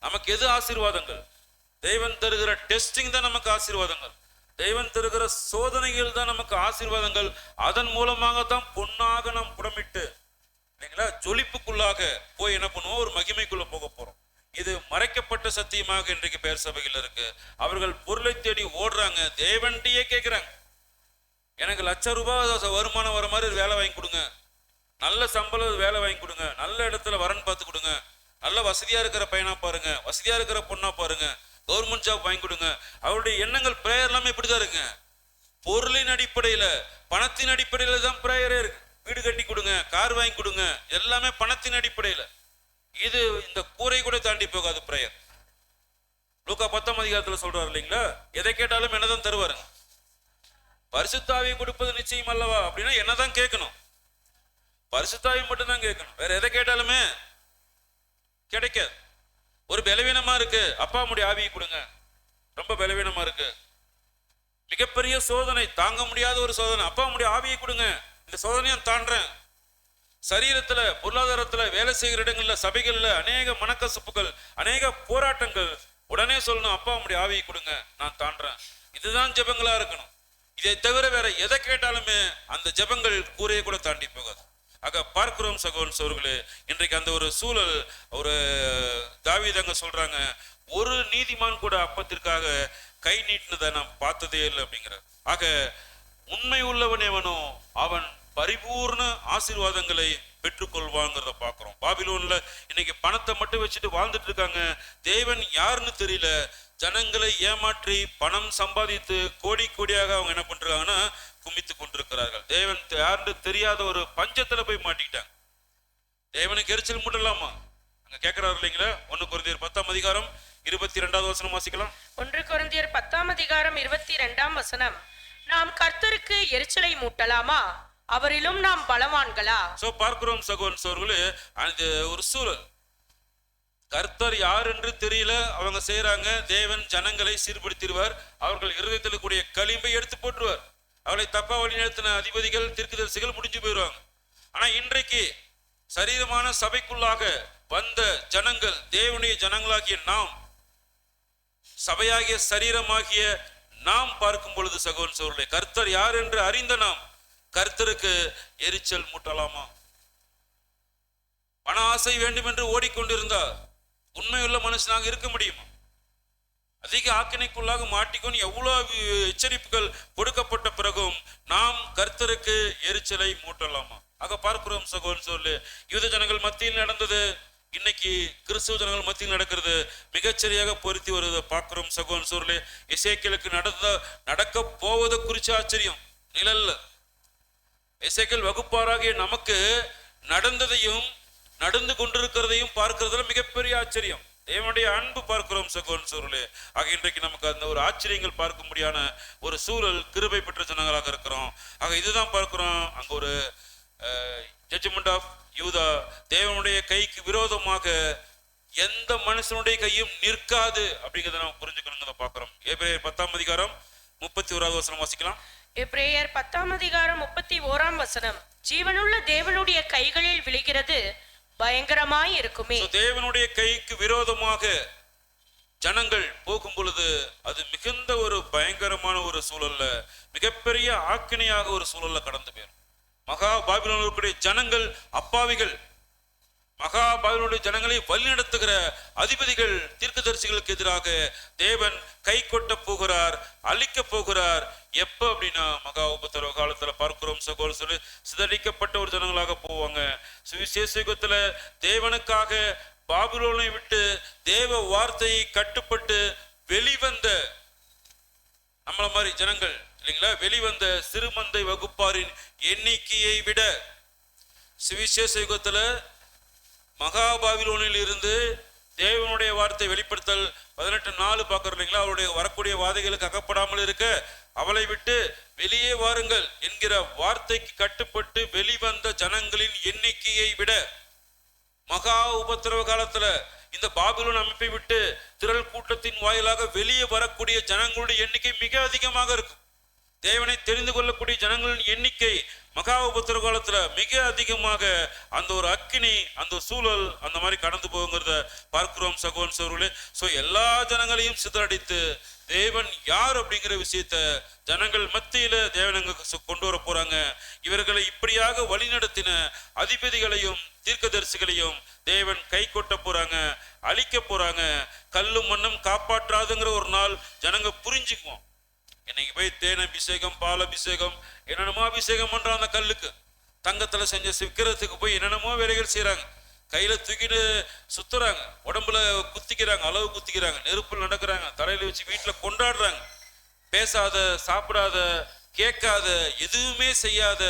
நமக்கு எது ஆசீர்வாதங்கள்? தெய்வன் தருகிற டெஸ்டிங் தான் நமக்கு ஆசீர்வாதங்கள். தேவன் தருகிற சோதனைகள் தான் நமக்கு ஆசீர்வாதங்கள். அதன் மூலமாக தான் பொன்னாக நாம் புடமிட்டு இல்லைங்களா ஜொலிப்புக்குள்ளாக போய் என்ன பண்ணுவோம், ஒரு மகிமைக்குள்ள போக போறோம். இது மறைக்கப்பட்ட சத்தியமாக இன்றைக்கு பேர் சபைகள் இருக்கு. அவர்கள் பொருளை தேடி ஓடுறாங்க, தேவன்கிட்டயே கேட்கிறாங்க, எனக்கு ₹1,00,000 வருமானம் வர மாதிரி வேலை வாங்கி கொடுங்க, நல்ல சம்பளம் வேலை வாங்கி கொடுங்க, நல்ல இடத்துல வரன் பார்த்து கொடுங்க, நல்ல வசதியா இருக்கிற பையனா பாருங்க, வசதியா இருக்கிற பொண்ணா பாருங்க, கவர்மெண்ட் ஜாப் வாங்கி கொடுங்க. அவருடைய எண்ணங்கள் பிரேயர் எல்லாமே இப்படிதான் இருக்கு. பொருளின் அடிப்படையில, பணத்தின் அடிப்படையில தான் பிரேயரே இருக்கு. வீடு கட்டி கொடுங்க, கார் வாங்கி கொடுங்க, எல்லாமே பணத்தின் அடிப்படையில. இது இந்த கூரை கூட தாண்டி போகாது பிரேயர். லூக்கா 10 சொல்றாரு இல்லைங்களா, எதை கேட்டாலும் என்னதான் தருவாருங்க. பரிசுத்தாவியை கொடுப்பது நிச்சயம் அல்லவா அப்படின்னா என்னதான் கேட்கணும், பரிசுத்தாவி மட்டும்தான் கேட்கணும், வேற எதை கேட்டாலுமே கிடைக்காது. ஒரு பலவீனமா இருக்கு, அப்பா உம்முடைய ஆவியை கொடுங்க, ரொம்ப பலவீனமா இருக்கு, மிகப்பெரிய சோதனை, தாங்க முடியாத ஒரு சோதனை, அப்பா உம்முடைய ஆவியை கொடுங்க, இந்த சோதனையை தாண்டறேன். சரீரத்துல, பொருளாதாரத்துல, வேலை செய்கிற இடங்கள்ல, சபைகள்ல அநேக மனக்கசப்புகள், அநேக போராட்டங்கள், உடனே சொல்லணும், அப்பா உம்முடைய ஆவியை கொடுங்க, நான் தாண்டறேன். இதுதான் ஜெபங்களா இருக்கணும். இதை தவிர வேற எதை கேட்டாலுமே அந்த ஜெபங்கள் கூரையை கூட தாண்டி போகாது. ஆக பார்க்கிறோம் சகோதரர்களே, இன்றைக்கு அந்த ஒரு சூழல், ஒரு தாவீது சொல்றாங்க, ஒரு நீதிமான் கூட அப்பத்திற்காக கை நீட்டினதை நான் பார்த்ததே இல்லை அப்படிங்கிறார். ஆக உண்மை உள்ளவன் எவனோ அவன் பரிபூர்ண ஆசீர்வாதங்களை பெற்றுக்கொள்வாங்கிறத பார்க்கிறோம். பாபிலோன்ல இன்னைக்கு பணத்தை மட்டும் வச்சுட்டு வாழ்ந்துட்டு இருக்காங்க, தேவன் யாருன்னு தெரியல. ஜனங்களை ஏமாற்றி பணம் சம்பாதித்து கோடி கோடியாக அவங்க என்ன பண்றாங்கன்னா குமித்து கொண்டிருக்கிறார்கள். தேவன் யாருன்னு தெரியாத ஒரு பஞ்சத்துல போய் மாட்டிக்கிட்டாங்க. தேவனுக்கு எரிச்சல் மூட்டலாமா? அங்க கேட்கிறாரு இல்லைங்களா, 1 கொரிந்தியர் 10:22 வாசிக்கலாம். 1 கொரிந்தியர் 10:22 நாம் கர்த்தருக்கு எரிச்சலை மூட்டலாமா? அவரிலும் நாம் பலவான்களா? சோ பார்க்கிறோம் சகோதரர்களே, அந்த ஒரு சூழல், கர்த்தர் யார் என்று தெரியல, அவங்க செய்யறாங்க. தேவன் ஜனங்களை சீர்படுத்திடுவார், அவர்கள் இருதயத்தில் கூடிய களிம்பை எடுத்து போட்டுருவார். அவளை தப்பா வழி நடத்தின அதிபதிகள், தீர்க்கதரிசிகள் முடிஞ்சு போயிடுவாங்க. ஆனா இன்றைக்கு சரீரமான சபைக்குள்ளாக வந்த ஜனங்கள், தேவனுடைய ஜனங்களாகிய நாம், சபையாகிய சரீரமாகிய நாம் பார்க்கும் பொழுது சகோதரர்களே, கர்த்தர் யார் என்று அறிந்த நாம் கர்த்தருக்கு எரிச்சல் மூட்டலாமா? பண ஆசை வேண்டும் என்று ஓடிக்கொண்டிருந்தார் உண்மையுள்ள மனுஷனாக இருக்க முடியுமா? அதிக ஆக்கினைக்குள்ளாக மாட்டிக்கொண்டு எவ்வளவு எச்சரிப்புகள் கொடுக்கப்பட்ட பிறகும் நாம் கர்த்தருக்கு எரிச்சலை மூட்டலாமா? ஆக பார்க்கிறோம் சகோதரர்களே, யூத ஜனங்கள் மத்தியில் நடந்தது இன்னைக்கு கிறிஸ்துவ ஜனங்கள் மத்தியில் நடக்கிறது மிகச்சரியாக பொருத்தி வருவதை பார்க்கிறோம் சகோதரர்களே. எசேக்கியலுக்கு நடக்க போவதை குறிச்ச ஆச்சரியம் நிழல்ல, எசேக்கியல் வகுப்பாராகிய நமக்கு நடந்ததையும் நடந்து கொண்டிருக்கிறதையும் பார்க்கிறதுல மிகப்பெரிய ஆச்சரியம். தேவனுடைய அன்பு பார்க்கிறோம் சகோதரர்களே. ஆக இன்றைக்கு நமக்கு அந்த ஒரு ஆச்சரியங்கள் பார்க்க முடியாத ஒரு சூழல், கிருபை பெற்ற ஜனங்களாக இருக்கிறோம். ஆக இதுதான் பார்க்கிறோம். அங்க ஒரு ஜட்ஜ்மெண்ட் ஆஃப் யூதா, தேவனுடைய கைக்கு விரோதமாக எந்த மனுஷனுடைய கையும் நிற்காது அப்படிங்கிறத நம்ம புரிஞ்சுக்கணுங்கிறத பார்க்கிறோம். எபிரேயர் 10:31 வாசிக்கலாம். எபிரேயர் 10:31 ஜீவனுள்ள தேவனுடைய கைகளில் விழுகிறது பயங்கரமாய் இருக்குமே. தேவனுடைய கைக்கு விரோதமாக ஜனங்கள் போகும் பொழுது அது மிகுந்த ஒரு பயங்கரமான ஒரு சூழல்ல, மிகப்பெரிய ஆக்கினையாக ஒரு சூழல்ல கடந்து போயிடும். மகா பாபிலோனுடைய ஜனங்கள் அப்பாவிகள், மகா பாபிலோனுடைய ஜனங்களை வழிநடத்துகிற அதிபதிகள், தீர்க்கதரிசிகளுக்கு எதிராக தேவன் கை கொட்ட போகிறார், அழிக்க போகிறார். எப்ப அப்படின்னா மகா உபத்திரவ காலத்துல பார்க்கிறோம் சகோதரர்களே, சிதறிக்கப்பட்ட ஒரு ஜனங்களாக போவாங்க. சுவிசேஷ யுகத்துல தேவனுக்காக பாபிலோனை விட்டு தேவ வார்த்தையை கட்டுப்பட்டு வெளிவந்த நம்மள மாதிரி ஜனங்கள் இல்லைங்களா, வெளிவந்த சிறுமந்தை வகுப்பாரின் எண்ணிக்கையை விட சுவிசேஷ யுகத்துல மகா பாபிலோனில் இருந்து தேவனுடைய வார்த்தை வெளிப்படுத்தல் 18:4 பார்க்கிறோம் இல்லைங்களா, அவருடைய வரக்கூடிய வாதைகளுக்கு அகப்படாமல் இருக்க அவளை விட்டு வெளியே வாருங்கள் என்கிற வார்த்தைக்கு கட்டுப்பட்டு வெளிவந்த ஜனங்களின் எண்ணிக்கையை விட மகா உபத்திரவ காலத்துல இந்த பாபிலோன் அமைப்பை விட்டு திரள் கூட்டத்தின் வாயிலாக வெளியே வரக்கூடிய ஜனங்களுடைய எண்ணிக்கை மிக அதிகமாக இருக்கும். தேவனை தெரிந்து கொள்ளக்கூடிய ஜனங்களின் எண்ணிக்கை மகா உபத்திர காலத்துல மிக அதிகமாக அந்த ஒரு அக்கினி, அந்த சூழல் அந்த மாதிரி கடந்து போகுங்கிறத பார்க்கிறோம் சகோதரர்களே. ஸோ எல்லா ஜனங்களையும் சிதறடித்து தேவன் யார் அப்படிங்கிற விஷயத்த ஜனங்கள் மத்தியில தேவன் அங்க கொண்டு வர போறாங்க. இவர்களை இப்படியாக வழிநடத்தின அதிபதிகளையும் தீர்க்கதரிசிகளையும் தேவன் கை கொட்ட போறாங்க, அழிக்க போறாங்க. கல்லும் மண்ணும் காப்பாற்றாதுங்கிற ஒரு நாள் ஜனங்க புரிஞ்சுக்குவோம். இன்னைக்கு போய் தேன் அபிஷேகம், பால் அபிஷேகம், என்னென்னமோ அபிஷேகம் பண்றாங்க. அந்த கல்லுக்கு தங்கத்துல செஞ்ச விற்கிறதுக்கு போய் என்னென்னமோ வேலைகள் செய்யறாங்க. கையில தூக்கிட்டு சுத்துறாங்க, உடம்புல குத்திக்கிறாங்க, அளவு குத்திக்கிறாங்க, நெருப்புல நடக்கிறாங்க, தலையில வச்சு வீட்டுல கொண்டாடுறாங்க. பேசாத, சாப்பிடாத, கேட்காத, எதுவுமே செய்யாத,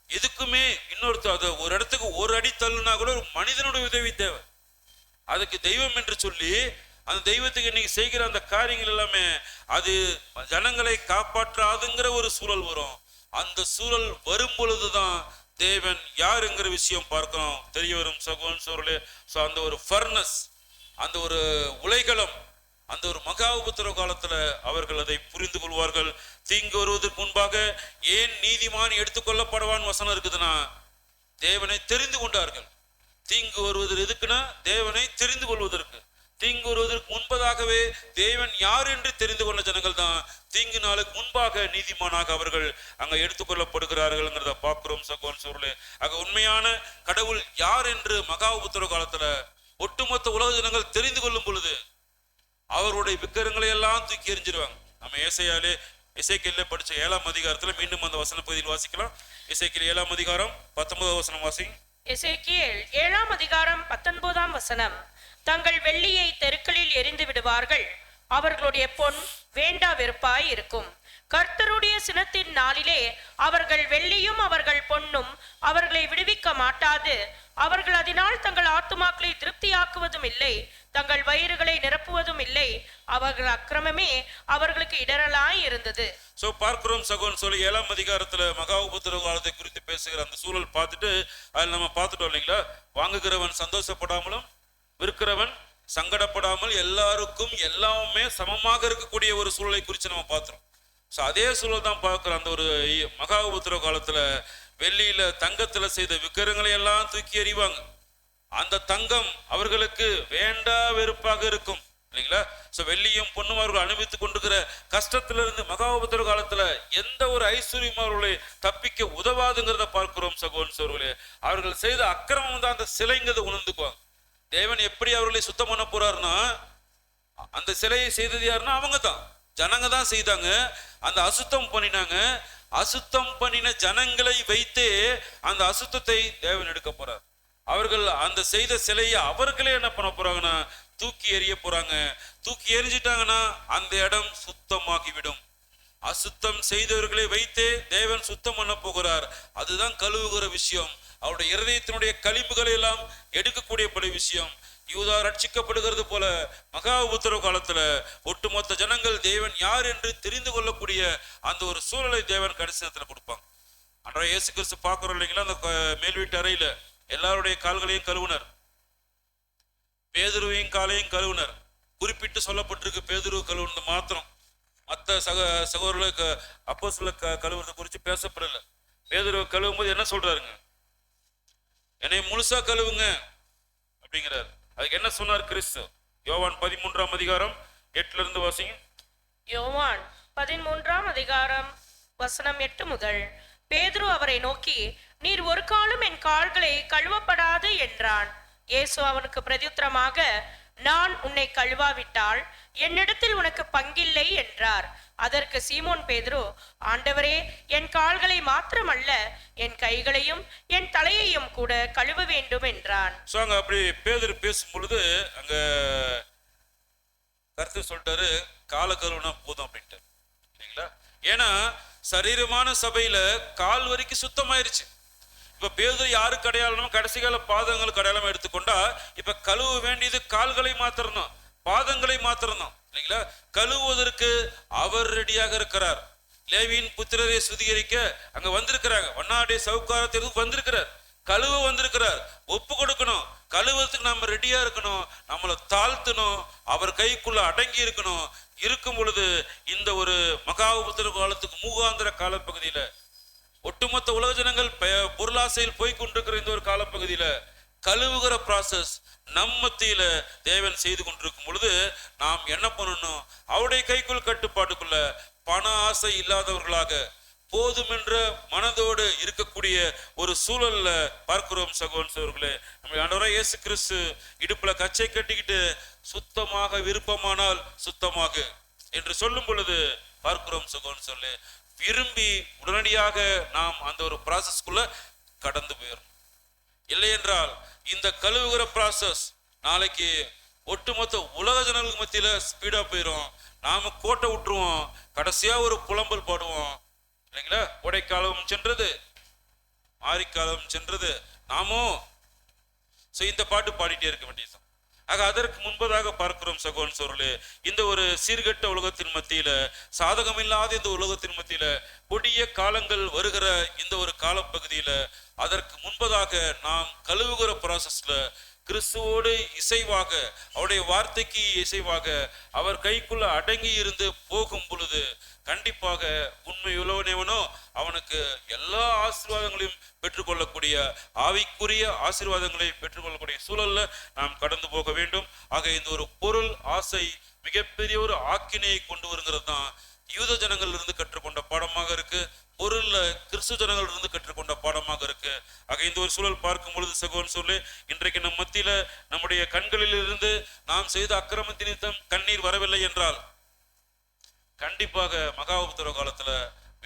எதுக்குமே இன்னொருத்தர் ஒரு இடத்துக்கு ஒரு அடி தள்ளுனா கூட ஒரு மனிதனுடைய உதவி தேவை. அதுக்கு தெய்வம் என்று சொல்லி அந்த தெய்வத்துக்கு இன்னைக்கு செய்கிற அந்த காரியங்கள் எல்லாமே அது ஜனங்களை காப்பாற்றாதுங்கிற ஒரு சூழல் வரும். அந்த சூழல் வரும் பொழுதுதான் தேவன் யாருங்கிற விஷயம் பார்க்கிறோம், தெரிய வரும் சகோதரர்களே. ஸோ அந்த ஒரு ஃபர்னஸ், அந்த ஒரு உலைகளம், அந்த ஒரு மகா உபத்திரவ காலத்துல அவர்கள் அதை புரிந்து கொள்வார்கள். தீங்கு வருவதற்கு முன்பாக ஏன் நீதிமான் எடுத்துக்கொள்ளப்படுவான் வசனம் இருக்குதுன்னா, தேவனை தெரிந்து கொண்டார்கள். தீங்கு வருவது எதுக்குன்னா தேவனை தெரிந்து கொள்வதற்கு. தீங்கு வருவதற்கு முன்பதாகவே தேவன் யார் என்று தெரிந்து கொண்ட ஜனங்கள் தான் தீங்கு நாளுக்கு முன்பாக நீதிமானாக அவர்கள் அங்க எடுத்துக்கொள்ளப்படுகிறார்கள் பார்க்கிறோம் சகோதரர்களே. ஆக உண்மையான கடவுள் யார் என்று மகா உபத்திரவ காலத்துல ஒட்டுமொத்த உலக ஜனங்கள் தெரிந்து கொள்ளும் பொழுது அவருடைய விக்கிரங்களை எல்லாம் தூக்கி எறிஞ்சிருவாங்க. நம்ம எசேக்கியேல்ல படிச்ச 7ஆம் அதிகாரத்துல மீண்டும் அந்த வசன பகுதியில் வாசிக்கலாம். எசேக்கியேல் 7ஆம் அதிகாரம் 19ஆம் வசனம் வாசிங்க. எசேக்கியேல் 7ஆம் அதிகாரம் 19ஆம் வசனம். தங்கள் வெள்ளியை தெருக்களில் எரிந்து விடுவார்கள், அவர்களுடைய பொன் வேண்டா வெறுப்பாய் இருக்கும். கர்த்தருடைய சினத்தின் நாளிலே அவர்கள் வெள்ளியும் அவர்கள் பொன்னும் அவர்களை விடுவிக்க மாட்டாது. அவர்கள் அதனால் தங்கள் ஆத்துமாக்களை திருப்தியாக்குவதும் இல்லை, தங்கள் வயிறுகளை நிரப்புவதும் இல்லை. அவர்கள் அக்கிரமமே அவர்களுக்கு இடரலாய் இருந்தது. சோ பார்க்கிறோம் சகோதரன் சொல்லி 7ஆம் அதிகாரத்துல மகா உபத்திரவ காலத்தை குறித்து பேசுகிற அந்த சூழல் பார்த்துட்டு அதில் நம்ம பார்த்துட்டோம் இல்லைங்களா. வாங்குகிறவன் சந்தோஷப்படாமலும் விற்கிறவன் சங்கடப்படாமல் எல்லாருக்கும் எல்லாமே சமமாக இருக்கக்கூடிய ஒரு சூழலை குறித்து நம்ம பார்த்துறோம். ஸோ அதே சூழல் தான் பார்க்கிறோம். அந்த ஒரு மகா உபத்திரவ காலத்துல வெள்ளியில தங்கத்துல செய்த விக்கிரங்களை எல்லாம் தூக்கி எறிவாங்க. அந்த தங்கம் அவர்களுக்கு வேண்டா வெறுப்பாக இருக்கும் இல்லைங்களா. ஸோ வெள்ளியும் பொண்ணும் அவர்கள் அனுபவித்துக் கொண்டிருக்கிற கஷ்டத்திலிருந்து மகா உபத்திரவ காலத்துல எந்த ஒரு ஐஸ்வர்யம் அவர்களை தப்பிக்க உதவாதுங்கிறத பார்க்கிறோம் சகோதரர்களே. அவர்கள் செய்த அக்கிரமம் தான் அந்த சிலைங்கிறத உணர்ந்துக்குவாங்க. தேவன் எப்படி அவர்களை சுத்தம் பண்ண போறாருன்னா, அந்த சிலையை செய்தது யாருன்னா அவங்க தான், ஜனங்க தான் செய்தாங்க. அந்த அசுத்தம் பண்ணினாங்க. அசுத்தம் பண்ணின ஜனங்களை வைத்தே அந்த அசுத்தத்தை தேவன் எடுக்க போறார். அவர்கள் அந்த செய்த சிலையை அவர்களே என்ன பண்ண போறாங்கன்னா தூக்கி எறிய போறாங்க. தூக்கி எறிஞ்சிட்டாங்கன்னா அந்த இடம் சுத்தமாகிவிடும். அசுத்தம் செய்தவர்களை வைத்தே தேவன் சுத்தம் பண்ண போகிறார். அதுதான் கழுவுகிற விஷயம். அவருடைய இருதயத்தினுடைய கழிவுகளை எல்லாம் எடுக்கக்கூடிய விஷயம். யூதா ரட்சிக்கப்படுகிறது போல மகா உபத்திரவ காலத்துல ஒட்டுமொத்த ஜனங்கள் தேவன் யார் என்று தெரிந்து கொள்ளக்கூடிய அந்த ஒரு சூழலை தேவன் கடைசி நேரத்துல கொடுப்பாங்க. அன்றைய இயேசு கிறிஸ்து பார்க்கிறோம் இல்லைங்களா. அந்த மேல் வீட்டு அறையில எல்லாருடைய கால்களையும் கழுவுனர், பேதுருவையும் காலையும் கழுவுனர். குறிப்பிட்டு சொல்லப்பட்டிருக்கு பேதுரு கழுவுனது மாத்திரம். மற்ற சகோதரர்களுக்கு அப்போஸ்தலர் கழுவுறதை குறித்து பேசப்படல. பேதுருவை கழுவும் போது என்ன சொல்றாருங்க, என்னை முழுசா கழுவுங்க அப்படிங்கிறார். அதுக்கு என்ன சொன்னார் கிறிஸ்து? யோவான் 13ஆம் அதிகாரம் 8 இருந்து வாசிங்க. யோவான் 13ஆம் அதிகாரம் வசனம் 8 முதல். பேதுரு அவரை நோக்கி, நீர் ஒரு காலும் என் கால்களை கழுவப்படாது என்றான். இயேசு அவனுக்கு பிரதியுத்தரமாக, நான் உன்னை கழுவாவிட்டால் என்னிடத்தில் உனக்கு பங்கில்லை என்றார். அதற்கு சீமோன் பேதுரு, ஆண்டவரே, என் கால்களை மாத்திரமல்ல என் கைகளையும் என் தலையையும் கூட கழுவ வேண்டும் என்றான். அப்படி பேதுரு பேசும் பொழுது அங்க கருத்து சொல்லிட்டாரு, கால கழுவுனா போதும் அப்படின்ட்டு இல்லைங்களா. ஏன்னா சரீரமான சபையில கால் வரைக்கும் சுத்தமாயிருச்சு. இப்ப பேதுரு யாருக்கு அடையாளம்? கடைசி கால பாதங்களுக்கு அடையாளம் எடுத்துக்கொண்டா இப்ப கழுவ வேண்டியது கால்களை மாத்திரம்தான், பாதங்களை மாத்திரம்தான் இல்லைங்களா. கழுவுவதற்கு அவர் ரெடியாக இருக்கிறார். லேவியின் புத்திரரை சுத்திகரிக்க அங்க வந்திருக்கிறாங்க. வண்ணாடைய சவுக்காரத்திற்கு வந்திருக்கிறார், கழுவ வந்திருக்கிறார். ஒப்பு கொடுக்கணும். கழுவுறதுக்கு நம்ம ரெடியா இருக்கணும். நம்மளை தாழ்த்தணும். அவர் கைக்குள்ள அடங்கி இருக்கணும். இருக்கும் பொழுது இந்த ஒரு மகா உபத்திரவ காலத்துக்கு மூகாந்திர காலப்பகுதியில ஒட்டுமொத்த உலக ஜனங்கள் பொருளாசையில் போய் கொண்டிருக்கிற இந்த ஒரு காலப்பகுதியில கழுவுகிற ப்ராசஸ் நம் மத்தியில தேவன் செய்து கொண்டிருக்கும் பொழுது நாம் என்ன பண்ணணும்? அவருடைய கைக்குள் கட்டுப்பாட்டுக்குள்ள பண ஆசை இல்லாதவர்களாக போதுமென்ற மனதோடு இருக்கக்கூடிய ஒரு சூழல்ல பார்க்கிறோம் சகோதரர்களே. நம்ம ஆண்டவராகிய இயேசு கிறிஸ்து இடுப்புல கச்சை கட்டிக்கிட்டு சுத்தமாக விருப்பமானால் சுத்தமாக என்று சொல்லும் பொழுது பார்க்கிறோம் சகோதரர்களே. விரும்பி உடனடியாக நாம் அந்த ஒரு ப்ராசஸ்க்குள்ள கடந்து போயிடும். இல்லை என்றால் இந்த கழுவுகிற ப்ராசஸ் நாளைக்கு ஒட்டுமொத்த உலக ஜனங்களுக்கு மத்தியில ஸ்பீடா போயிடும். நாம கோட்டை விட்டுருவோம், கடைசியா ஒரு புலம்பல் பாடுவோம் இல்லைங்களா? கோடைக்காலம் சென்றது, மாரிக்காலம் சென்றது, நாமும் இந்த பாட்டு பாடிட்டே இருக்க வேண்டியது. ஆக அதற்கு முன்பதாக பார்க்கிறோம் சகோதரர்களே, இந்த ஒரு சீர்கெட்ட உலகத்தின் மத்தியில, சாதகமில்லாத இந்த உலகத்தின் மத்தியில, கொடிய காலங்கள் வருகிற இந்த ஒரு காலப்பகுதியில அதற்கு முன்பதாக நாம் கழுவுகிற ப்ராசஸ்ல கிறிஸ்துவோடு இசைவாக, அவருடைய வார்த்தைக்கு இசைவாக அவர் கைக்குள்ள அடங்கி இருந்து போகும் பொழுது கண்டிப்பாக உண்மை உள்ளவனேவனோ அவனுக்கு எல்லா ஆசீர்வாதங்களையும் பெற்றுக்கொள்ளக்கூடிய, ஆவிக்குரிய ஆசீர்வாதங்களை பெற்றுக்கொள்ளக்கூடிய சூழல்ல நாம் கடந்து போக வேண்டும். ஆக இந்த ஒரு பொருள் ஆசை மிகப்பெரிய ஒரு ஆக்கினையை கொண்டு வருகிறது தான் யூத ஜனங்கள் இருந்து கற்றுக்கொண்ட பாடமாக இருக்கு, பொருள்ல கிறிஸ்து ஜனங்கள் இருந்து கற்றுக்கொண்ட பாடமாக இருக்கு. ஆக இந்த ஒரு சூழல் பார்க்கும் பொழுது சகோதரன் சொல்லு, இன்றைக்கு நம் மத்தியில நம்முடைய கண்களில் இருந்து நாம் செய்த அக்கிரமத்தின் நிமித்தம் கண்ணீர் வரவில்லை என்றால் கண்டிப்பாக மகா உபத்திரவ காலத்துல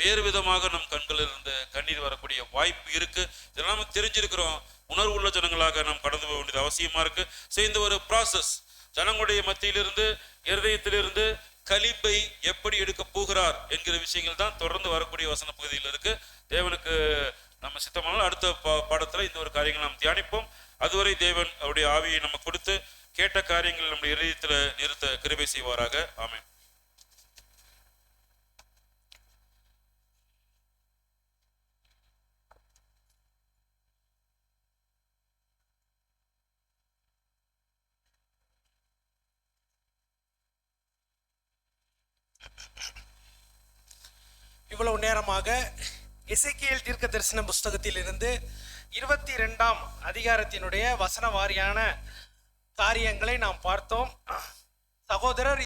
வேறு விதமாக நம் கண்களில் இருந்து கண்ணீர் வரக்கூடிய வாய்ப்பு இருக்கு. இதெல்லாம் நம்ம தெரிஞ்சிருக்கிறோம். உணர்வு உள்ள ஜனங்களாக நாம் கடந்து போக வேண்டியது அவசியமா இருக்கு. இந்த ஒரு ப்ராசஸ் ஜனங்களுடைய மத்தியிலிருந்து, இருதயத்திலிருந்து கலிப்பை எப்படி எடுக்க போகிறார் என்கிற விஷயங்கள் தான் தொடர்ந்து வரக்கூடிய வசன பகுதியில் இருக்கு. தேவனுக்கு நம்ம சித்தமானால் அடுத்த பாடத்துல இந்த ஒரு காரியங்கள் நாம் தியானிப்போம். அதுவரை தேவன் அவருடைய ஆவியை நம்ம கொடுத்து கேட்ட காரியங்கள் நம்முடைய இதயத்துல நிறுத்த கிருபை செய்வாராக. ஆமென். இவ்வளவு நேரமாக எசேக்கியேல் தீர்க்க தரிசன புஸ்தகத்தில் இருந்து 22ஆம் அதிகாரத்தினுடைய வசன வாரியான காரியங்களை நாம் பார்த்தோம். சகோதரர்